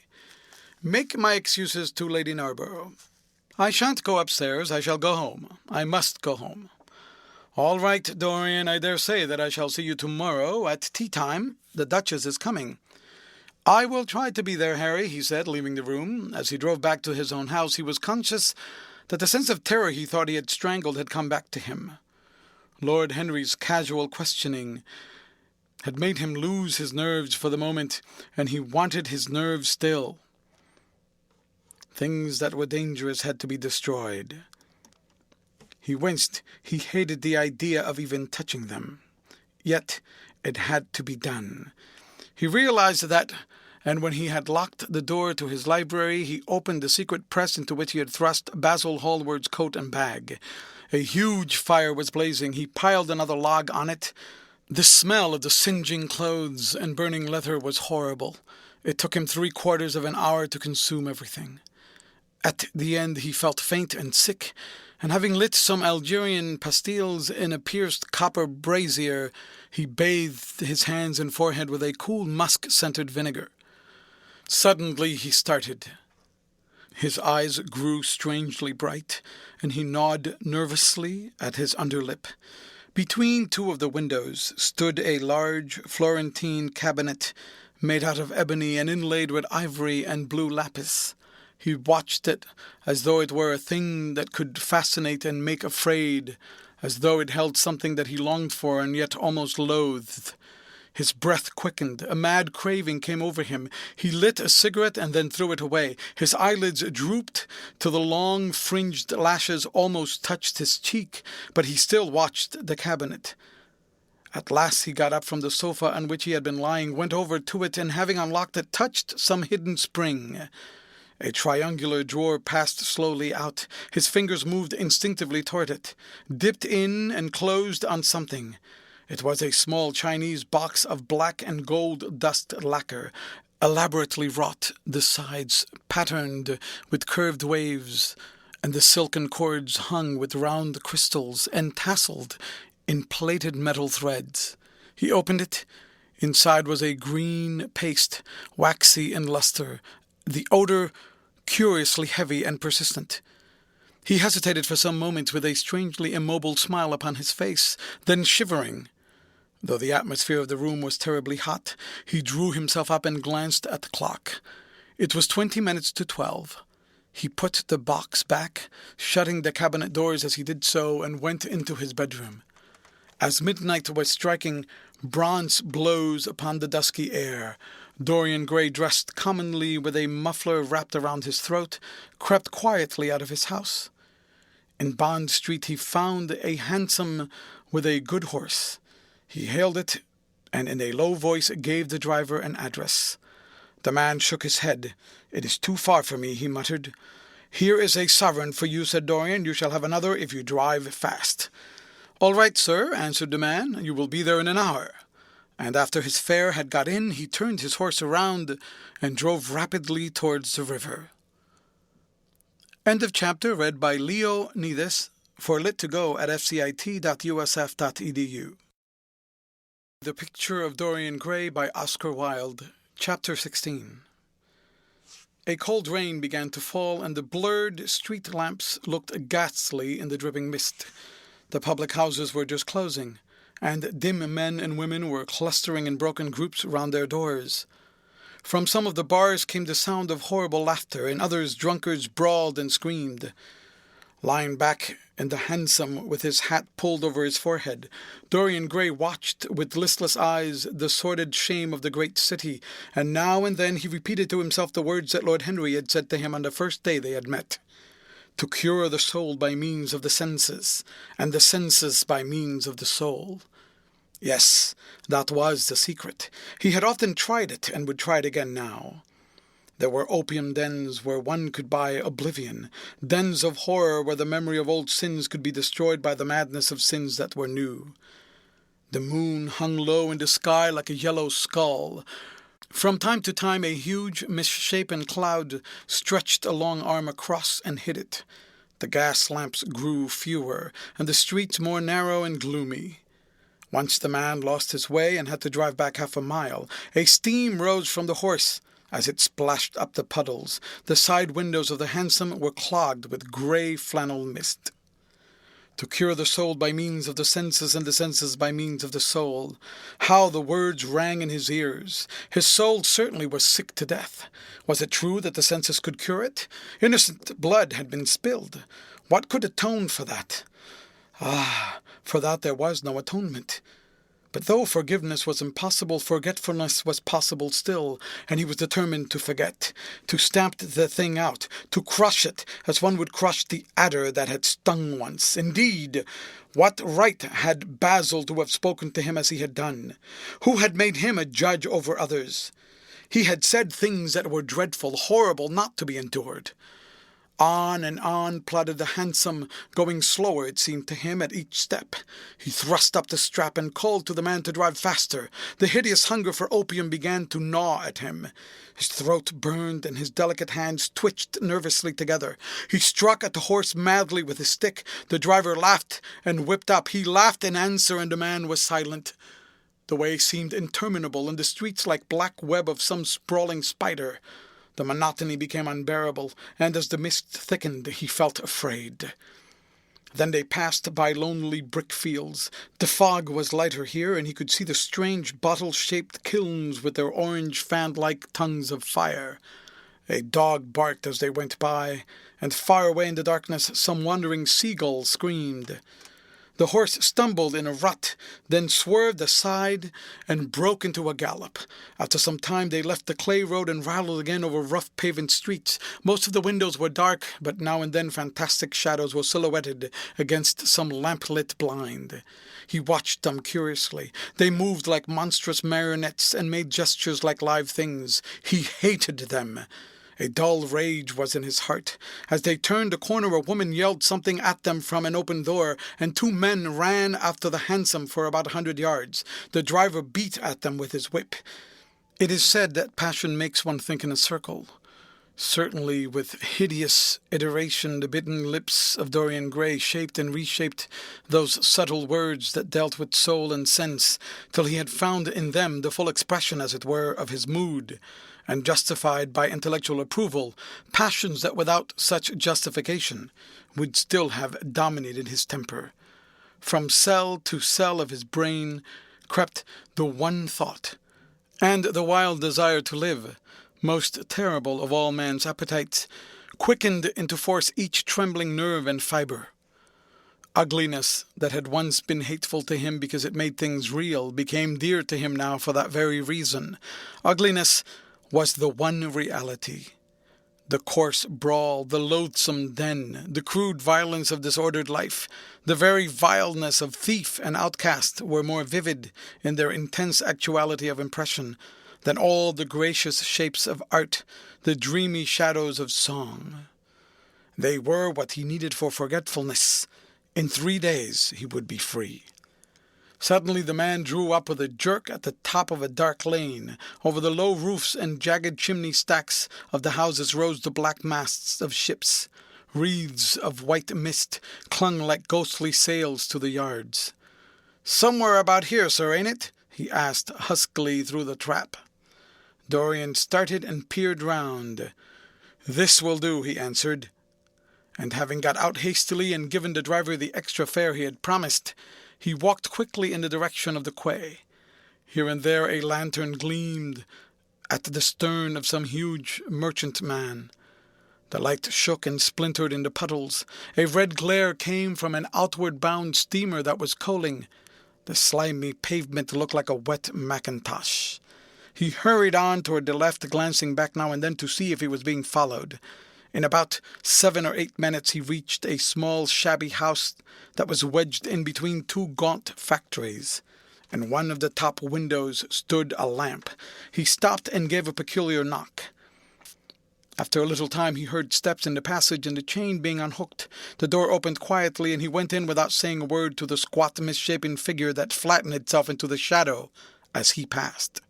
Make my excuses to Lady Narborough. I shan't go upstairs. I shall go home. I must go home." "All right, Dorian. I dare say that I shall see you tomorrow at tea-time. The Duchess is coming." "I will try to be there, Harry," he said, leaving the room. As he drove back to his own house, he was conscious that the sense of terror he thought he had strangled had come back to him. Lord Henry's casual questioning had made him lose his nerves for the moment, and he wanted his nerves still. Things that were dangerous had to be destroyed. He winced. He hated the idea of even touching them. Yet it had to be done. He realized that and when he had locked the door to his library, he opened the secret press into which he had thrust Basil Hallward's coat and bag. A huge fire was blazing. He piled another log on it. The smell of the singeing clothes and burning leather was horrible. It took him 3/4 of an hour to consume everything. At the end he felt faint and sick, and having lit some Algerian pastilles in a pierced copper brazier, he bathed his hands and forehead with a cool musk-scented vinegar. Suddenly he started. His eyes grew strangely bright, and he gnawed nervously at his underlip. Between two of the windows stood a large Florentine cabinet made out of ebony and inlaid with ivory and blue lapis. He watched it as though it were a thing that could fascinate and make afraid, as though it held something that he longed for and yet almost loathed. His breath quickened. A mad craving came over him. He lit a cigarette and then threw it away. His eyelids drooped till the long fringed lashes almost touched his cheek, but he still watched the cabinet. At last he got up from the sofa on which he had been lying, went over to it, and having unlocked it, touched some hidden spring. A triangular drawer passed slowly out. His fingers moved instinctively toward it, dipped in and closed on something. It was a small Chinese box of black and gold dust lacquer, elaborately wrought, the sides patterned with curved waves, and the silken cords hung with round crystals and tasseled in plaited metal threads. He opened it. Inside was a green paste, waxy in luster, the odor curiously heavy and persistent. He hesitated for some moments with a strangely immobile smile upon his face, then shivering. Though the atmosphere of the room was terribly hot, he drew himself up and glanced at the clock. It was 20 minutes to 12. He put the box back, shutting the cabinet doors as he did so, and went into his bedroom. As midnight was striking bronze blows upon the dusky air, Dorian Gray, dressed commonly with a muffler wrapped around his throat, crept quietly out of his house. In Bond Street he found a hansom with a good horse. He hailed it, and in a low voice gave the driver an address. The man shook his head. "It is too far for me," he muttered. "Here is a sovereign for you," said Dorian. "You shall have another if you drive fast." "All right, sir," answered the man. "You will be there in an hour." And after his fare had got in, he turned his horse around and drove rapidly towards the river. End of chapter, read by Leo Nides for lit2go at fcit.usf.edu. The Picture of Dorian Gray by Oscar Wilde, Chapter 16. A cold rain began to fall, and the blurred street lamps looked ghastly in the dripping mist. The public houses were just closing, and dim men and women were clustering in broken groups round their doors. From some of the bars came the sound of horrible laughter. In others drunkards brawled and screamed. Lying back in the hansom with his hat pulled over his forehead, Dorian Gray watched with listless eyes the sordid shame of the great city, and now and then he repeated to himself the words that Lord Henry had said to him on the first day they had met: "To cure the soul by means of the senses, and the senses by means of the soul." Yes, that was the secret. He had often tried it, and would try it again now. There were opium dens where one could buy oblivion, dens of horror where the memory of old sins could be destroyed by the madness of sins that were new. The moon hung low in the sky like a yellow skull. From time to time a huge misshapen cloud stretched a long arm across and hid it. The gas lamps grew fewer, and the streets more narrow and gloomy. Once the man lost his way and had to drive back 1/2 mile. A steam rose from the horse as it splashed up the puddles. The side windows of the hansom were clogged with grey flannel mist. To cure the soul by means of the senses, and the senses by means of the soul. How the words rang in his ears! His soul certainly was sick to death. Was it true that the senses could cure it? Innocent blood had been spilled. What could atone for that? Ah, for that there was no atonement. But though forgiveness was impossible, forgetfulness was possible still, and he was determined to forget, to stamp the thing out, to crush it, as one would crush the adder that had stung once. Indeed, what right had Basil to have spoken to him as he had done? Who had made him a judge over others? He had said things that were dreadful, horrible, not to be endured. On and on plodded the hansom, going slower, it seemed to him, at each step. He thrust up the strap and called to the man to drive faster. The hideous hunger for opium began to gnaw at him. His throat burned and his delicate hands twitched nervously together. He struck at the horse madly with his stick. The driver laughed and whipped up. He laughed in answer, and the man was silent. The way seemed interminable, and the streets like black web of some sprawling spider. The monotony became unbearable, and as the mist thickened, he felt afraid. Then they passed by lonely brick fields. The fog was lighter here, and he could see the strange bottle-shaped kilns with their orange fan-like tongues of fire. A dog barked as they went by, and far away in the darkness some wandering seagull screamed. The horse stumbled in a rut, then swerved aside and broke into a gallop. After some time they left the clay road and rattled again over rough paved streets. Most of the windows were dark, but now and then fantastic shadows were silhouetted against some lamp-lit blind. He watched them curiously. They moved like monstrous marionettes and made gestures like live things. He hated them. A dull rage was in his heart. As they turned the corner, a woman yelled something at them from an open door, and 2 men ran after the hansom for about 100 yards. The driver beat at them with his whip. It is said that passion makes one think in a circle. Certainly, with hideous iteration, the bitten lips of Dorian Gray shaped and reshaped those subtle words that dealt with soul and sense, till he had found in them the full expression, as it were, of his mood, and justified by intellectual approval passions that without such justification would still have dominated his temper. From cell to cell of his brain crept the one thought, and the wild desire to live, most terrible of all man's appetites, quickened into force each trembling nerve and fibre. Ugliness that had once been hateful to him because it made things real became dear to him now for that very reason. Ugliness was the one reality. The coarse brawl, the loathsome den, the crude violence of disordered life, the very vileness of thief and outcast were more vivid in their intense actuality of impression than all the gracious shapes of art, the dreamy shadows of song. They were what he needed for forgetfulness. In 3 days he would be free. Suddenly the man drew up with a jerk at the top of a dark lane. Over the low roofs and jagged chimney stacks of the houses rose the black masts of ships. Wreaths of white mist clung like ghostly sails to the yards. "Somewhere about here, sir, ain't it?" he asked huskily through the trap. Dorian started and peered round. "This will do," he answered. And having got out hastily and given the driver the extra fare he had promised, he walked quickly in the direction of the quay. Here and there a lantern gleamed at the stern of some huge merchantman. The light shook and splintered in the puddles. A red glare came from an outward-bound steamer that was coaling. The slimy pavement looked like a wet mackintosh. He hurried on toward the left, glancing back now and then to see if he was being followed. In about 7 or 8 minutes he reached a small shabby house that was wedged in between 2 gaunt factories. In one of the top windows stood a lamp. He stopped and gave a peculiar knock. After a little time he heard steps in the passage and the chain being unhooked. The door opened quietly and he went in without saying a word to the squat, misshapen figure that flattened itself into the shadow as he passed.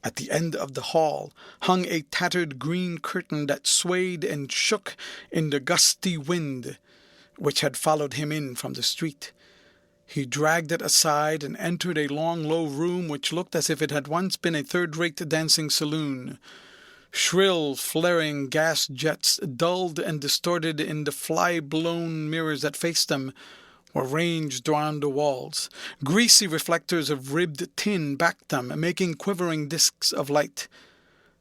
At the end of the hall hung a tattered green curtain that swayed and shook in the gusty wind which had followed him in from the street. He dragged it aside and entered a long, low room which looked as if it had once been a third-rate dancing saloon. Shrill, flaring gas jets, dulled and distorted in the fly-blown mirrors that faced them, were ranged round the walls. Greasy reflectors of ribbed tin backed them, making quivering discs of light.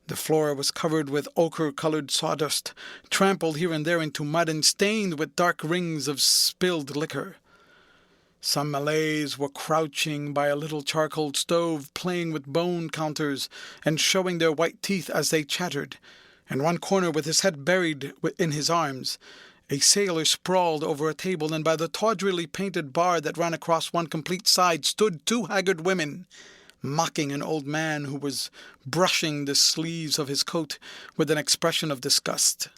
The floor was covered with ochre-colored sawdust, trampled here and there into mud and stained with dark rings of spilled liquor. Some Malays were crouching by a little charcoal stove, playing with bone counters and showing their white teeth as they chattered. In one corner, with his head buried in his arms, a sailor sprawled over a table, and by the tawdrily painted bar that ran across one complete side stood 2 haggard women, mocking an old man who was brushing the sleeves of his coat with an expression of disgust.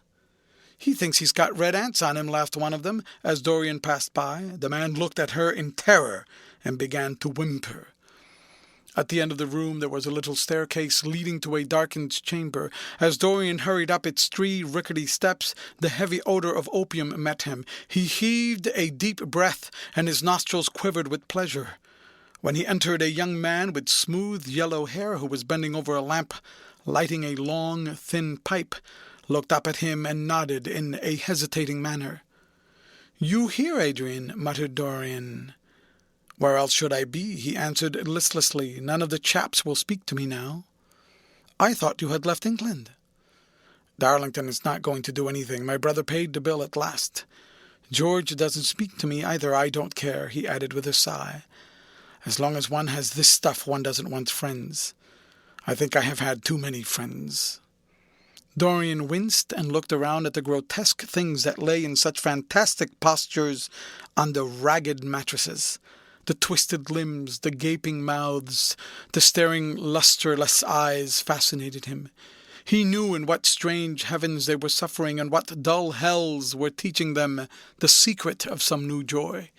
"He thinks he's got red ants on him," laughed one of them as Dorian passed by. The man looked at her in terror and began to whimper. At the end of the room there was a little staircase leading to a darkened chamber. As Dorian hurried up its 3 rickety steps, the heavy odor of opium met him. He heaved a deep breath, and his nostrils quivered with pleasure. When he entered, a young man with smooth yellow hair, who was bending over a lamp, lighting a long, thin pipe, looked up at him and nodded in a hesitating manner. "You here, Adrian?" muttered Dorian. "Where else should I be?" he answered listlessly. "None of the chaps will speak to me now." "I thought you had left England." "Darlington is not going to do anything. My brother paid the bill at last. George doesn't speak to me either. I don't care," he added with a sigh. "As long as one has this stuff, one doesn't want friends. I think I have had too many friends." Dorian winced and looked around at the grotesque things that lay in such fantastic postures on the ragged mattresses. The twisted limbs, the gaping mouths, the staring lustreless eyes fascinated him. He knew in what strange heavens they were suffering and what dull hells were teaching them the secret of some new joy.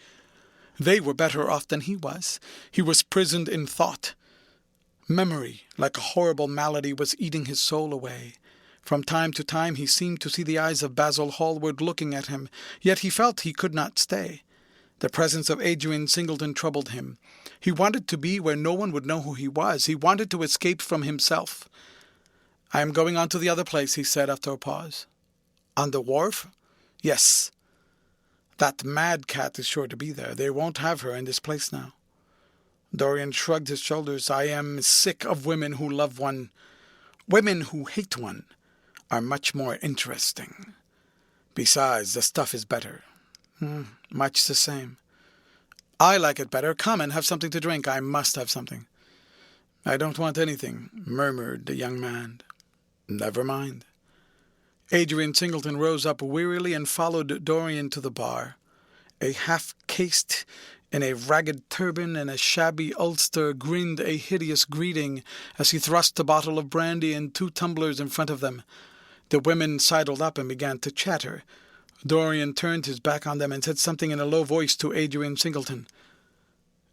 They were better off than he was. He was prisoned in thought. Memory, like a horrible malady, was eating his soul away. From time to time he seemed to see the eyes of Basil Hallward looking at him, yet he felt he could not stay. The presence of Adrian Singleton troubled him. He wanted to be where no one would know who he was. He wanted to escape from himself. "I am going on to the other place," he said after a pause. "On the wharf?" "Yes. That mad cat is sure to be there. They won't have her in this place now." Dorian shrugged his shoulders. "I am sick of women who love one. Women who hate one are much more interesting. Besides, the stuff is better." "Much the same." "I like it better. Come and have something to drink. I must have something." "I don't want anything," murmured the young man. "Never mind." Adrian Singleton rose up wearily and followed Dorian to the bar. A half-caste in a ragged turban and a shabby ulster grinned a hideous greeting as he thrust a bottle of brandy and 2 tumblers in front of them. The women sidled up and began to chatter. Dorian turned his back on them and said something in a low voice to Adrian Singleton.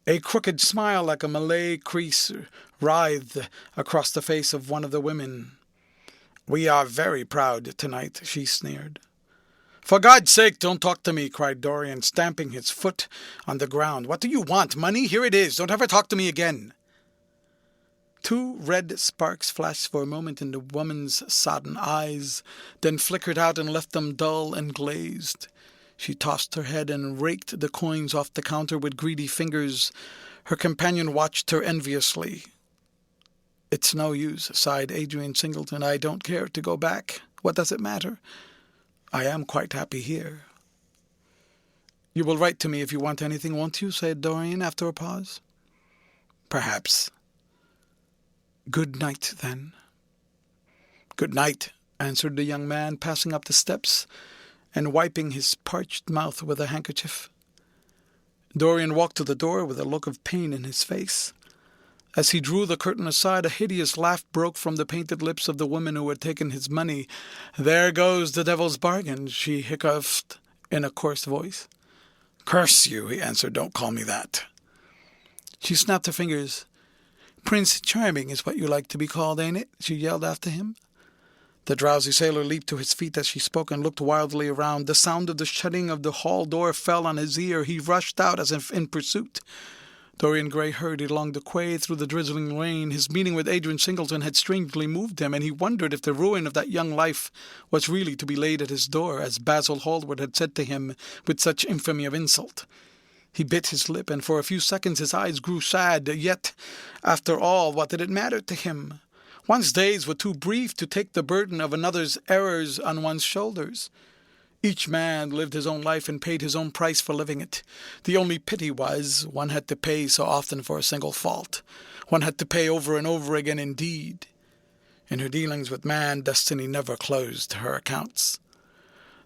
A crooked smile like a Malay crease writhed across the face of one of the women. "We are very proud tonight," she sneered. "For God's sake, don't talk to me," cried Dorian, stamping his foot on the ground. "What do you want? Money? Here it is. Don't ever talk to me again." 2 red sparks flashed for a moment in the woman's sodden eyes, then flickered out and left them dull and glazed. She tossed her head and raked the coins off the counter with greedy fingers. Her companion watched her enviously. "It's no use," sighed Adrian Singleton. "I don't care to go back. What does it matter? I am quite happy here." "You will write to me if you want anything, won't you?" said Dorian after a pause. "Perhaps." "Good night, then." "Good night," answered the young man, passing up the steps and wiping his parched mouth with a handkerchief. Dorian walked to the door with a look of pain in his face. As he drew the curtain aside, a hideous laugh broke from the painted lips of the woman who had taken his money. "There goes the devil's bargain," she hiccuped in a coarse voice. "Curse you," he answered. "Don't call me that." She snapped her fingers. "Prince Charming is what you like to be called, ain't it?" she yelled after him. The drowsy sailor leaped to his feet as she spoke and looked wildly around. The sound of the shutting of the hall door fell on his ear. He rushed out as if in pursuit. Dorian Gray hurried along the quay through the drizzling rain. His meeting with Adrian Singleton had strangely moved him, and he wondered if the ruin of that young life was really to be laid at his door, as Basil Hallward had said to him with such infamy of insult. He bit his lip, and for a few seconds his eyes grew sad. Yet, after all, what did it matter to him? One's days were too brief to take the burden of another's errors on one's shoulders. Each man lived his own life and paid his own price for living it. The only pity was one had to pay so often for a single fault. One had to pay over and over again indeed. In her dealings with man, destiny never closed her accounts.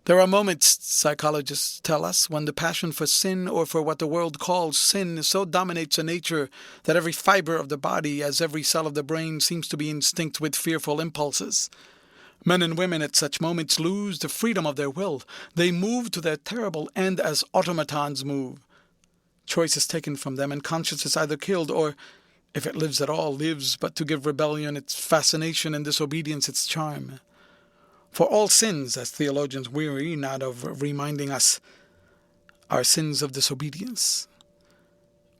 There are moments, psychologists tell us, when the passion for sin, or for what the world calls sin, so dominates a nature that every fiber of the body, as every cell of the brain, seems to be instinct with fearful impulses. Men and women at such moments lose the freedom of their will. They move to their terrible end as automatons move. Choice is taken from them, and conscience is either killed or, if it lives at all, lives but to give rebellion its fascination and disobedience its charm. For all sins, as theologians weary not of reminding us, are sins of disobedience.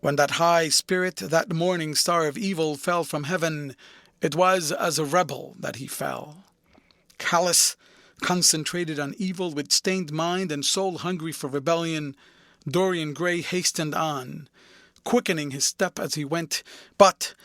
When that high spirit, that morning star of evil, fell from heaven, it was as a rebel that he fell. Callous, concentrated on evil, with stained mind and soul hungry for rebellion, Dorian Gray hastened on, quickening his step as he went, but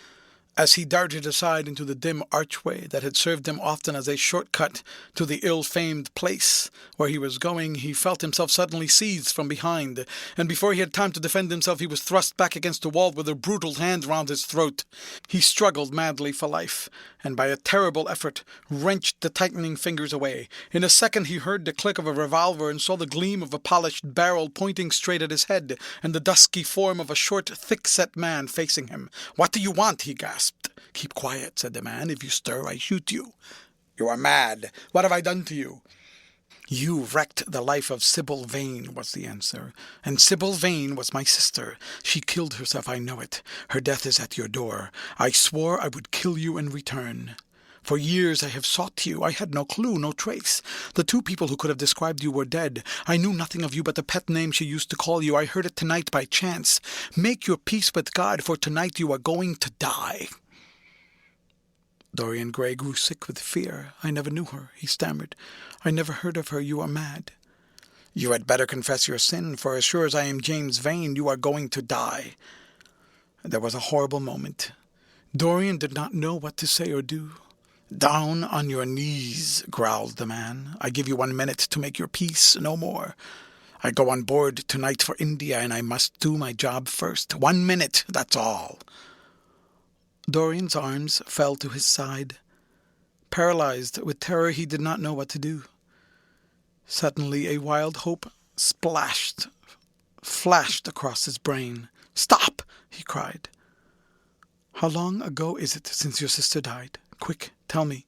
as he darted aside into the dim archway that had served him often as a shortcut to the ill-famed place where he was going, he felt himself suddenly seized from behind, and before he had time to defend himself, he was thrust back against the wall with a brutal hand round his throat. He struggled madly for life, and by a terrible effort wrenched the tightening fingers away. In a second he heard the click of a revolver and saw the gleam of a polished barrel pointing straight at his head, and the dusky form of a short, thick-set man facing him. "What do you want?" he gasped. "Keep quiet," said the man. "If you stir, I shoot you." "You are mad. What have I done to you?" "You wrecked the life of Sybil Vane," was the answer. "And Sybil Vane was my sister. She killed herself, I know it. Her death is at your door. I swore I would kill you in return. For years I have sought you. I had no clue, no trace. The two people who could have described you were dead. I knew nothing of you but the pet name she used to call you. I heard it tonight by chance. Make your peace with God, for tonight you are going to die." Dorian Gray grew sick with fear. "I never knew her," he stammered. "I never heard of her. You are mad." "You had better confess your sin, for as sure as I am James Vane, you are going to die." There was a horrible moment. Dorian did not know what to say or do. "Down on your knees," growled the man. "I give you 1 minute to make your peace, no more. I go on board tonight for India, and I must do my job first. 1 minute, that's all." Dorian's arms fell to his side. Paralyzed with terror, he did not know what to do. Suddenly a wild hope flashed across his brain. "Stop!" he cried. "How long ago is it since your sister died? Quick, tell me."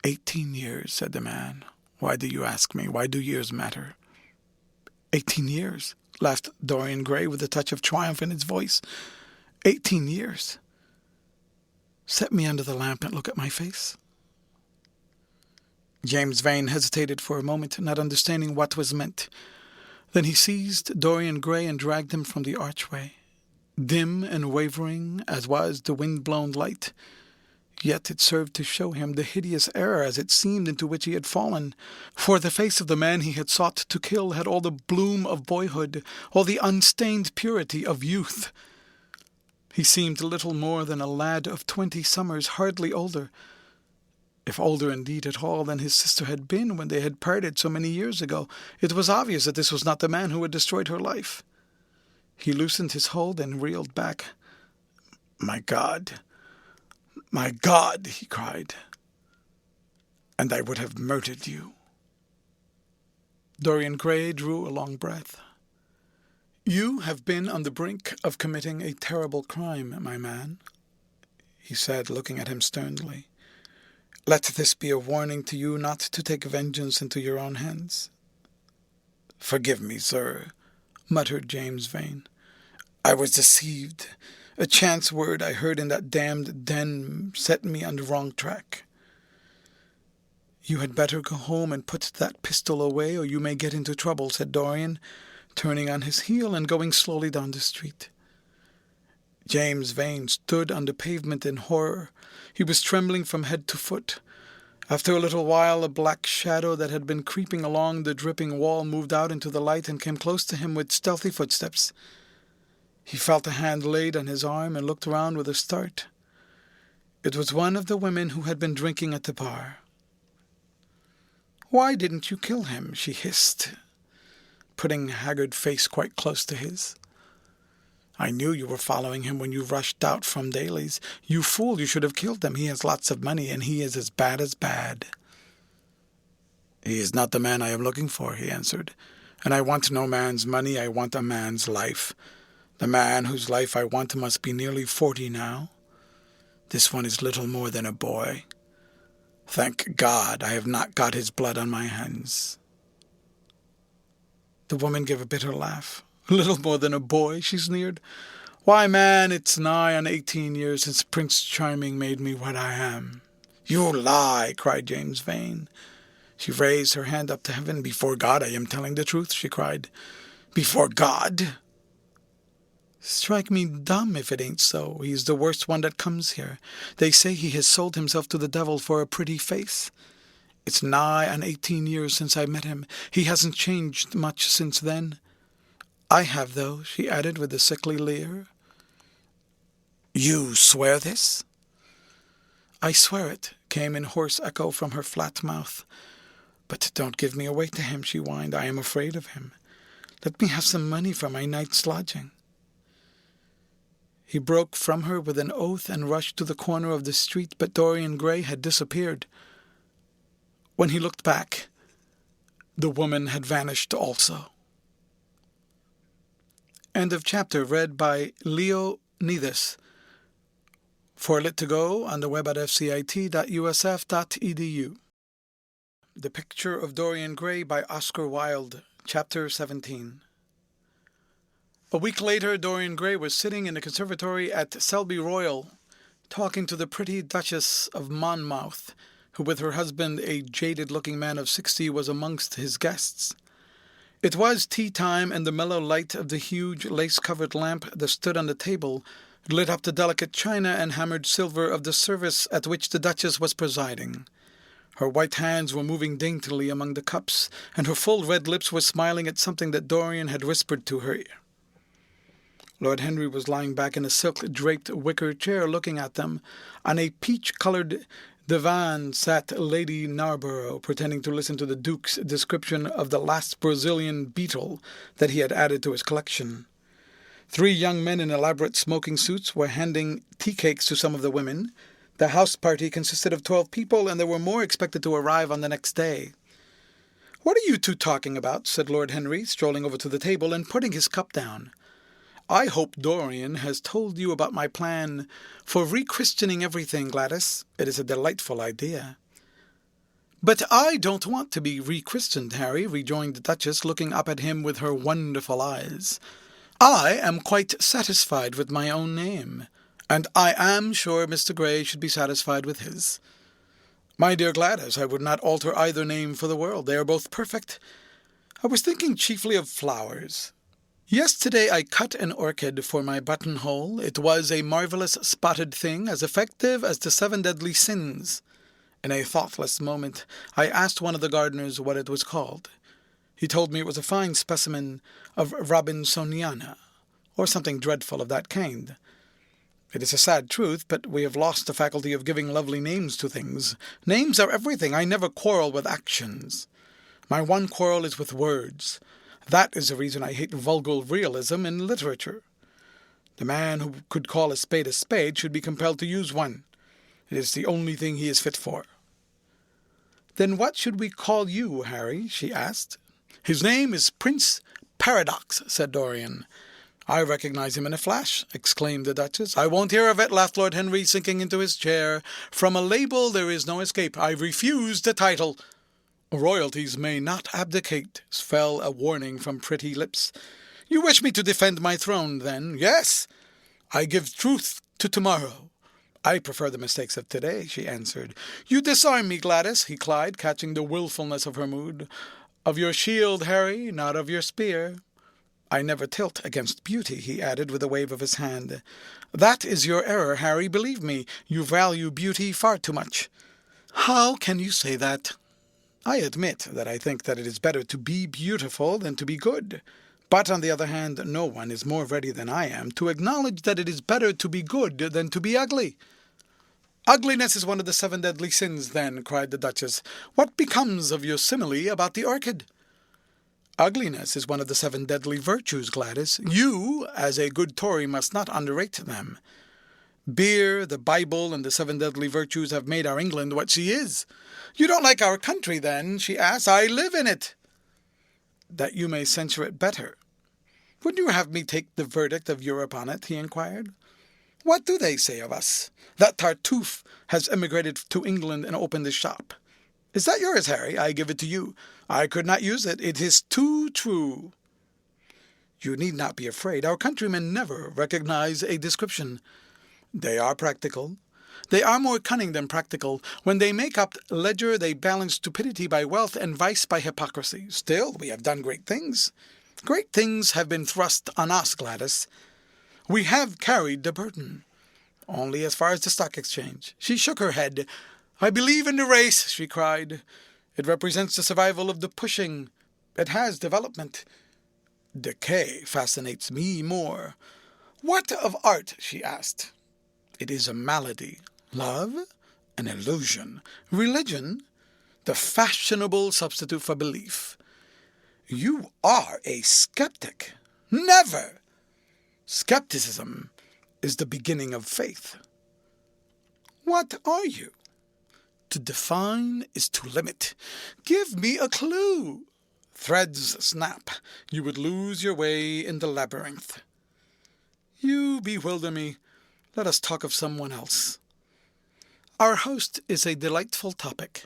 18 years, said the man. "Why do you ask me? Why do years matter?" 18 years, laughed Dorian Gray with a touch of triumph in his voice. 18 years. Set me under the lamp and look at my face." James Vane hesitated for a moment, not understanding what was meant. Then he seized Dorian Gray and dragged him from the archway. Dim and wavering as was the wind-blown light, yet it served to show him the hideous error, as it seemed, into which he had fallen. For the face of the man he had sought to kill had all the bloom of boyhood, all the unstained purity of youth. He seemed little more than a lad of 20 summers, hardly older, if older indeed at all, than his sister had been when they had parted so many years ago. It was obvious that this was not the man who had destroyed her life. He loosened his hold and reeled back. My God, he cried, and I would have murdered you." Dorian Gray drew a long breath. "You have been on the brink of committing a terrible crime, my man," he said, looking at him sternly. "Let this be a warning to you not to take vengeance into your own hands." "Forgive me, sir," muttered James Vane. "I was deceived. A chance word I heard in that damned den set me on the wrong track." "You had better go home and put that pistol away, or you may get into trouble," said Dorian, turning on his heel and going slowly down the street. James Vane stood on the pavement in horror. He was trembling from head to foot. After a little while, a black shadow that had been creeping along the dripping wall moved out into the light and came close to him with stealthy footsteps. He felt a hand laid on his arm and looked round with a start. It was one of the women who had been drinking at the bar. "Why didn't you kill him?" she hissed, putting a haggard face quite close to his. "I knew you were following him when you rushed out from Daly's. You fool, you should have killed him. He has lots of money, and he is as bad as bad." "He is not the man I am looking for," he answered. "And I want no man's money, I want a man's life. The man whose life I want must be nearly 40 now. This one is little more than a boy. Thank God I have not got his blood on my hands." The woman gave a bitter laugh. "Little more than a boy?" she sneered. "Why, man, it's nigh on 18 years since Prince Charming made me what I am." "You lie!" cried James Vane. She raised her hand up to heaven. "Before God, I am telling the truth," she cried. "Before God?" "Strike me dumb if it ain't so. He's the worst one that comes here. They say he has sold himself to the devil for a pretty face. It's nigh on 18 years since I met him. He hasn't changed much since then. I have, though," she added with a sickly leer. "You swear this?" "I swear it," came in hoarse echo from her flat mouth. "But don't give me away to him," she whined. "I am afraid of him. Let me have some money for my night's lodging." He broke from her with an oath and rushed to the corner of the street, but Dorian Gray had disappeared. When he looked back, the woman had vanished also. End of chapter, read by 𝔬𝔤𝔞𝔫. For Lit to Go on the web at fcit.usf.edu. The Picture of Dorian Gray by Oscar Wilde, Chapter 17. A week later, Dorian Gray was sitting in the conservatory at Selby Royal, talking to the pretty Duchess of Monmouth, who with her husband, a jaded-looking man of 60, was amongst his guests. It was tea-time, and the mellow light of the huge lace-covered lamp that stood on the table lit up the delicate china and hammered silver of the service at which the Duchess was presiding. Her white hands were moving daintily among the cups, and her full red lips were smiling at something that Dorian had whispered to her ear. Lord Henry was lying back in a silk-draped wicker chair looking at them. On a peach-coloured divan sat Lady Narborough, pretending to listen to the Duke's description of the last Brazilian beetle that he had added to his collection. 3 young men in elaborate smoking suits were handing tea-cakes to some of the women. The house party consisted of 12 people, and there were more expected to arrive on the next day. "What are you two talking about?" said Lord Henry, strolling over to the table and putting his cup down. "I hope Dorian has told you about my plan for rechristening everything, Gladys. It is a delightful idea." "But I don't want to be rechristened, Harry," rejoined the Duchess, looking up at him with her wonderful eyes. "I am quite satisfied with my own name, and I am sure Mr. Gray should be satisfied with his." "My dear Gladys, I would not alter either name for the world. They are both perfect. I was thinking chiefly of flowers. Yesterday I cut an orchid for my buttonhole. It was a marvellous spotted thing, as effective as the 7 deadly sins. In a thoughtless moment I asked one of the gardeners what it was called. He told me it was a fine specimen of Robinsoniana, or something dreadful of that kind. It is a sad truth, but we have lost the faculty of giving lovely names to things. Names are everything. I never quarrel with actions. My one quarrel is with words. That is the reason I hate vulgar realism in literature. The man who could call a spade should be compelled to use one. It is the only thing he is fit for." "Then what should we call you, Harry?" she asked. "His name is Prince Paradox," said Dorian. "I recognize him in a flash," exclaimed the Duchess. "I won't hear of it," laughed Lord Henry, sinking into his chair. "From a label there is no escape. I refuse the title." "Royalties may not abdicate," fell a warning from pretty lips. "You wish me to defend my throne, then?" "Yes. I give truth to tomorrow." "I prefer the mistakes of today," she answered. "You disarm me, Gladys," he cried, catching the wilfulness of her mood. "Of your shield, Harry, not of your spear." "I never tilt against beauty," he added with a wave of his hand. "That is your error, Harry. Believe me, you value beauty far too much." "How can you say that?" "I admit that I think that it is better to be beautiful than to be good. But, on the other hand, no one is more ready than I am to acknowledge that it is better to be good than to be ugly." "Ugliness is one of the 7 deadly sins, then," cried the Duchess. "What becomes of your simile about the orchid?" "Ugliness is one of the 7 deadly virtues, Gladys. You, as a good Tory, must not underrate them. Beer, the Bible, and the 7 deadly virtues have made our England what she is. You don't like our country, then? She asked. I live in it. That you may censure it better. Would you have me take the verdict of Europe on it? He inquired. What do they say of us? That Tartuffe has emigrated to England and opened a shop. Is that yours, Harry? I give it to you. I could not use it. It is too true. You need not be afraid. Our countrymen never recognize a description. They are practical. They are more cunning than practical. When they make up ledger, they balance stupidity by wealth and vice by hypocrisy. Still, we have done great things. Great things have been thrust on us, Gladys. We have carried the burden. Only as far as the stock exchange. She shook her head. I believe in the race, she cried. It represents the survival of the pushing. It has development. Decay fascinates me more. What of art? She asked. It is a malady. Love? An illusion. Religion? The fashionable substitute for belief. You are a skeptic. Never! Skepticism is the beginning of faith. What are you? To define is to limit. Give me a clue. Threads snap. You would lose your way in the labyrinth. You bewilder me. Let us talk of someone else. Our host is a delightful topic.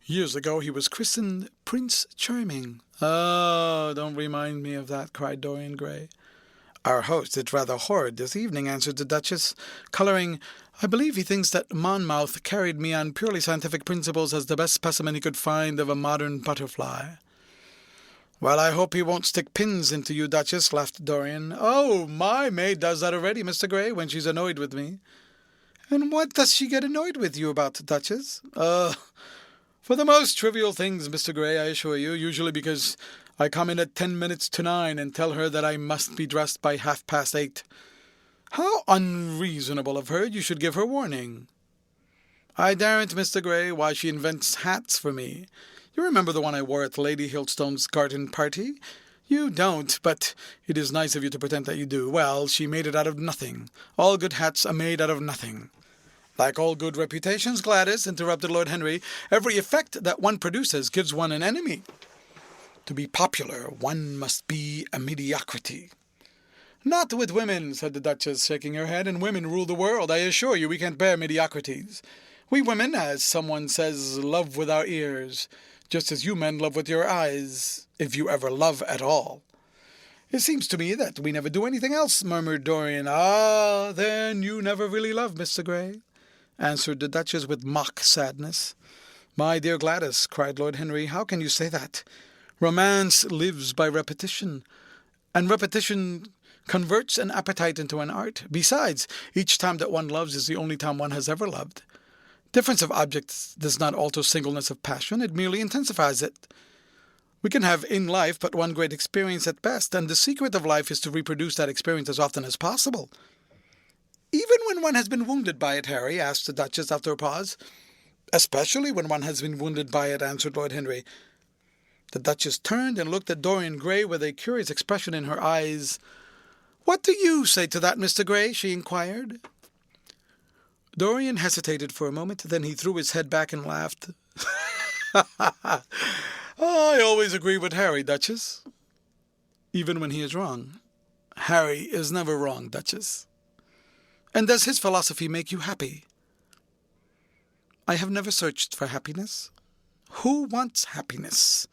Years ago he was christened Prince Charming. Oh, don't remind me of that, cried Dorian Gray. Our host is rather horrid this evening, answered the Duchess, colouring. I believe he thinks that Monmouth carried me on purely scientific principles as the best specimen he could find of a modern butterfly. Well, I hope he won't stick pins into you, Duchess, laughed Dorian. Oh, my maid does that already, Mr. Gray, when she's annoyed with me. And what does she get annoyed with you about, Duchess? For the most trivial things, Mr. Gray, I assure you, usually because I come in at 10 minutes to 9 and tell her that I must be dressed by 8:30. How unreasonable of her. You should give her warning. I daren't, Mr. Gray, why she invents hats for me. You remember the one I wore at Lady Hilstone's garden party? You don't, but it is nice of you to pretend that you do. Well, she made it out of nothing. All good hats are made out of nothing. Like all good reputations, Gladys, interrupted Lord Henry, every effect that one produces gives one an enemy. To be popular, one must be a mediocrity. Not with women, said the Duchess, shaking her head, and women rule the world. I assure you we can't bear mediocrities. We women, as someone says, love with our ears, just as you men love with your eyes, if you ever love at all. It seems to me that we never do anything else, murmured Dorian. Ah, then you never really love, Mr. Gray, answered the Duchess with mock sadness. My dear Gladys, cried Lord Henry, how can you say that? Romance lives by repetition, and repetition converts an appetite into an art. Besides, each time that one loves is the only time one has ever loved. Difference of objects does not alter singleness of passion, it merely intensifies it. We can have in life but one great experience at best, and the secret of life is to reproduce that experience as often as possible. Even when one has been wounded by it, Harry, asked the Duchess after a pause. Especially when one has been wounded by it, answered Lord Henry. The Duchess turned and looked at Dorian Gray with a curious expression in her eyes. What do you say to that, Mr. Gray? She inquired. Dorian hesitated for a moment, then he threw his head back and laughed. I always agree with Harry, Duchess. Even when he is wrong. Harry is never wrong, Duchess. And does his philosophy make you happy? I have never searched for happiness. Who wants happiness?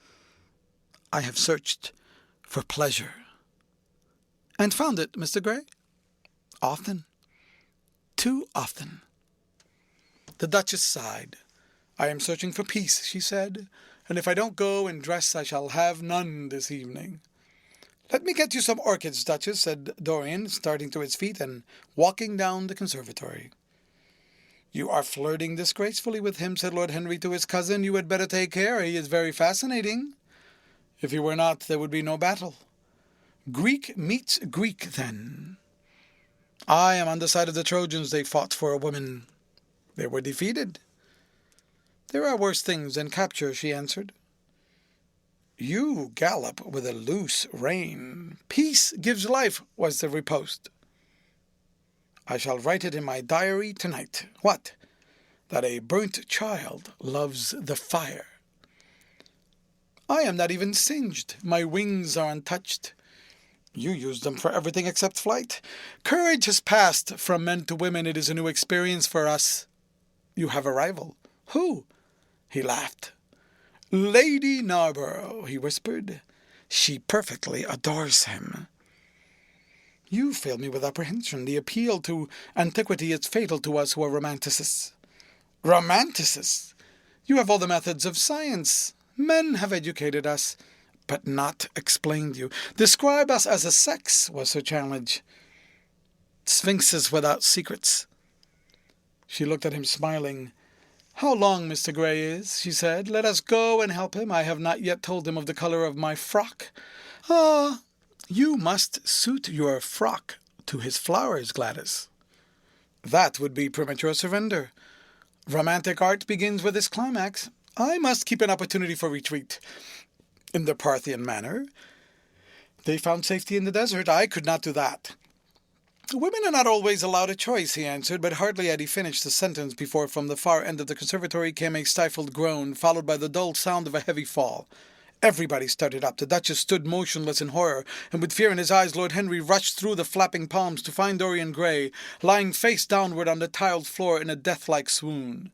I have searched for pleasure. And found it, Mr. Gray? Often. Too often. The Duchess sighed. I am searching for peace, she said, and if I don't go and dress I shall have none this evening. Let me get you some orchids, Duchess, said Dorian, starting to his feet and walking down the conservatory. You are flirting disgracefully with him, said Lord Henry to his cousin. You had better take care. He is very fascinating. If he were not, there would be no battle. Greek meets Greek, then. I am on the side of the Trojans. They fought for a woman. They were defeated. There are worse things than capture, she answered. You gallop with a loose rein. Peace gives life, was the riposte. I shall write it in my diary tonight. What? That a burnt child loves the fire. I am not even singed. My wings are untouched. You use them for everything except flight. Courage has passed from men to women. It is a new experience for us. You have a rival. Who? He laughed. Lady Narborough, he whispered. She perfectly adores him. You fill me with apprehension. The appeal to antiquity is fatal to us who are romanticists. Romanticists? You have all the methods of science. Men have educated us, but not explained you. Describe us as a sex, was her challenge. Sphinxes without secrets. She looked at him, smiling. How long Mr. Gray is, she said. Let us go and help him. I have not yet told him of the color of my frock. Ah, you must suit your frock to his flowers, Gladys. That would be premature surrender. Romantic art begins with its climax. I must keep an opportunity for retreat. In the Parthian manner. They found safety in the desert. I could not do that. Women are not always allowed a choice, he answered, but hardly had he finished the sentence before from the far end of the conservatory came a stifled groan, followed by the dull sound of a heavy fall. Everybody started up. The Duchess stood motionless in horror, and with fear in his eyes Lord Henry rushed through the flapping palms to find Dorian Gray, lying face downward on the tiled floor in a death-like swoon.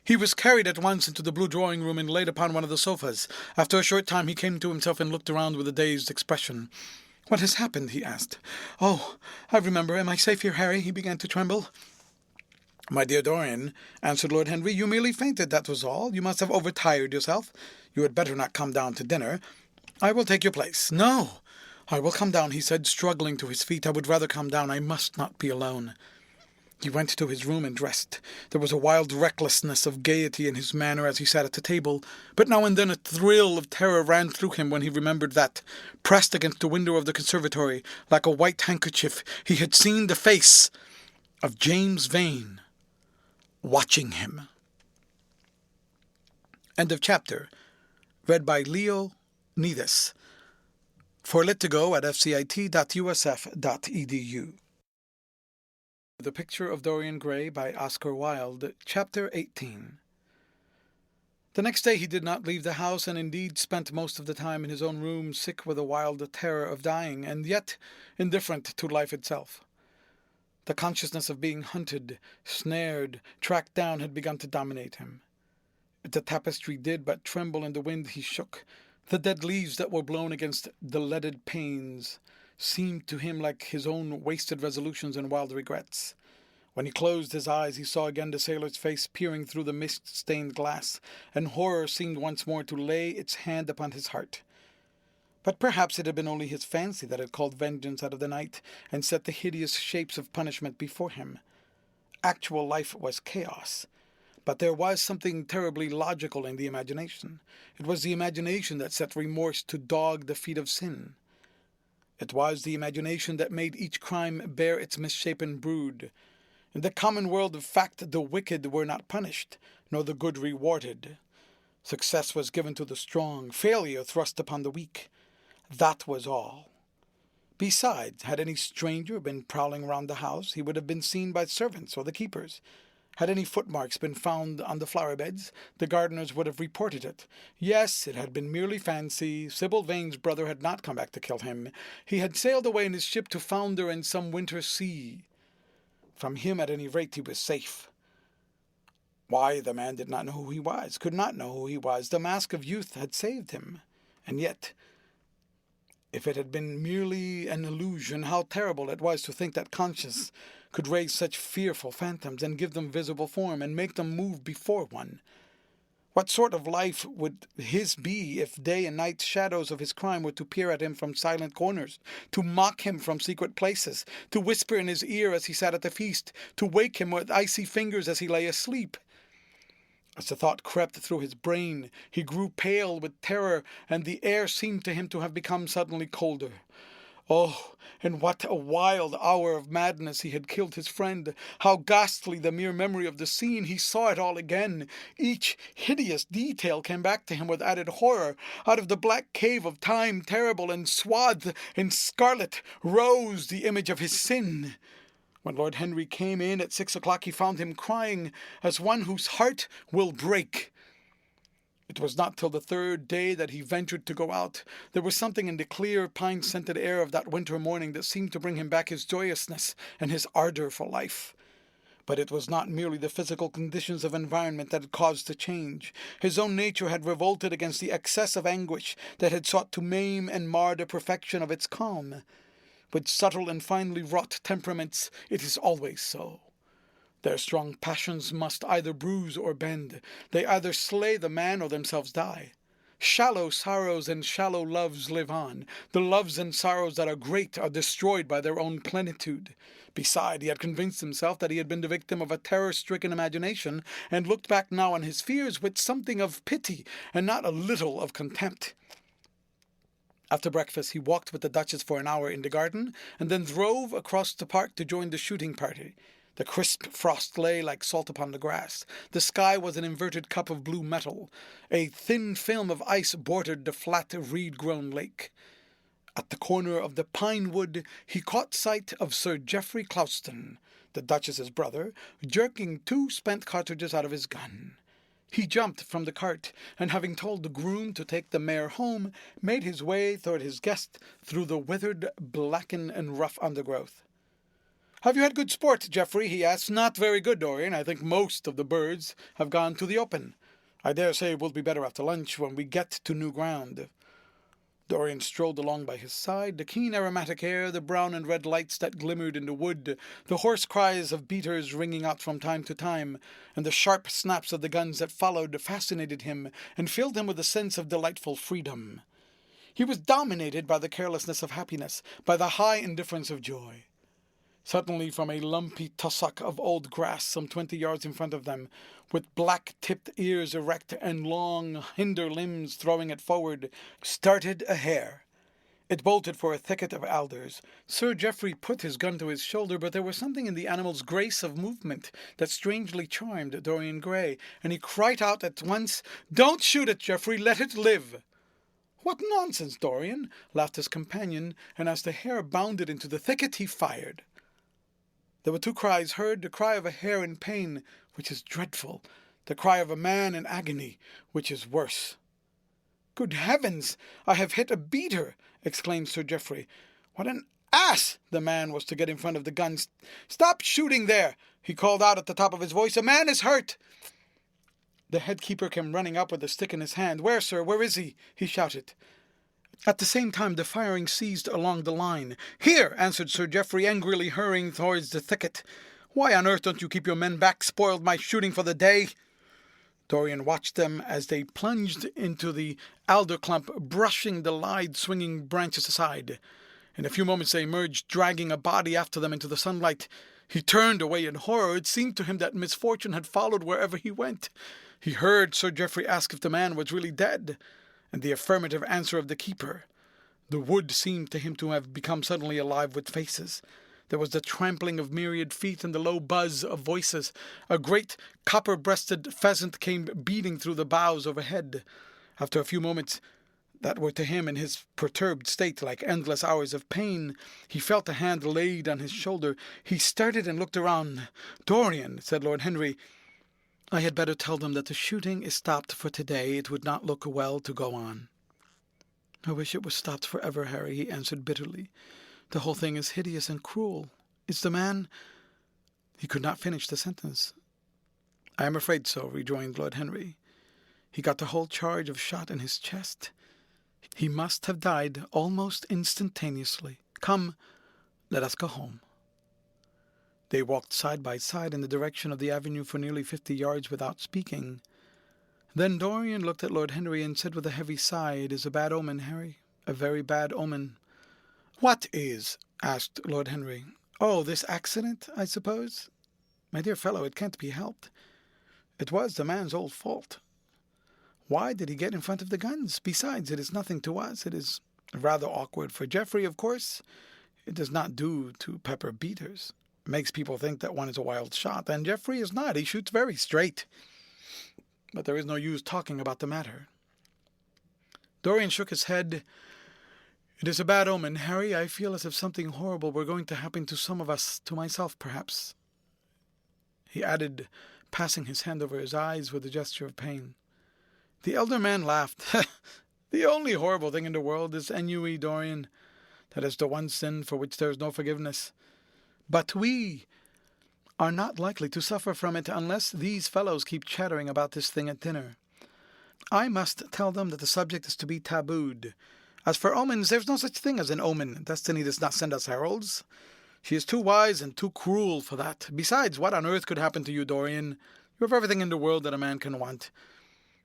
He was carried at once into the blue drawing-room and laid upon one of the sofas. After a short time he came to himself and looked around with a dazed expression. What has happened? He asked. Oh, I remember. Am I safe here, Harry? He began to tremble. My dear Dorian, answered Lord Henry, you merely fainted, that was all. You must have overtired yourself. You had better not come down to dinner. I will take your place. No, I will come down, he said, struggling to his feet. I would rather come down. I must not be alone. He went to his room and dressed. There was a wild recklessness of gaiety in his manner as he sat at the table, but now and then a thrill of terror ran through him when he remembered that, pressed against the window of the conservatory, like a white handkerchief, he had seen the face of James Vane watching him. End of chapter. Read by Leo Needis. For lit2go at fcit.usf.edu. The Picture of Dorian Gray by Oscar Wilde, Chapter 18. The next day he did not leave the house, and indeed spent most of the time in his own room, sick with a wild terror of dying, and yet indifferent to life itself. The consciousness of being hunted, snared, tracked down had begun to dominate him. If the tapestry did but tremble in the wind he shook, the dead leaves that were blown against the leaded panes seemed to him like his own wasted resolutions and wild regrets. When he closed his eyes, he saw again the sailor's face peering through the mist-stained glass, and horror seemed once more to lay its hand upon his heart. But perhaps it had been only his fancy that had called vengeance out of the night and set the hideous shapes of punishment before him. Actual life was chaos, but there was something terribly logical in the imagination. It was the imagination that set remorse to dog the feet of sin. It was the imagination that made each crime bear its misshapen brood. In the common world of fact, the wicked were not punished, nor the good rewarded. Success was given to the strong, failure thrust upon the weak. That was all. Besides, had any stranger been prowling round the house, he would have been seen by servants or the keepers. Had any footmarks been found on the flower-beds, the gardeners would have reported it. Yes, it had been merely fancy. Sybil Vane's brother had not come back to kill him. He had sailed away in his ship to founder in some winter sea. From him, at any rate, he was safe. Why, the man did not know who he was, could not know who he was. The mask of youth had saved him. And yet, if it had been merely an illusion, how terrible it was to think that conscience could raise such fearful phantoms and give them visible form and make them move before one. What sort of life would his be if day and night shadows of his crime were to peer at him from silent corners, to mock him from secret places, to whisper in his ear as he sat at the feast, to wake him with icy fingers as he lay asleep? As the thought crept through his brain, he grew pale with terror, and the air seemed to him to have become suddenly colder. Oh, in what a wild hour of madness he had killed his friend! How ghastly the mere memory of the scene! He saw it all again. Each hideous detail came back to him with added horror. Out of the black cave of time, terrible and swathed in scarlet, rose the image of his sin. When Lord Henry came in at 6 o'clock, he found him crying as one whose heart will break. It was not till the third day that he ventured to go out. There was something in the clear, pine-scented air of that winter morning that seemed to bring him back his joyousness and his ardor for life. But it was not merely the physical conditions of environment that had caused the change. His own nature had revolted against the excess of anguish that had sought to maim and mar the perfection of its calm. With subtle and finely wrought temperaments, it is always so. Their strong passions must either bruise or bend. They either slay the man or themselves die. Shallow sorrows and shallow loves live on. The loves and sorrows that are great are destroyed by their own plenitude. Beside, he had convinced himself that he had been the victim of a terror-stricken imagination, and looked back now on his fears with something of pity and not a little of contempt. After breakfast, he walked with the Duchess for an hour in the garden, and then drove across the park to join the shooting party. The crisp frost lay like salt upon the grass. The sky was an inverted cup of blue metal. A thin film of ice bordered the flat, reed-grown lake. At the corner of the pine wood, he caught sight of Sir Geoffrey Clouston, the Duchess's brother, jerking 2 spent cartridges out of his gun. He jumped from the cart, and having told the groom to take the mare home, made his way toward his guest through the withered, blackened, and rough undergrowth. "Have you had good sport, Geoffrey?" he asked. "Not very good, Dorian. I think most of the birds have gone to the open. I dare say it will be better after lunch when we get to new ground." Dorian strolled along by his side. The keen aromatic air, the brown and red lights that glimmered in the wood, the hoarse cries of beaters ringing out from time to time, and the sharp snaps of the guns that followed fascinated him and filled him with a sense of delightful freedom. He was dominated by the carelessness of happiness, by the high indifference of joy. Suddenly, from a lumpy tussock of old grass some 20 yards in front of them, with black-tipped ears erect and long hinder limbs throwing it forward, started a hare. It bolted for a thicket of alders. Sir Geoffrey put his gun to his shoulder, but there was something in the animal's grace of movement that strangely charmed Dorian Gray, and he cried out at once, "Don't shoot it, Geoffrey! Let it live!" "What nonsense, Dorian!" laughed his companion, and as the hare bounded into the thicket, he fired. There were 2 cries heard, the cry of a hare in pain, which is dreadful, the cry of a man in agony, which is worse. "Good heavens! I have hit a beater!" exclaimed Sir Geoffrey. "What an ass!" the man was to get in front of the gun. "Stop shooting there!" he called out at the top of his voice. "A man is hurt!" The head-keeper came running up with a stick in his hand. "Where, sir? Where is he?" he shouted. At the same time the firing ceased along the line. "Here!" answered Sir Geoffrey, angrily hurrying towards the thicket. "Why on earth don't you keep your men back? Spoiled my shooting for the day." Dorian watched them as they plunged into the alder clump, brushing the lithe, swinging branches aside. In a few moments they emerged, dragging a body after them into the sunlight. He turned away in horror. It seemed to him that misfortune had followed wherever he went. He heard Sir Geoffrey ask if the man was really dead, and the affirmative answer of the keeper. The wood seemed to him to have become suddenly alive with faces. There was the trampling of myriad feet and the low buzz of voices. A great copper-breasted pheasant came beating through the boughs overhead. After a few moments that were to him in his perturbed state like endless hours of pain, he felt a hand laid on his shoulder. He started and looked around. "Dorian," said Lord Henry, "I had better tell them that the shooting is stopped for today. It would not look well to go on." "I wish it was stopped forever, Harry," he answered bitterly. "The whole thing is hideous and cruel. Is the man—" He could not finish the sentence. "I am afraid so," rejoined Lord Henry. "He got the whole charge of shot in his chest. He must have died almost instantaneously. Come, let us go home." They walked side by side in the direction of the avenue for nearly 50 yards without speaking. Then Dorian looked at Lord Henry and said with a heavy sigh, "It is a bad omen, Harry, a very bad omen." "What is?" asked Lord Henry. "Oh, this accident, I suppose. My dear fellow, it can't be helped. It was the man's old fault. Why did he get in front of the guns? Besides, it is nothing to us. It is rather awkward for Geoffrey, of course. It does not do to pepper beaters. It makes people think that one is a wild shot, and Geoffrey is not. He shoots very straight. But there is no use talking about the matter." Dorian shook his head. It is a bad omen, Harry. I feel as if something horrible were going to happen to some of us, to myself perhaps," he added, passing his hand over his eyes with a gesture of pain. The elder man laughed. "The only horrible thing in the world is ennui, Dorian. That is the one sin for which there is no forgiveness. But we are not likely to suffer from it unless these fellows keep chattering about this thing at dinner. I must tell them that the subject is to be tabooed. As for omens, there's no such thing as an omen. Destiny does not send us heralds. She is too wise and too cruel for that. Besides, what on earth could happen to you, Dorian? You have everything in the world that a man can want.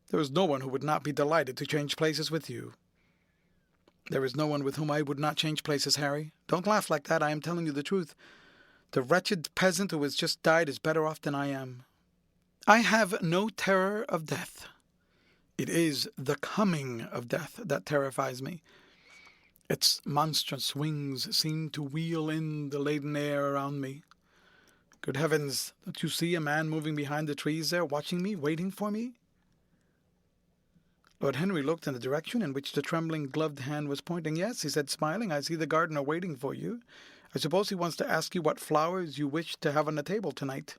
There is no one who would not be delighted to change places with you." "There is no one with whom I would not change places, Harry. Don't laugh like that. I am telling you the truth. The wretched peasant who has just died is better off than I am. I have no terror of death. It is the coming of death that terrifies me. Its monstrous wings seem to wheel in the laden air around me. Good heavens, don't you see a man moving behind the trees there, watching me, waiting for me?" Lord Henry looked in the direction in which the trembling gloved hand was pointing. "Yes," he said, smiling, "I see the gardener waiting for you. I suppose he wants to ask you what flowers you wish to have on the table tonight."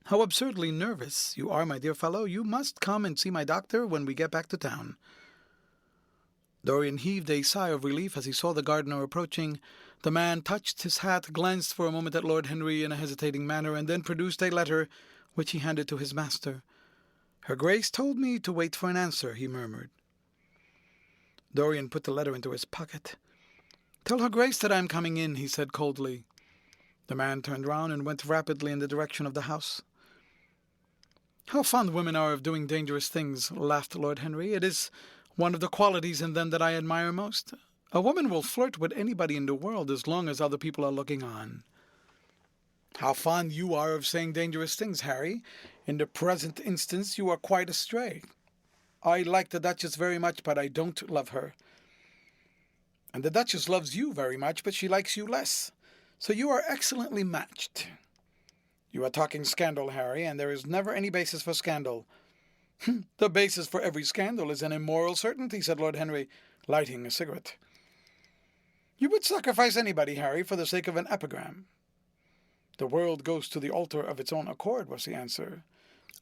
"How absurdly nervous you are, my dear fellow. You must come and see my doctor when we get back to town." Dorian heaved a sigh of relief as he saw the gardener approaching. The man touched his hat, glanced for a moment at Lord Henry in a hesitating manner, and then produced a letter, which he handed to his master. "Her Grace told me to wait for an answer," he murmured. Dorian put the letter into his pocket. "Tell Her Grace that I am coming in," he said coldly. The man turned round and went rapidly in the direction of the house. "How fond women are of doing dangerous things," laughed Lord Henry. "It is one of the qualities in them that I admire most. A woman will flirt with anybody in the world as long as other people are looking on." "How fond you are of saying dangerous things, Harry. In the present instance you are quite astray. I like the Duchess very much, but I don't love her. And the Duchess loves you very much, but she likes you less. So you are excellently matched. You are talking scandal, Harry, and there is never any basis for scandal." "The basis for every scandal is an immoral certainty," said Lord Henry, lighting a cigarette. "You would sacrifice anybody, Harry, for the sake of an epigram." "The world goes to the altar of its own accord," was the answer.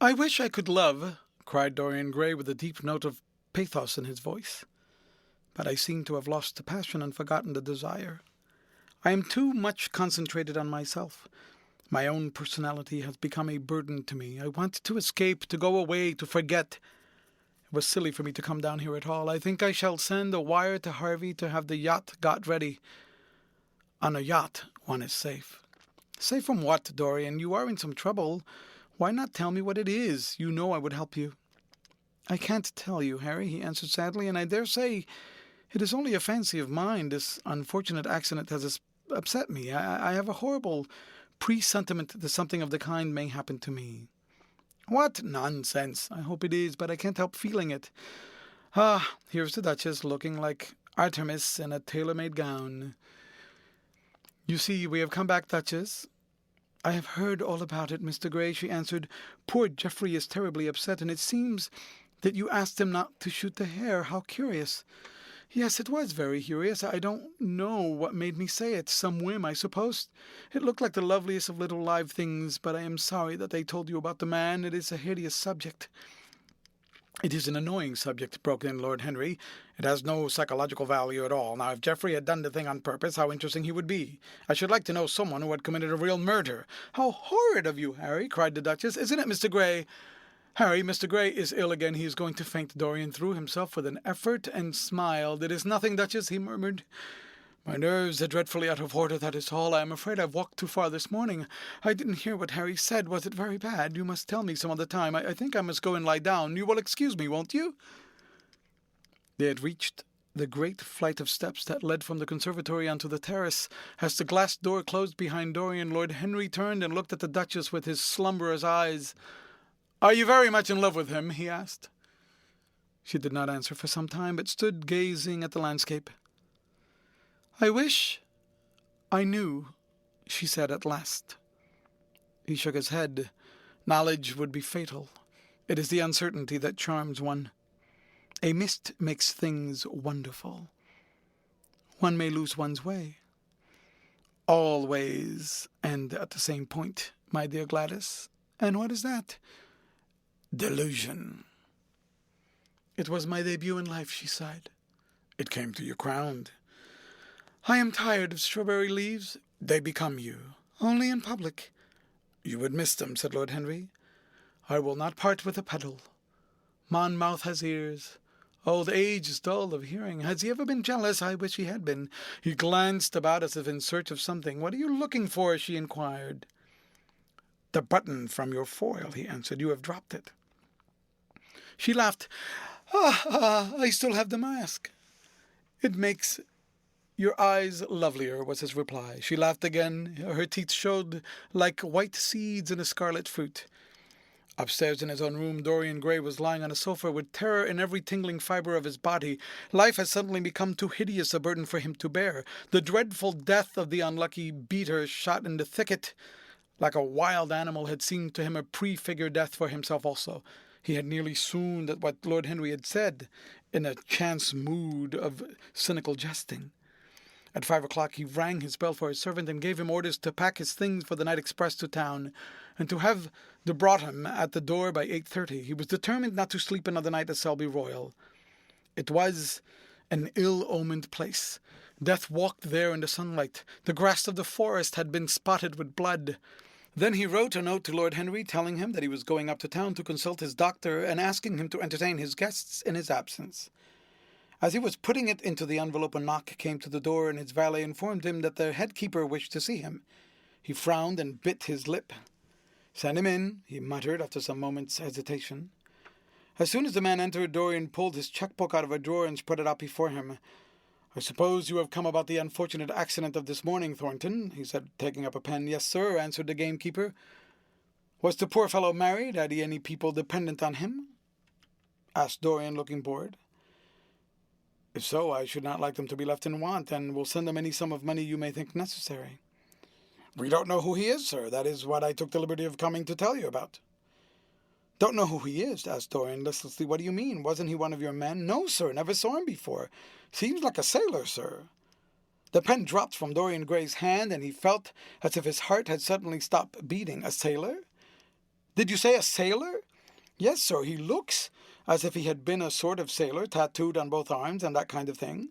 "I wish I could love," cried Dorian Gray with a deep note of pathos in his voice. "But I seem to have lost the passion and forgotten the desire. I am too much concentrated on myself. My own personality has become a burden to me. I want to escape, to go away, to forget. It was silly for me to come down here at all. I think I shall send a wire to Harvey to have the yacht got ready. On a yacht one is safe." "Safe from what, Dorian? You are in some trouble. Why not tell me what it is? You know I would help you." "I can't tell you, Harry," he answered sadly, "and I dare say it is only a fancy of mine. This unfortunate accident has upset me. I have a horrible presentiment that something of the kind may happen to me." "What nonsense! I hope it is, but I can't help feeling it. Ah, here's the Duchess, looking like Artemis in a tailor-made gown. You see, we have come back, Duchess." "I have heard all about it, Mr. Gray," she answered. "Poor Geoffrey is terribly upset, and it seems that you asked him not to shoot the hare. How curious." "Yes, it was very curious. I don't know what made me say it. Some whim, I suppose. It looked like the loveliest of little live things, but I am sorry that they told you about the man. It is a hideous subject." "It is an annoying subject," broke in Lord Henry. "It has no psychological value at all. Now, if Geoffrey had done the thing on purpose, how interesting he would be. I should like to know someone who had committed a real murder." "How horrid of you, Harry!" cried the Duchess. "Isn't it, Mr. Gray?" "Harry, Mr. Gray is ill again. He is going to faint." Dorian threw himself with an effort and smiled. "It is nothing, Duchess," he murmured. "My nerves are dreadfully out of order, that is all. I am afraid I've walked too far this morning. I didn't hear what Harry said. Was it very bad? You must tell me some other time. I think I must go and lie down. You will excuse me, won't you?" They had reached the great flight of steps that led from the conservatory onto the terrace. As the glass door closed behind Dorian, Lord Henry turned and looked at the Duchess with his slumberous eyes. "Are you very much in love with him?" he asked. She did not answer for some time, but stood gazing at the landscape. "I wish I knew," she said at last. He shook his head. "Knowledge would be fatal. It is the uncertainty that charms one. A mist makes things wonderful. one may lose one's way. All ways end at the same point, my dear Gladys. And what is that? Delusion. It was my debut in life, she sighed. It came to you crowned. I am tired of strawberry leaves. They become you. Only in public. You would miss them, said Lord Henry. I will not part with a petal. Monmouth has ears. Old age is dull of hearing. Has he ever been jealous? I wish he had been. He glanced about as if in search of something. What are you looking for? She inquired. The button from your foil, he answered. You have dropped it. She laughed. I still have the mask. It makes your eyes lovelier, was his reply. She laughed again. Her teeth showed like white seeds in a scarlet fruit. Upstairs in his own room, Dorian Gray was lying on a sofa with terror in every tingling fibre of his body. Life had suddenly become too hideous a burden for him to bear. The dreadful death of the unlucky beater shot in the thicket, like a wild animal, had seemed to him a prefigured death for himself also. He had nearly swooned at what Lord Henry had said, in a chance mood of cynical jesting. At 5 o'clock he rang his bell for his servant and gave him orders to pack his things for the night express to town, and to have the Brougham at the door by 8:30. He was determined not to sleep another night at Selby Royal. It was an ill-omened place. Death walked there in the sunlight. The grass of the forest had been spotted with blood. Then he wrote a note to Lord Henry telling him that he was going up to town to consult his doctor and asking him to entertain his guests in his absence. As he was putting it into the envelope, a knock came to the door, and his valet informed him that the head-keeper wished to see him. He frowned and bit his lip. "Send him in," he muttered after some moments' hesitation. As soon as the man entered, Dorian pulled his cheque-book out of a drawer and spread it out before him. "I suppose you have come about the unfortunate accident of this morning, Thornton," he said, taking up a pen. "Yes, sir," answered the gamekeeper. "Was the poor fellow married? Had he any people dependent on him?" asked Dorian, looking bored. "If so, I should not like them to be left in want, and will send them any sum of money you may think necessary." "We don't know who he is, sir. That is what I took the liberty of coming to tell you about." "Don't know who he is?" asked Dorian listlessly. "What do you mean? Wasn't he one of your men?" "No, sir. Never saw him before. Seems like a sailor, sir." The pen dropped from Dorian Gray's hand, and he felt as if his heart had suddenly stopped beating. "A sailor? Did you say a sailor?" "Yes, sir. He looks as if he had been a sort of sailor, tattooed on both arms and that kind of thing."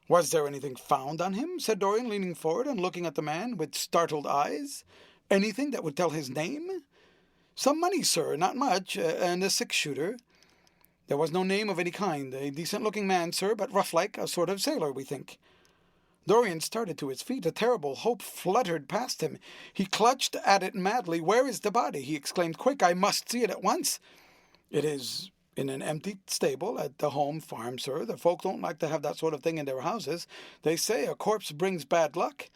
"Was there anything found on him?" said Dorian, leaning forward and looking at the man with startled eyes. "Anything that would tell his name?" "Some money, sir, not much, and a six-shooter." "There was no name of any kind. A decent-looking man, sir, but rough-like, a sort of sailor, we think." Dorian started to his feet. A terrible hope fluttered past him. He clutched at it madly. "Where is the body?" he exclaimed. "Quick, I must see it at once." "It is in an empty stable at the home farm, sir. The folk don't like to have that sort of thing in their houses. They say a corpse brings bad luck."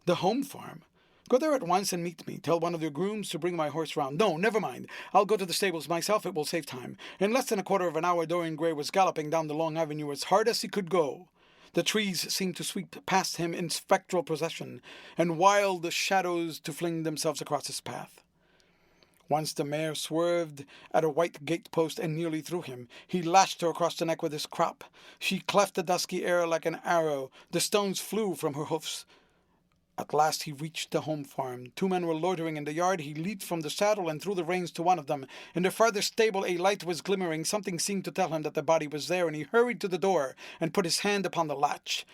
"The home farm? Go there at once and meet me. Tell one of your grooms to bring my horse round." "No, never mind. I'll go to the stables myself. It will save time." In less than a quarter of an hour, Dorian Gray was galloping down the long avenue as hard as he could go. The trees seemed to sweep past him in spectral procession, and wild shadows to fling themselves across his path. Once the mare swerved at a white gate-post and nearly threw him. He lashed her across the neck with his crop. She cleft the dusky air like an arrow. The stones flew from her hoofs. At last he reached the home farm. Two men were loitering in the yard. He leaped from the saddle and threw the reins to one of them. In the farther stable a light was glimmering. Something seemed to tell him that the body was there, and he hurried to the door and put his hand upon the latch.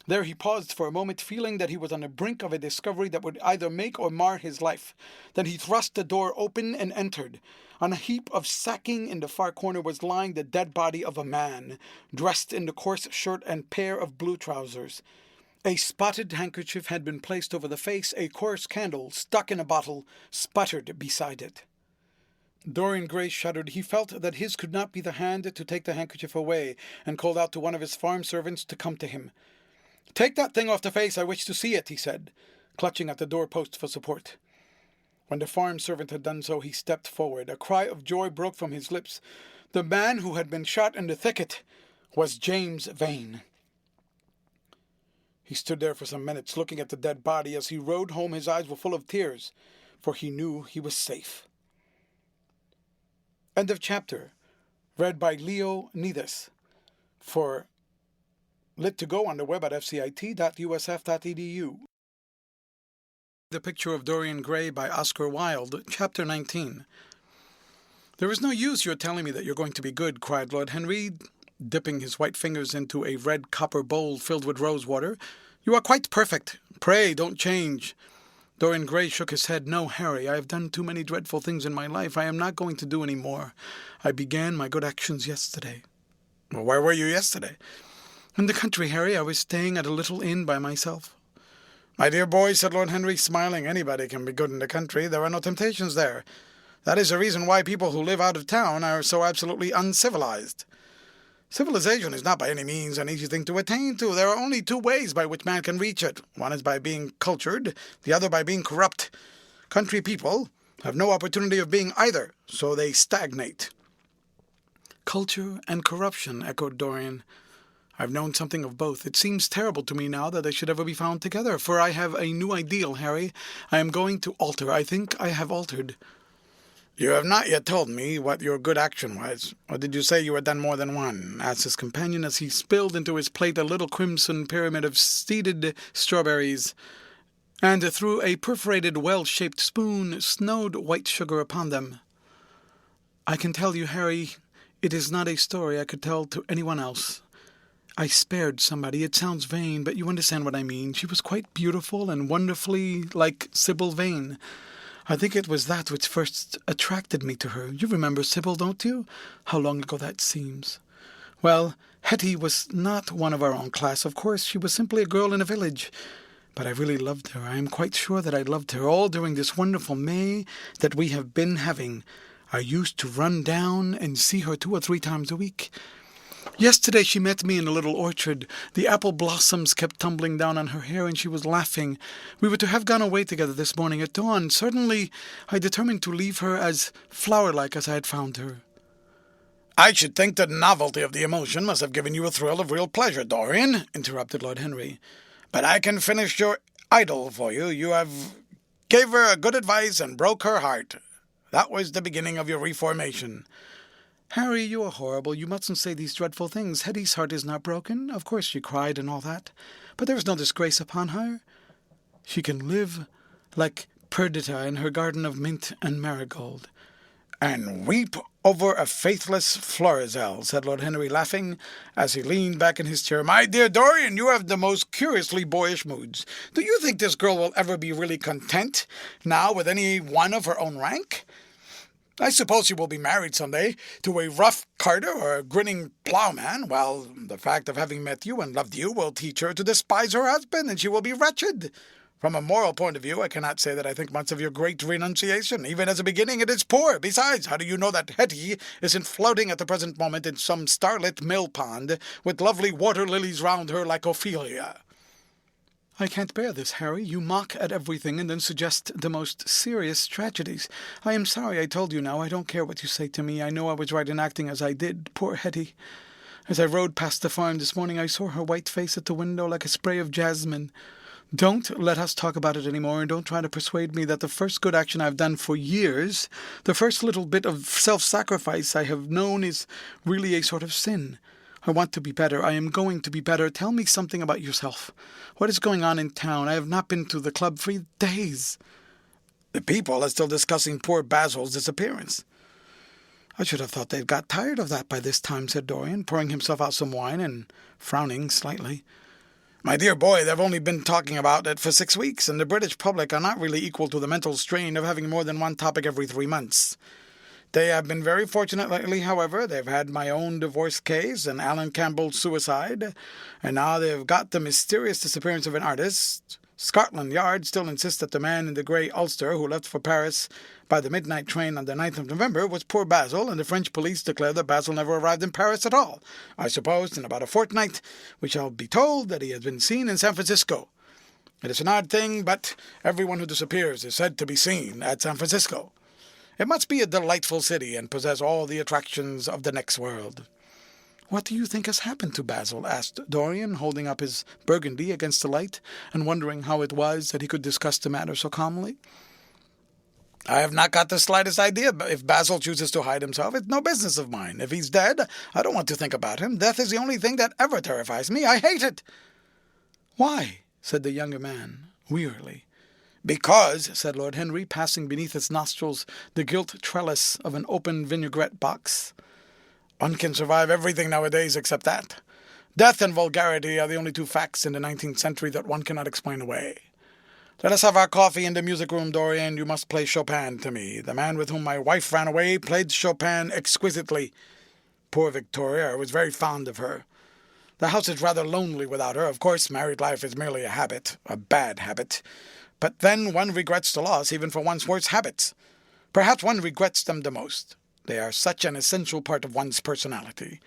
There he paused for a moment, feeling that he was on the brink of a discovery that would either make or mar his life. Then he thrust the door open and entered. On a heap of sacking in the far corner was lying the dead body of a man, dressed in the coarse shirt and pair of blue trousers. A spotted handkerchief had been placed over the face. A coarse candle, stuck in a bottle, sputtered beside it. Dorian Gray shuddered. He felt that his could not be the hand to take the handkerchief away, and called out to one of his farm servants to come to him. "Take that thing off the face. I wish to see it," he said, clutching at the door-post for support. When the farm servant had done so, he stepped forward. A cry of joy broke from his lips. The man who had been shot in the thicket was James Vane. He stood there for some minutes, looking at the dead body. As he rode home, his eyes were full of tears, for he knew he was safe. End of chapter. Read by 𝔂𝔤𝔤𝔞𝔫 for Lit to go on the web at fcit.usf.edu. The Picture of Dorian Gray by Oscar Wilde, Chapter 19. "There is no use your telling me that you're going to be good," cried Lord Henry, dipping his white fingers into a red copper bowl filled with rose water. "You are quite perfect. Pray, don't change." Dorian Gray shook his head. "No, Harry, I have done too many dreadful things in my life. I am not going to do any more. I began my good actions yesterday." "Well, where were you yesterday?" "In the country, Harry. I was staying at a little inn by myself." "My dear boy," said Lord Henry, smiling, "anybody can be good in the country. There are no temptations there. That is the reason why people who live out of town are so absolutely uncivilized. Civilization is not by any means an easy thing to attain to. There are only two ways by which man can reach it. One is by being cultured, the other by being corrupt. Country people have no opportunity of being either, so they stagnate." "Culture and corruption," echoed Dorian. "I've known something of both. It seems terrible to me now that they should ever be found together, for I have a new ideal, Harry. I am going to alter. I think I have altered." "You have not yet told me what your good action was. Or did you say you had done more than one?" asked his companion as he spilled into his plate a little crimson pyramid of seeded strawberries, and through a perforated well-shaped spoon snowed white sugar upon them. "I can tell you, Harry, it is not a story I could tell to anyone else. I spared somebody. It sounds vain, but you understand what I mean. She was quite beautiful and wonderfully like Sybil Vane. I think it was that which first attracted me to her. You remember Sybil, don't you? How long ago that seems. Well, Hetty was not one of our own class, of course. She was simply a girl in a village. But I really loved her. I am quite sure that I loved her all during this wonderful May that we have been having. I used to run down and see her 2 or 3 times a week. Yesterday she met me in a little orchard. The apple blossoms kept tumbling down on her hair, and she was laughing. We were to have gone away together this morning at dawn. Suddenly I determined to leave her as flower-like as I had found her." "I should think the novelty of the emotion must have given you a thrill of real pleasure, Dorian," interrupted Lord Henry. "But I can finish your idyll for you. You have gave her a good advice and broke her heart. That was the beginning of your reformation." "Harry, you are horrible. You mustn't say these dreadful things. Hetty's heart is not broken. Of course she cried and all that. But there is no disgrace upon her. She can live like Perdita in her garden of mint and marigold." "And weep over a faithless Florizel," said Lord Henry, laughing, as he leaned back in his chair. "My dear Dorian, you have the most curiously boyish moods. Do you think this girl will ever be really content now with any one of her own rank? I suppose she will be married some day to a rough carter or a grinning ploughman. Well, the fact of having met you and loved you will teach her to despise her husband, and she will be wretched. From a moral point of view, I cannot say that I think much of your great renunciation. Even as a beginning, it is poor. Besides, how do you know that Hetty isn't floating at the present moment in some starlit mill pond with lovely water lilies round her like Ophelia?" "I can't bear this, Harry. You mock at everything and then suggest the most serious tragedies. I am sorry I told you now. I don't care what you say to me. I know I was right in acting as I did. Poor Hetty. As I rode past the farm this morning, I saw her white face at the window like a spray of jasmine. Don't let us talk about it any more, and don't try to persuade me that the first good action I've done for years, the first little bit of self-sacrifice I have known, is really a sort of sin. I want to be better. I am going to be better. Tell me something about yourself. What is going on in town? I have not been to the club for days." "The people are still discussing poor Basil's disappearance." "I should have thought they'd got tired of that by this time," said Dorian, pouring himself out some wine and frowning slightly. "My dear boy, they've only been talking about it for 6 weeks, and the British public are not really equal to the mental strain of having more than one topic every 3 months. They have been very fortunate lately, however. They've had my own divorce case and Alan Campbell's suicide, and now they've got the mysterious disappearance of an artist. Scotland Yard still insists that the man in the grey ulster who left for Paris by the midnight train on the 9th of November was poor Basil, and the French police declare that Basil never arrived in Paris at all. I suppose in about a fortnight we shall be told that he has been seen in San Francisco. It is an odd thing, but everyone who disappears is said to be seen at San Francisco. It must be a delightful city and possess all the attractions of the next world." "What do you think has happened to Basil?" asked Dorian, holding up his Burgundy against the light and wondering how it was that he could discuss the matter so calmly. I have not got the slightest idea. If Basil chooses to hide himself, it's no business of mine. If he's dead, I don't want to think about him. Death is the only thing that ever terrifies me. I hate it." "Why?" said the younger man, wearily. "Because," said Lord Henry, passing beneath his nostrils the gilt trellis of an open vinaigrette box, "one can survive everything nowadays except that. Death and vulgarity are the only two facts in the 19th century that one cannot explain away. Let us have our coffee in the music room, Dorian. You must play Chopin to me. The man with whom my wife ran away played Chopin exquisitely. Poor Victoria, I was very fond of her. The house is rather lonely without her. Of course, married life is merely a habit, a bad habit. But then one regrets the loss even for one's worst habits. Perhaps one regrets them the most. They are such an essential part of one's personality."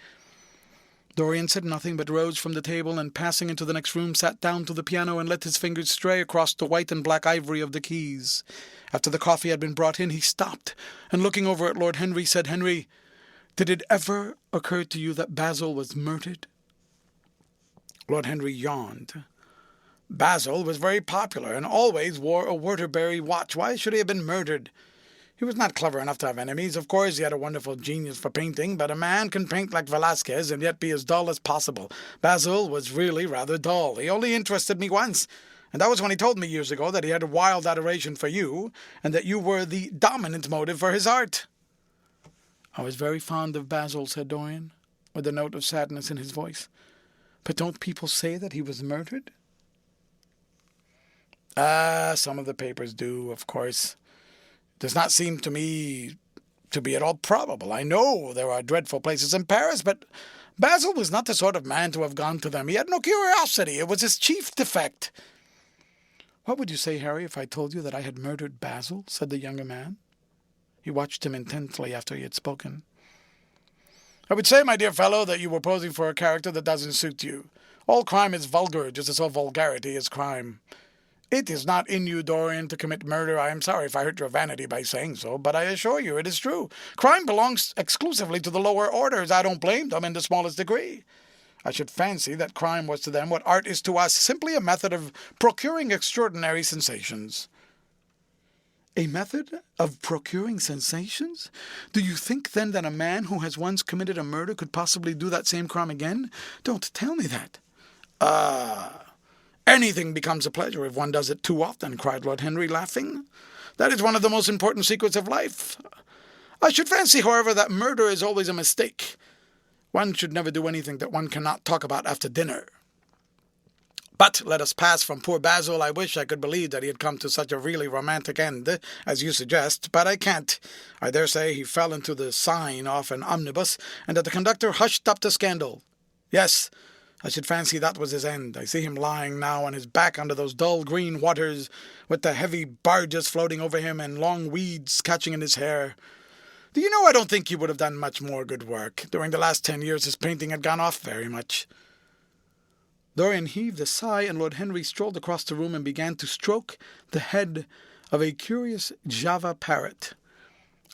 Dorian said nothing, but rose from the table and, passing into the next room, sat down to the piano and let his fingers stray across the white and black ivory of the keys. After the coffee had been brought in, he stopped, and looking over at Lord Henry, said, "Henry, did it ever occur to you that Basil was murdered?" Lord Henry yawned. "Basil was very popular, and always wore a Waterbury watch. Why should he have been murdered? He was not clever enough to have enemies. Of course, he had a wonderful genius for painting, but a man can paint like Velasquez and yet be as dull as possible. Basil was really rather dull. He only interested me once, and that was when he told me years ago that he had a wild adoration for you, and that you were the dominant motive for his art." "I was very fond of Basil," said Dorian, with a note of sadness in his voice. "But don't people say that he was murdered?" Some of the papers do, of course. Does not seem to me to be at all probable. I know there are dreadful places in Paris, but Basil was not the sort of man to have gone to them. He had no curiosity. It was his chief defect." "What would you say, Harry, if I told you that I had murdered Basil?" said the younger man. He watched him intently after he had spoken. "I would say, my dear fellow, that you were posing for a character that doesn't suit you. All crime is vulgar, just as all vulgarity is crime. It is not in you, Dorian, to commit murder. I am sorry if I hurt your vanity by saying so, but I assure you it is true. Crime belongs exclusively to the lower orders. I don't blame them in the smallest degree. I should fancy that crime was to them what art is to us, simply a method of procuring extraordinary sensations." "A method of procuring sensations? Do you think, then, that a man who has once committed a murder could possibly do that same crime again? Don't tell me that." Anything becomes a pleasure if one does it too often," cried Lord Henry, laughing. "That is one of the most important secrets of life. I should fancy, however, that murder is always a mistake. One should never do anything that one cannot talk about after dinner. But let us pass from poor Basil. I wish I could believe that he had come to such a really romantic end, as you suggest, but I can't. I dare say he fell into the Seine off an omnibus, and that the conductor hushed up the scandal. Yes, I should fancy that was his end. I see him lying now on his back under those dull green waters, with the heavy barges floating over him and long weeds catching in his hair. Do you know, I don't think he would have done much more good work. During the last 10 years his painting had gone off very much." Dorian heaved a sigh, and Lord Henry strolled across the room and began to stroke the head of a curious Java parrot,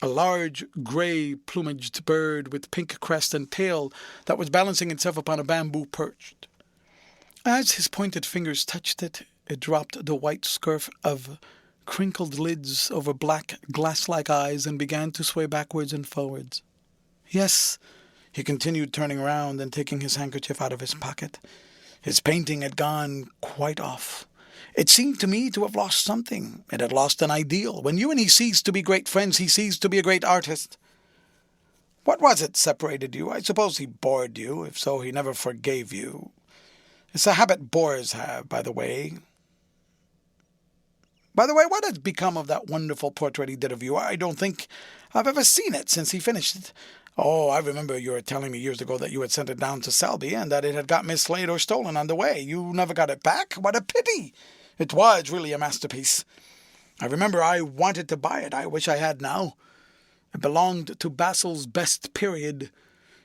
a large grey plumaged bird with pink crest and tail that was balancing itself upon a bamboo perch. As his pointed fingers touched it, it dropped the white scurf of crinkled lids over black glass-like eyes and began to sway backwards and forwards. "Yes," he continued, turning round and taking his handkerchief out of his pocket, "his painting had gone quite off. It seemed to me to have lost something. It had lost an ideal. When you and he ceased to be great friends, he ceased to be a great artist. What was it separated you? I suppose he bored you. If so, he never forgave you. It's a habit bores have, by the way. What has become of that wonderful portrait he did of you? I don't think I've ever seen it since he finished it. Oh, I remember you were telling me years ago that you had sent it down to Selby and that it had got mislaid or stolen on the way. You never got it back? What a pity! It was really a masterpiece. I remember I wanted to buy it. I wish I had now. It belonged to Basil's best period.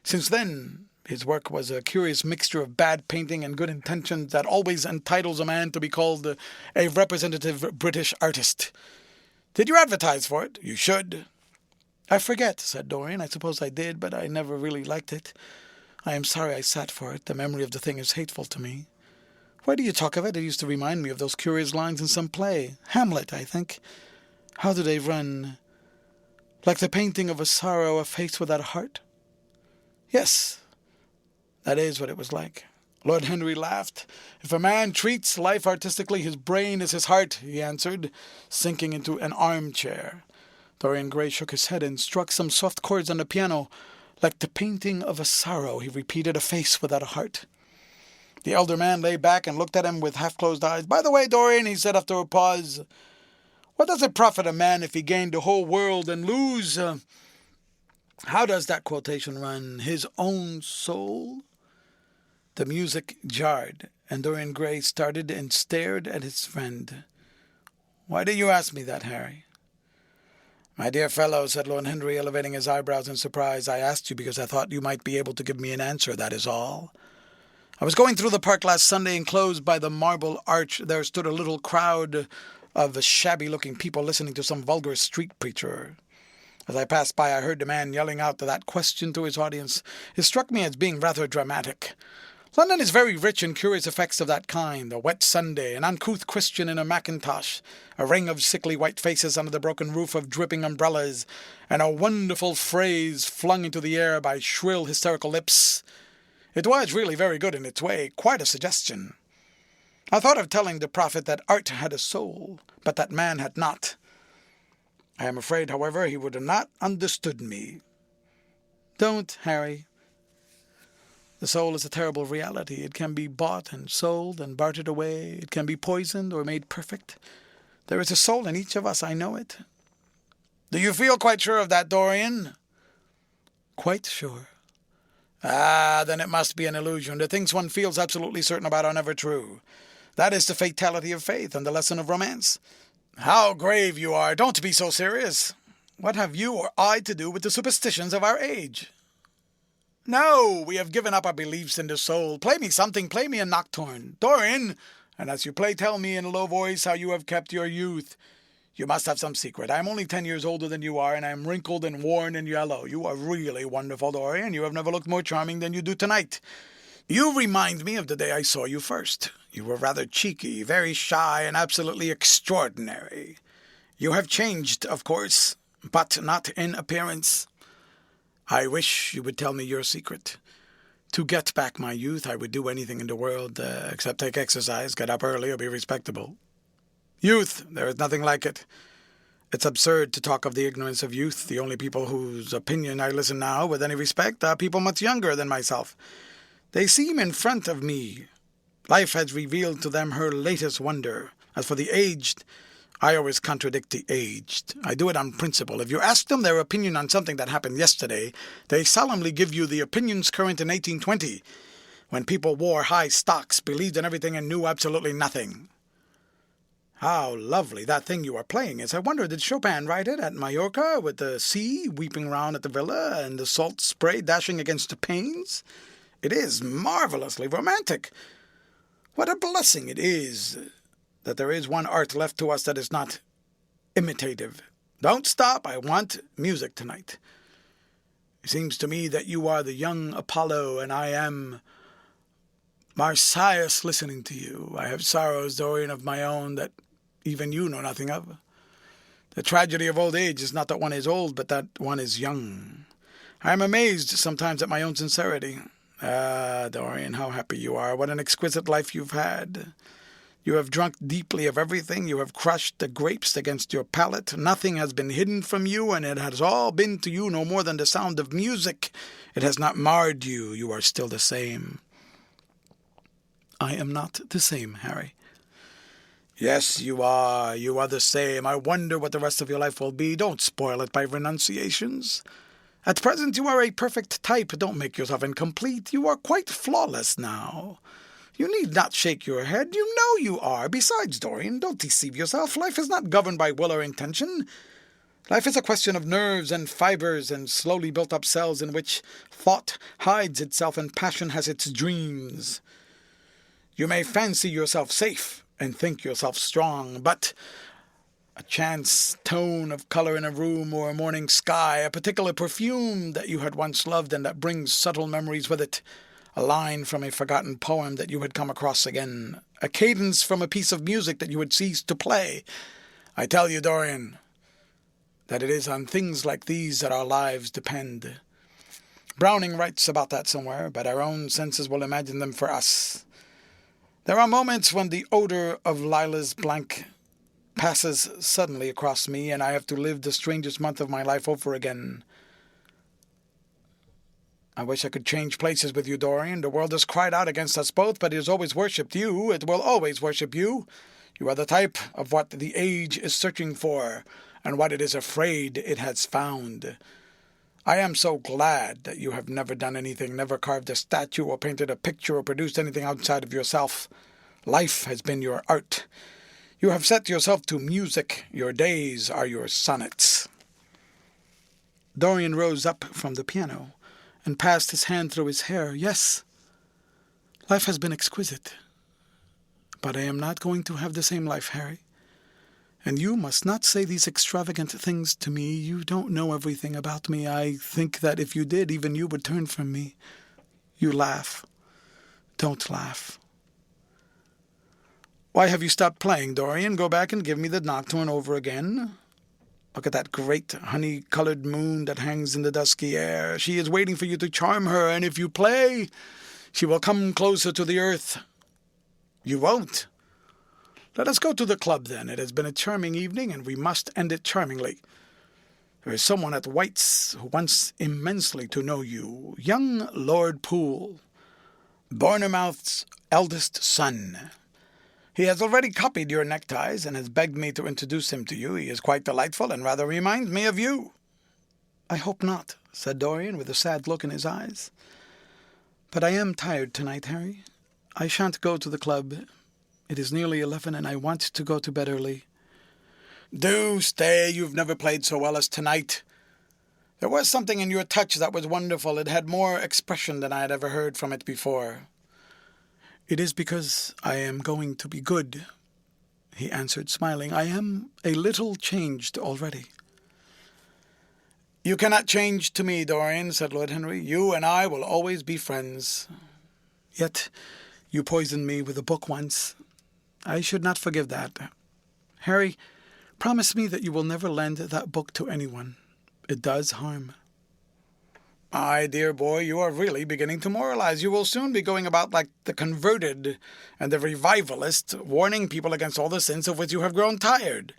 Since then, his work was a curious mixture of bad painting and good intentions that always entitles a man to be called a representative British artist. Did you advertise for it? You should." "I forget," said Dorian. "I suppose I did, but I never really liked it. I am sorry I sat for it. The memory of the thing is hateful to me. Why do you talk of it? It used to remind me of those curious lines in some play. Hamlet, I think. How do they run? Like the painting of a sorrow, a face without a heart? Yes, that is what it was like. Lord Henry laughed. If a man treats life artistically, his brain is his heart, he answered, sinking into an armchair. Dorian Gray shook his head and struck some soft chords on the piano. Like the painting of a sorrow, he repeated, a face without a heart. The elder man lay back and looked at him with half-closed eyes. By the way, Dorian, he said after a pause, what does it profit a man if he gain the whole world and lose, how does that quotation run, his own soul? The music jarred, and Dorian Gray started and stared at his friend. Why do you ask me that, Harry? My dear fellow, said Lord Henry, elevating his eyebrows in surprise, I asked you because I thought you might be able to give me an answer, that is all. I was going through the park last Sunday, and close by the Marble Arch there stood a little crowd of shabby-looking people listening to some vulgar street preacher. As I passed by, I heard the man yelling out that question to his audience. It struck me as being rather dramatic. London is very rich in curious effects of that kind. A wet Sunday, an uncouth Christian in a mackintosh, a ring of sickly white faces under the broken roof of dripping umbrellas, and a wonderful phrase flung into the air by shrill, hysterical lips. It was really very good in its way, quite a suggestion. I thought of telling the prophet that art had a soul, but that man had not. I am afraid, however, he would have not understood me. Don't, Harry. The soul is a terrible reality. It can be bought and sold and bartered away. It can be poisoned or made perfect. There is a soul in each of us, I know it. Do you feel quite sure of that, Dorian? Quite sure. Ah, then it must be an illusion. The things one feels absolutely certain about are never true. That is the fatality of faith and the lesson of romance. How grave you are. Don't be so serious. What have you or I to do with the superstitions of our age? No, we have given up our beliefs in the soul. Play me something. Play me a nocturne. Dorian, and as you play, tell me in a low voice how you have kept your youth. You must have some secret. I am only 10 years older than you are, and I am wrinkled and worn and yellow. You are really wonderful, Dorian. You have never looked more charming than you do tonight. You remind me of the day I saw you first. You were rather cheeky, very shy, and absolutely extraordinary. You have changed, of course, but not in appearance. I wish you would tell me your secret. To get back my youth, I would do anything in the world, except take exercise, get up early, or be respectable. Youth, there is nothing like it. It's absurd to talk of the ignorance of youth. The only people whose opinion I listen now with any respect are people much younger than myself. They seem in front of me. Life has revealed to them her latest wonder. As for the aged, I always contradict the aged. I do it on principle. If you ask them their opinion on something that happened yesterday, they solemnly give you the opinions current in 1820, when people wore high stocks, believed in everything, and knew absolutely nothing. How lovely that thing you are playing is. I wonder, did Chopin write it at Mallorca, with the sea weeping round at the villa, and the salt spray dashing against the panes? It is marvelously romantic. What a blessing it is that there is one art left to us that is not imitative. Don't stop. I want music tonight. It seems to me that you are the young Apollo, and I am Marsyas listening to you. I have sorrows, Dorian, of my own that even you know nothing of. The tragedy of old age is not that one is old, but that one is young. I am amazed sometimes at my own sincerity. Ah, Dorian, how happy you are. What an exquisite life you've had. You have drunk deeply of everything. You have crushed the grapes against your palate. Nothing has been hidden from you, and it has all been to you no more than the sound of music. It has not marred you. You are still the same. I am not the same, Harry. Yes, you are. You are the same. I wonder what the rest of your life will be. Don't spoil it by renunciations. At present you are a perfect type. Don't make yourself incomplete. You are quite flawless now. You need not shake your head. You know you are. Besides, Dorian, don't deceive yourself. Life is not governed by will or intention. Life is a question of nerves and fibers and slowly built-up cells in which thought hides itself and passion has its dreams. You may fancy yourself safe and think yourself strong, but a chance tone of color in a room or a morning sky, a particular perfume that you had once loved and that brings subtle memories with it, a line from a forgotten poem that you had come across again, a cadence from a piece of music that you had ceased to play. I tell you, Dorian, that it is on things like these that our lives depend. Browning writes about that somewhere, but our own senses will imagine them for us. There are moments when the odor of Lila's blank passes suddenly across me, and I have to live the strangest month of my life over again. I wish I could change places with you, Dorian. The world has cried out against us both, but it has always worshipped you. It will always worship you. You are the type of what the age is searching for, and what it is afraid it has found. I am so glad that you have never done anything, never carved a statue or painted a picture or produced anything outside of yourself. Life has been your art. You have set yourself to music. Your days are your sonnets. Dorian rose up from the piano and passed his hand through his hair. Yes, life has been exquisite. But I am not going to have the same life, Harry. And you must not say these extravagant things to me. You don't know everything about me. I think that if you did, even you would turn from me. You laugh. Don't laugh. Why have you stopped playing, Dorian? Go back and give me the nocturne over again. Look at that great honey-colored moon that hangs in the dusky air. She is waiting for you to charm her, and if you play, she will come closer to the earth. You won't. Let us go to the club, then. It has been a charming evening, and we must end it charmingly. There is someone at White's who wants immensely to know you. Young Lord Poole, Bournemouth's eldest son. He has already copied your neckties and has begged me to introduce him to you. He is quite delightful and rather reminds me of you. I hope not, said Dorian with a sad look in his eyes. But I am tired tonight, Harry. I shan't go to the club. It is nearly 11, and I want to go to bed early. Do stay. You've never played so well as tonight. There was something in your touch that was wonderful. It had more expression than I had ever heard from it before. It is because I am going to be good, he answered, smiling. I am a little changed already. You cannot change to me, Dorian, said Lord Henry. You and I will always be friends. Yet you poisoned me with a book once. I should not forgive that. Harry, promise me that you will never lend that book to anyone. It does harm. My dear boy, you are really beginning to moralize. You will soon be going about like the converted and the revivalist, warning people against all the sins of which you have grown tired.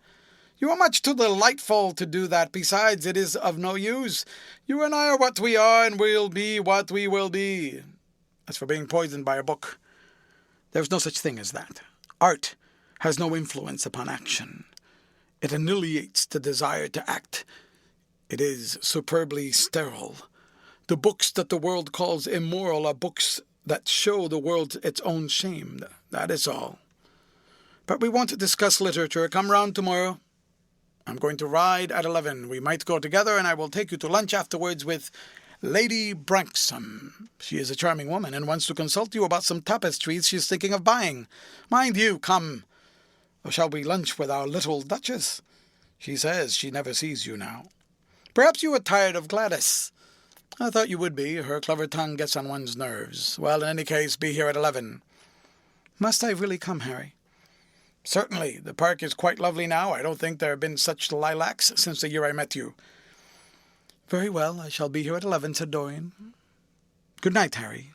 You are much too delightful to do that. Besides, it is of no use. You and I are what we are, and we'll be what we will be. As for being poisoned by a book, there's no such thing as that. Art has no influence upon action. It annihilates the desire to act. It is superbly sterile. The books that the world calls immoral are books that show the world its own shame. That is all. But we won't discuss literature. Come round tomorrow. I'm going to ride at 11. We might go together, and I will take you to lunch afterwards with Lady Branksome. She is a charming woman and wants to consult you about some tapestries she is thinking of buying. Mind you, come. Or shall we lunch with our little Duchess? She says she never sees you now. Perhaps you are tired of Gladys. I thought you would be. Her clever tongue gets on one's nerves. Well, in any case, be here at 11. Must I really come, Harry? Certainly. The park is quite lovely now. I don't think there have been such lilacs since the year I met you. Very well, I shall be here at 11, said Dorian. Good night, Harry.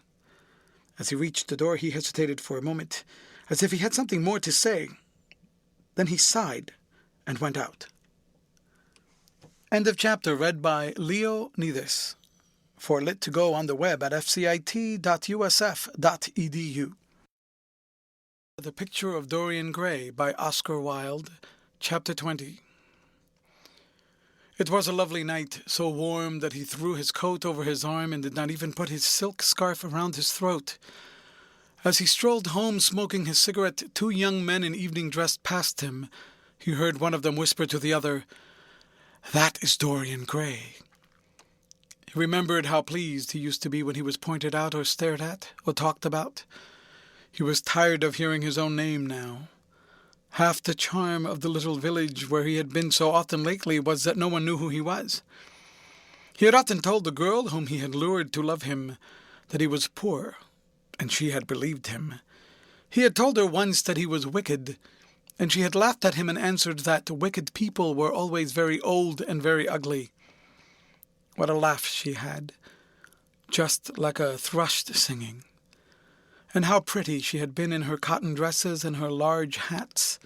As he reached the door, he hesitated for a moment, as if he had something more to say. Then he sighed and went out. End of chapter, read by 𝔂𝔤𝔤𝔤𝔤𝔤𝔤𝔤. For Lit to go on the web at fcit.usf.edu. The Picture of Dorian Gray by Oscar Wilde, Chapter 20. It was a lovely night, so warm that he threw his coat over his arm and did not even put his silk scarf around his throat. As he strolled home smoking his cigarette, 2 young men in evening dress passed him. He heard one of them whisper to the other, "That is Dorian Gray." He remembered how pleased he used to be when he was pointed out or stared at or talked about. He was tired of hearing his own name now. Half the charm of the little village where he had been so often lately was that no one knew who he was. He had often told the girl whom he had lured to love him that he was poor, and she had believed him. He had told her once that he was wicked, and she had laughed at him and answered that wicked people were always very old and very ugly. What a laugh she had, just like a thrush singing. And how pretty she had been in her cotton dresses and her large hats.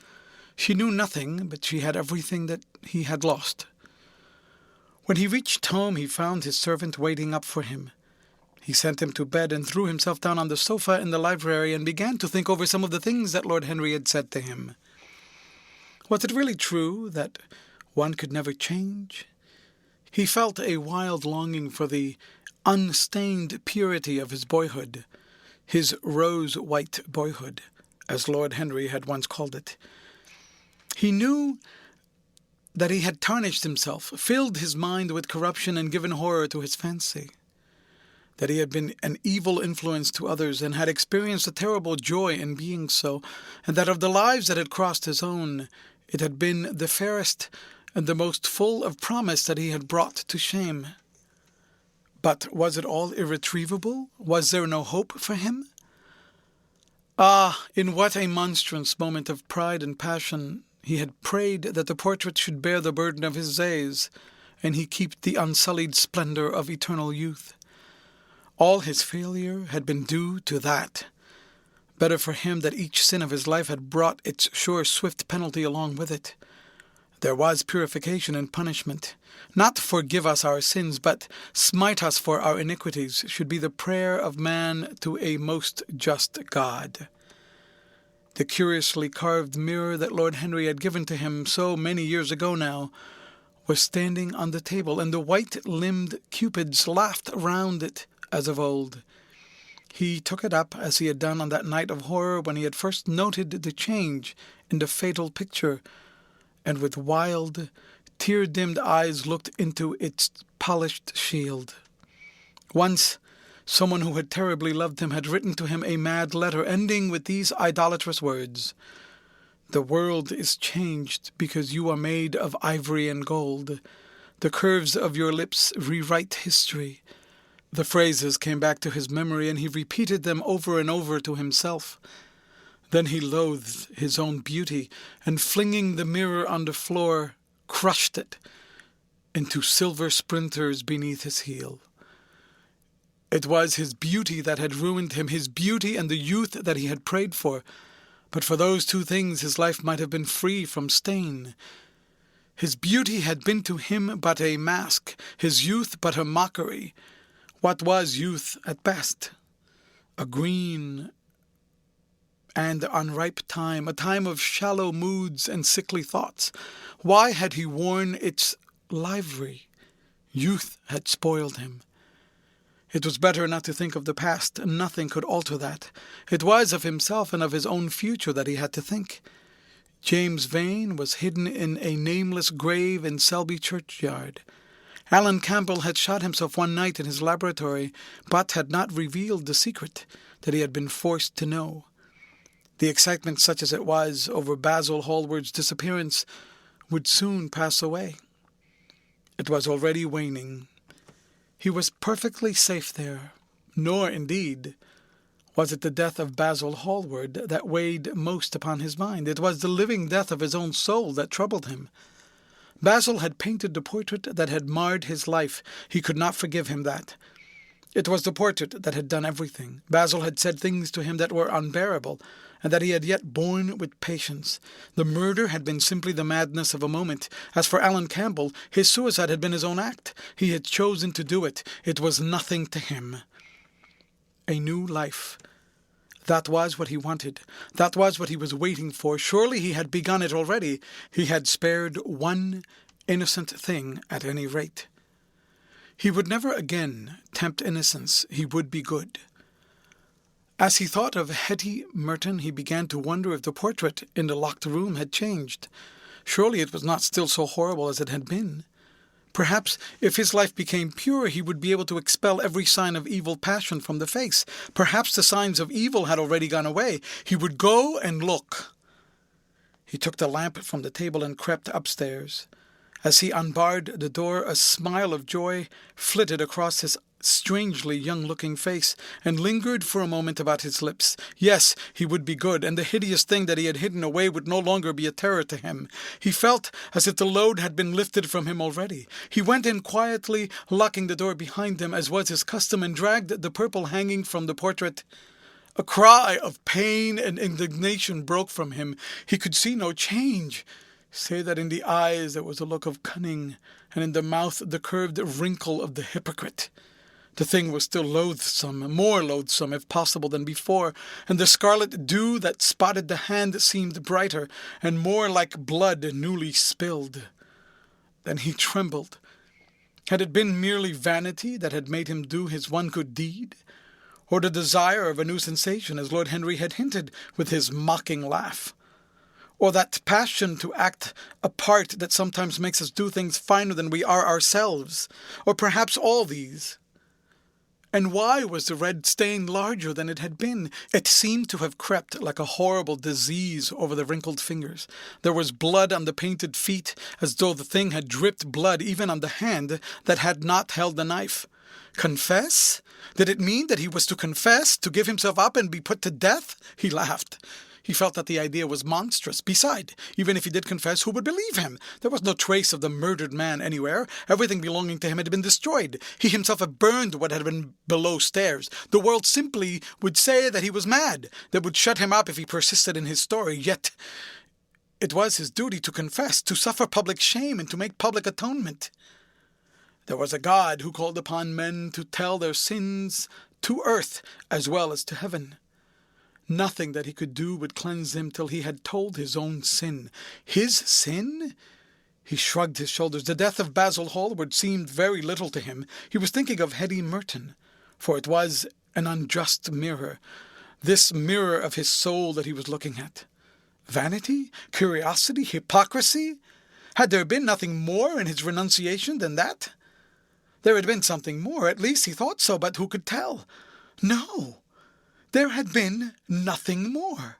She knew nothing, but she had everything that he had lost. When he reached home, he found his servant waiting up for him. He sent him to bed and threw himself down on the sofa in the library and began to think over some of the things that Lord Henry had said to him. Was it really true that one could never change? He felt a wild longing for the unstained purity of his boyhood, his rose-white boyhood, as Lord Henry had once called it. He knew that he had tarnished himself, filled his mind with corruption and given horror to his fancy, that he had been an evil influence to others and had experienced a terrible joy in being so, and that of the lives that had crossed his own, it had been the fairest and the most full of promise that he had brought to shame. But was it all irretrievable? Was there no hope for him? Ah, in what a monstrous moment of pride and passion he had prayed that the portrait should bear the burden of his days, and he keep the unsullied splendor of eternal youth. All his failure had been due to that. Better for him that each sin of his life had brought its sure swift penalty along with it. There was purification and punishment. Not forgive us our sins, but smite us for our iniquities, should be the prayer of man to a most just God. The curiously carved mirror that Lord Henry had given to him so many years ago now was standing on the table, and the white-limbed cupids laughed round it as of old. He took it up as he had done on that night of horror when he had first noted the change in the fatal picture, and with wild, tear-dimmed eyes looked into its polished shield. Once, someone who had terribly loved him had written to him a mad letter ending with these idolatrous words: "The world is changed because you are made of ivory and gold. The curves of your lips rewrite history." The phrases came back to his memory, and he repeated them over and over to himself. Then he loathed his own beauty, and flinging the mirror on the floor, crushed it into silver splinters beneath his heel. It was his beauty that had ruined him, his beauty and the youth that he had prayed for. But for those two things his life might have been free from stain. His beauty had been to him but a mask, his youth but a mockery. What was youth at best? A green and unripe time, a time of shallow moods and sickly thoughts. Why had he worn its livery? Youth had spoiled him. It was better not to think of the past, and nothing could alter that. It was of himself and of his own future that he had to think. James Vane was hidden in a nameless grave in Selby churchyard. Alan Campbell had shot himself one night in his laboratory, but had not revealed the secret that he had been forced to know. The excitement, such as it was, over Basil Hallward's disappearance would soon pass away. It was already waning. He was perfectly safe there, nor, indeed, was it the death of Basil Hallward that weighed most upon his mind. It was the living death of his own soul that troubled him. Basil had painted the portrait that had marred his life. He could not forgive him that. It was the portrait that had done everything. Basil had said things to him that were unbearable, and that he had yet borne with patience. The murder had been simply the madness of a moment. As for Alan Campbell, his suicide had been his own act. He had chosen to do it. It was nothing to him. A new life. That was what he wanted. That was what he was waiting for. Surely he had begun it already. He had spared one innocent thing at any rate. He would never again tempt innocence. He would be good. As he thought of Hetty Merton, he began to wonder if the portrait in the locked room had changed. Surely it was not still so horrible as it had been. Perhaps if his life became pure, he would be able to expel every sign of evil passion from the face. Perhaps the signs of evil had already gone away. He would go and look. He took the lamp from the table and crept upstairs. As he unbarred the door, a smile of joy flitted across his strangely young-looking face, and lingered for a moment about his lips. Yes, he would be good, and the hideous thing that he had hidden away would no longer be a terror to him. He felt as if the load had been lifted from him already. He went in quietly, locking the door behind him, as was his custom, and dragged the purple hanging from the portrait. A cry of pain and indignation broke from him. He could see no change, save that in the eyes there was a look of cunning, and in the mouth the curved wrinkle of the hypocrite. The thing was still loathsome, more loathsome if possible than before, and the scarlet dew that spotted the hand seemed brighter and more like blood newly spilled. Then he trembled. Had it been merely vanity that had made him do his one good deed? Or the desire of a new sensation, as Lord Henry had hinted with his mocking laugh? Or that passion to act a part that sometimes makes us do things finer than we are ourselves? Or perhaps all these? And why was the red stain larger than it had been? It seemed to have crept like a horrible disease over the wrinkled fingers. There was blood on the painted feet, as though the thing had dripped blood even on the hand that had not held the knife. Confess? Did it mean that he was to confess, to give himself up and be put to death? He laughed. He felt that the idea was monstrous. Besides, even if he did confess, who would believe him? There was no trace of the murdered man anywhere. Everything belonging to him had been destroyed. He himself had burned what had been below stairs. The world simply would say that he was mad, that would shut him up if he persisted in his story. Yet it was his duty to confess, to suffer public shame, and to make public atonement. There was a God who called upon men to tell their sins to earth as well as to heaven. Nothing that he could do would cleanse him till he had told his own sin. His sin? He shrugged his shoulders. The death of Basil Hallward seemed very little to him. He was thinking of Hetty Merton, for it was an unjust mirror, this mirror of his soul that he was looking at. Vanity? Curiosity? Hypocrisy? Had there been nothing more in his renunciation than that? There had been something more, at least he thought so, but who could tell? No. There had been nothing more.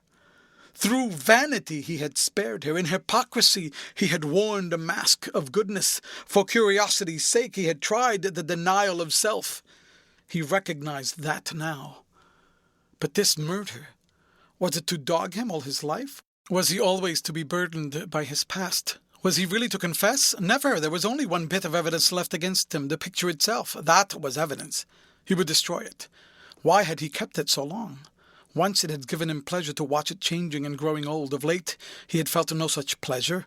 Through vanity he had spared her. In hypocrisy he had worn the mask of goodness. For curiosity's sake he had tried the denial of self. He recognized that now. But this murder, was it to dog him all his life? Was he always to be burdened by his past? Was he really to confess? Never. There was only one bit of evidence left against him, the picture itself. That was evidence. He would destroy it. Why had he kept it so long? Once it had given him pleasure to watch it changing and growing old. Of late he had felt no such pleasure.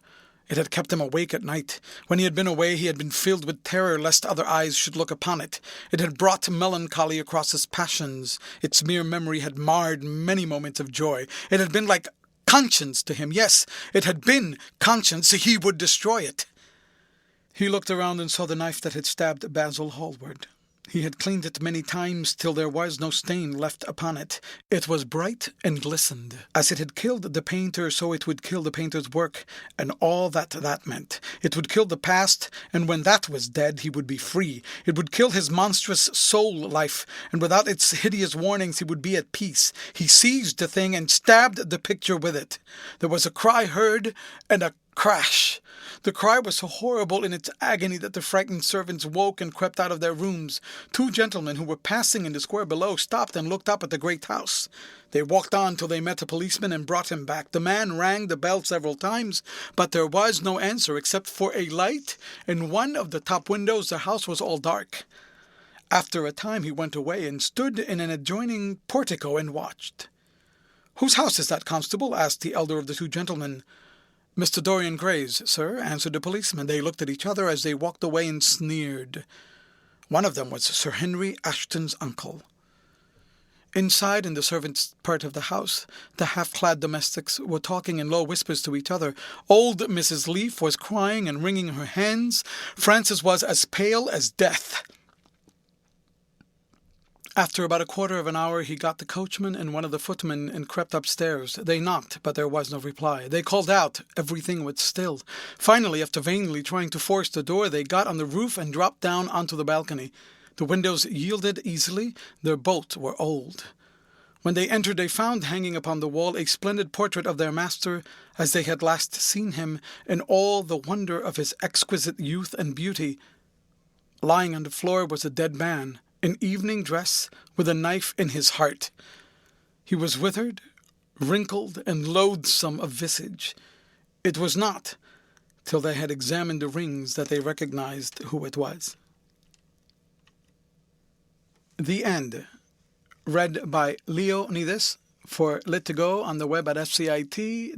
It had kept him awake at night. When he had been away he had been filled with terror lest other eyes should look upon it. It had brought melancholy across his passions. Its mere memory had marred many moments of joy. It had been like conscience to him. Yes, it had been conscience. He would destroy it. He looked around and saw the knife that had stabbed Basil Hallward. He had cleaned it many times till there was no stain left upon it. It was bright and glistened. As it had killed the painter, so it would kill the painter's work, and all that meant. It would kill the past, and when that was dead, he would be free. It would kill his monstrous soul life, and without its hideous warnings, he would be at peace. He seized the thing and stabbed the picture with it. There was a cry heard, and a crash. The cry was so horrible in its agony that the frightened servants woke and crept out of their rooms. Two gentlemen who were passing in the square below stopped and looked up at the great house. They walked on till they met a policeman and brought him back. The man rang the bell several times, but there was no answer except for a light in one of the top windows. The house was all dark. After a time he went away and stood in an adjoining portico and watched. "Whose house is that, constable?" asked the elder of the two gentlemen. "Mr. Dorian Gray's, sir," answered the policeman. They looked at each other as they walked away and sneered. One of them was Sir Henry Ashton's uncle. Inside, in the servants' part of the house, the half-clad domestics were talking in low whispers to each other. Old Mrs. Leaf was crying and wringing her hands. Frances was as pale as death. After about a quarter of an hour, he got the coachman and one of the footmen and crept upstairs. They knocked, but there was no reply. They called out. Everything was still. Finally, after vainly trying to force the door, they got on the roof and dropped down onto the balcony. The windows yielded easily. Their both were old. When they entered, they found hanging upon the wall a splendid portrait of their master as they had last seen him, in all the wonder of his exquisite youth and beauty. Lying on the floor was a dead man, in evening dress, with a knife in his heart. He was withered, wrinkled, and loathsome of visage. It was not till they had examined the rings that they recognized who it was. The End. Read by ℒ𝔬𝔯𝔞𝔫 for Lit to Go on the web at fcit.usf.edu.